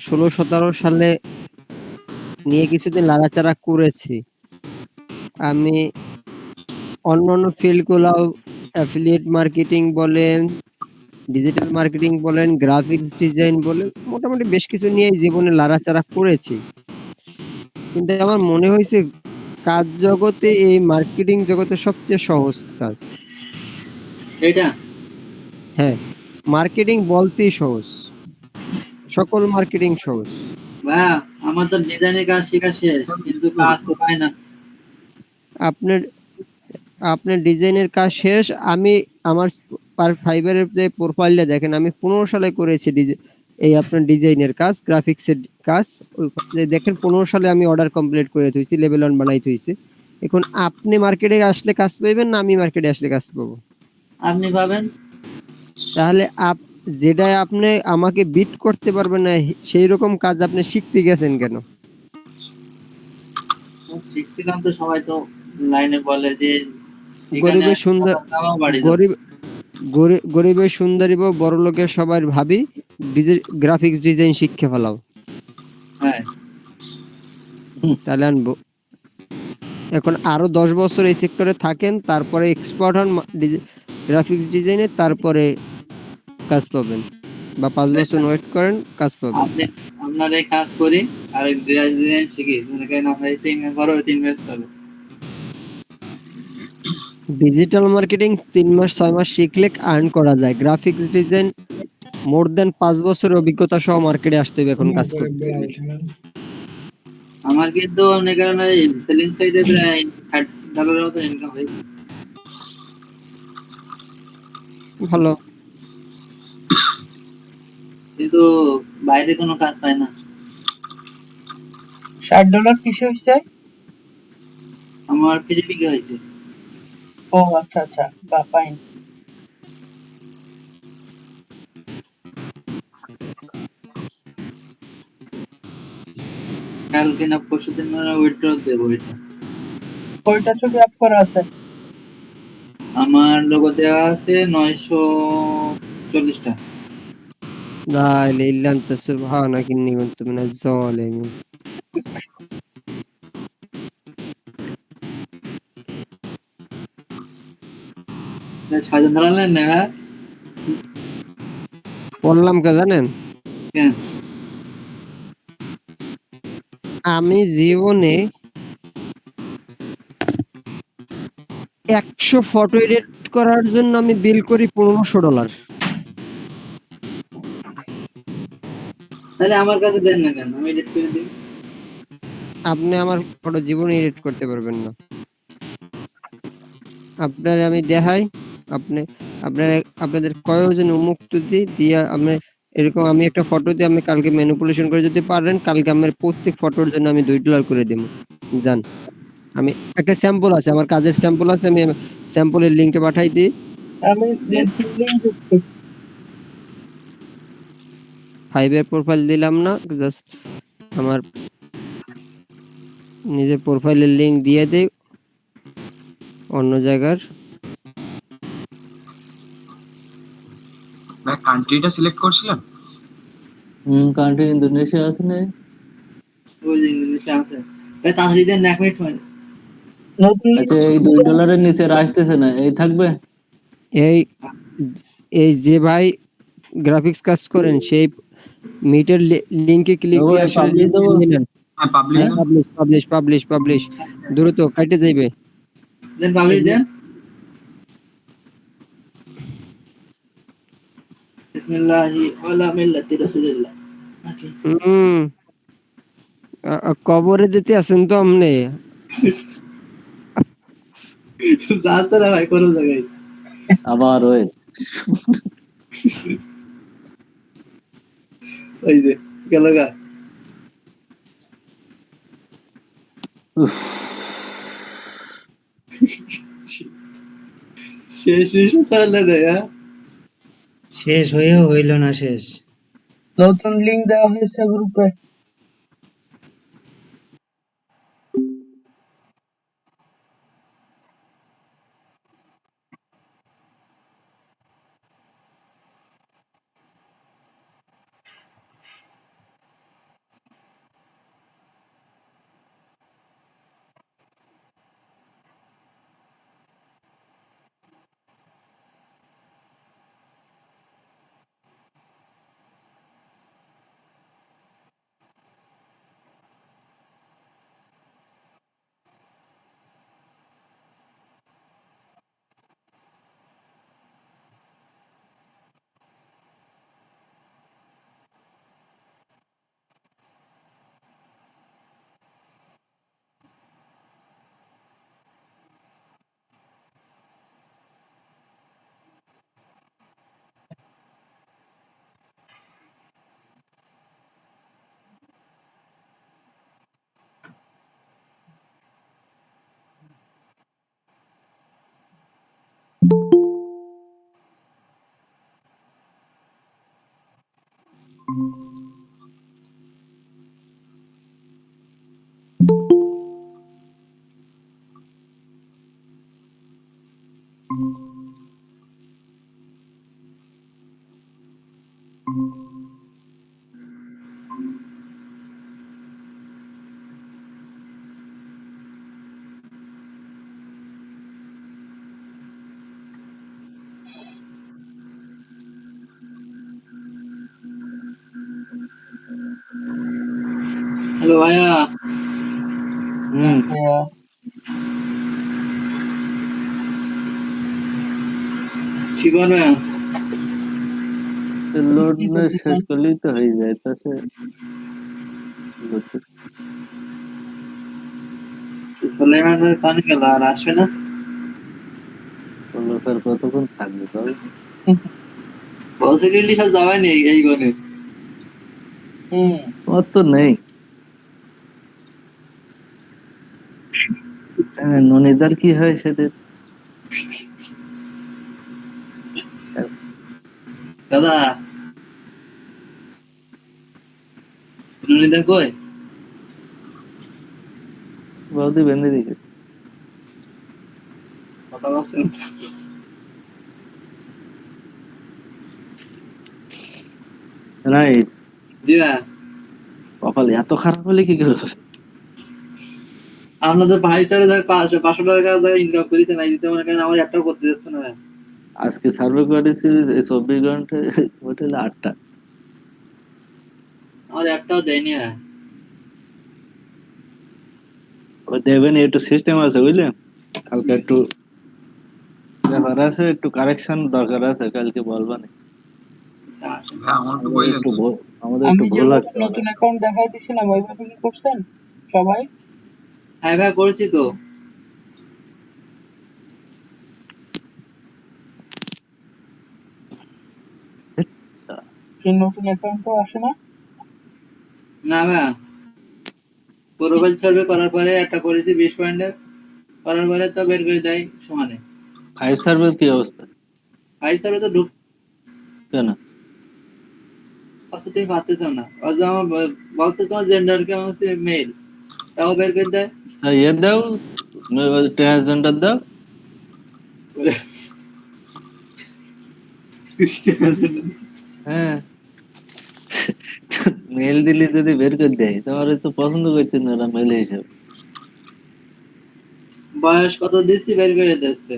16-17 সালে নিয়ে কিছুদিন লাড়াচাড়া করেছি। আমি অন্যান্য ফিল্ড গুলাও, অ্যাফিলিয়েট মার্কেটিং বলেন, ডিজিটাল মার্কেটিং বলেন, গ্রাফিক্স ডিজাইন বলেন, মোটামুটি বেশ কিছু নিয়ে জীবনে লাড়াচাড়া করেছি। কিন্তু আমার মনে হয়েছে কাজ জগতে এই মার্কেটিং জগতে সবচেয়ে সহজ কাজ। এটা হ্যাঁ, মার্কেটিং বলতেই সহজ, সকল মার্কেটিং সহজ। ভাইয়া, আমার তো ডিজাইনের কাজ শেখা শেষ, কিন্তু কাজ তো পাই না। আপনার আপনার ডিজাইনের কাজ শেষ। আমি আমার ফাইবারের যে প্রোফাইলটা দেখেন, আমি 15 সালে করেছি এই আপনার ডিজাইনের কাজ, গ্রাফিক্সের কাজ। যে দেখেন 15 সালে আমি অর্ডার কমপ্লিট করে থুইছি, লেভেল 1 বানাই থুইছি। এখন আপনি মার্কেটে আসলে কাজ পাইবেন না আমি মার্কেটে আসলে কাজ পাবো? আপনি পাবেন। তাহলে যেটা আপনি আমাকে বিট করতে পারবেন না, সেই রকম কাজ আপনি শিখতে গেছেন কেন? শিখছিলাম তো, সবাই তো লাইনে বলে যে এখানে গরিবের সুন্দর দামও বাড়ি যাবে। গরিব গরিবের সুন্দরী বউ বড় লোকের সবার ভাবি, গ্রাফিক্স ডিজাইন শিক্ষা ফেলাও, হ্যাঁ, তাহলে আনবো। এখন আরো 10 বছর এই সেক্টরে থাকেন, তারপরে এক্সপার্ট হন গ্রাফিক্স ডিজাইনে, তারপরে কাজ পাবেন, বা 5 বছর ওয়েট করেন, কাজ পাবেন। আপনি আপনার এই কাজ করি আর ডিজাইন শিখি, মনে করেন আমরা এই 3 মাস বড় 3 মাস করবো। ডিজিটাল মার্কেটিং 3 মাস 6 মাস শিখলে আর্ন করা যায়। গ্রাফিক্স ডিজাইন মোর দেন 5 বছরের অভিজ্ঞতা সহ মার্কেটে আসতে হবে এখন কাজ করতে। আমার কিন্তু মনে করেন ওই সেলিং সাইডে প্রায় $60 মতো ইনকাম হয়েছে। ভালো। কিন্তু বাইরে কোনো কাজ পাই না। $60 কিসে হয়েছে? আমার পিডিপিকে হয়েছে। ও আচ্ছা আচ্ছা, বা ফাইন। কালকে না পরশু দিন উইথড্র দেবো এটা। কয়টা ছবি আপ করা আছে? আমার লোগো দেওয়া আছে 940টা। لا إله إلا أنت سبحانك إني كنت من الظالمين. ছয়জন ধরালেন না হ্যাঁ? বললাম কে জানেন, কেন? আমি জীবনে 100 ফটো এডিট করার জন্য আমি বিল করি $1500। তাহলে আমার কাছে দেন না কেন, আমি এডিট করে দিই। আপনি আমার ফটো জীবনে এডিট করতে পারবেন না। আপনার আমি দেখাই, আপনি আপনারা আপনাদের কয়জন উন্মুক্ত দিয়া আমি এরকম আমি একটা ফটো দিয়ে আমি কালকে ম্যানিপুলেশন করে যদি পারেন কালকে আমার প্রত্যেক ফটোর জন্য আমি $2 করে দেবো জান। আমি একটা স্যাম্পল আছে, আমার কাজের স্যাম্পল আছে, আমি স্যাম্পলের লিঙ্কটা পাঠাই দিই। আমি লিংক দিচ্ছি। 5 এর প্রোফাইল দিলাম না, জাস্ট আমার নিজের প্রোফাইলের লিংক দিয়ে দেই অন্য জায়গার। ভাই কান্ট্রিটা সিলেক্ট করছিলাম। কান্ট্রি ইন্দোনেশিয়া আছে না? ওই যে ইন্দোনেশিয়া আছে। ভাই তাড়াতাড়ি দেন, এক মিনিট মানে। নতুন আচ্ছা, এই $2 নিচে আর আসতেছে না, এই থাকবে? এই এই যে ভাই গ্রাফিক্স কাজ করেন সেই মিটের লিংকে ক্লিক দেবো, দিয়ে আসলে পাবলিক লিংকটা দেবো। নিয়ে নেন। হ্যাঁ পাবলিক হ্যাঁ, পাবলিশ পাবলিশ পাবলিশ পাবলিশ দ্রুত কাটে যাইবে। দেন পাবলিশ দেন। বিসমিল্লাহি ওয়ালা মিল্লাতি রাসূলিল্লাহ। ওকে। হুম কবরে দিতে আছেন তো আমনে। যাচ্ছে না ভাই কোনো জায়গায়। আবার ওই ওই যে গেল গা। উফ, শেষ শেষ ছাড়লে দেয় হ্যাঁ। শেষ হয়েও হইল না শেষ। নতুন লিংক দেওয়া হয়েছে গ্রুপে। হ্যালো ভাইয়া, কি করবেন? লোড শেষ করলেই তো হয়ে যায়, তাছে সুলেমানের পানি গেল আর আসবে না। লোকের কতক্ষণ থাকবে তাও? পসিবিলিটি সব যাবে নি এই গনে। তোমার তো নেই। ননিদার কি হয় সেটা? দাদা রুনিদা কই? বৌদি বেঁধে দিকে কথা আছে। নাই। জি না, কপাল এত খারাপ হলে কি করবে? আপনাদের ভাই স্যার 500 টাকা ইনকাম করেছে নাই দিতে মনে করেন আমার একটাও করতে যাচ্ছে না। আজকে সার্ভে করেছি, এই 24 ঘন্টায় হোটেল 8টা। আমার একটাও দেয়নি। ওই দেবেন, একটু সিস্টেম আছে বুঝলে, কালকে একটু ব্যাপার আছে, একটু কারেকশন দরকার আছে, কালকে বলবা না। ভাই আমার একটু আমাদের বললেন একটু তো। আমাদের একটু আমি ভুল যেভাবে আছে নতুন অনেক। অ্যাকাউন্ট দেখাই দিছিলাম ওইভাবে কি করছেন সবাই? হ্যাঁ ভাই করেছি তো। কি নতুন অ্যাকাউন্ট তো আসে না? না ভাই, প্রোফাইল সার্ভে করার পরে একটা করেছি 20 পয়েন্টের, করার পরে তো বের করে দেয় সমানে। 5 সার্ভের কি অবস্থা? 5 সার্ভে তো ঢুক কেন? আসলে তুমি পারতেছো না। আর যে আমার বলছে তোমার জেন্ডার কেমন হচ্ছে মেল, তাও বের করে দেয়। ইয়ে দাও, ট্রান্সজেন্ডার দাও। হ্যাঁ, মেল দিলে যদি বের করে দেয় তোমার তো পছন্দ করতে না ওরা মেল হিসাবে। বয়স কত দিচ্ছি বের করে দিচ্ছে।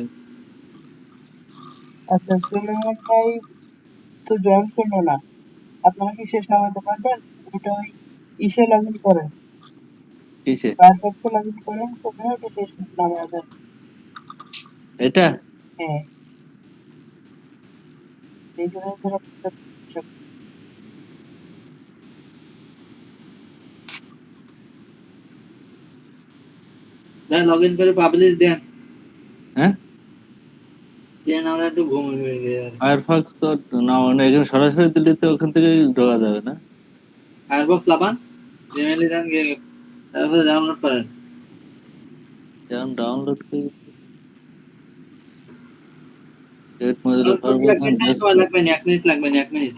আচ্ছা, সুলেমান ভাই তো জয়েন করলো না, আপনারা কি শেষ নামাতে পারবেন? ওটা ওই ইসে লগ ইন করেন, কিসে? ফায়ারফক্সে লগ ইন করেন, তবে ওটা শেষ নামায় দেন। এটা হ্যাঁ, এই জন্য ধরো ভাই লগ ইন করে পাবলিশ দেন, হ্যাঁ, দেন আমরা একটু ঘুম হয়ে গেছে। ফায়ারফক্স তো না, মানে এখানে সরাসরি দিলে তো ওখান থেকে ঢোকা যাবে না। ফায়ারবক্স লাগান, জিমেইলে যান, গিয়ে তারপরে ডাউনলোড করেন। যেমন ডাউনলোড করে গেট মজিলা ফায়ারফক্স লাগবে না, 1 মিনিট লাগবে না, 1 মিনিট লাগবে না, 1 মিনিট।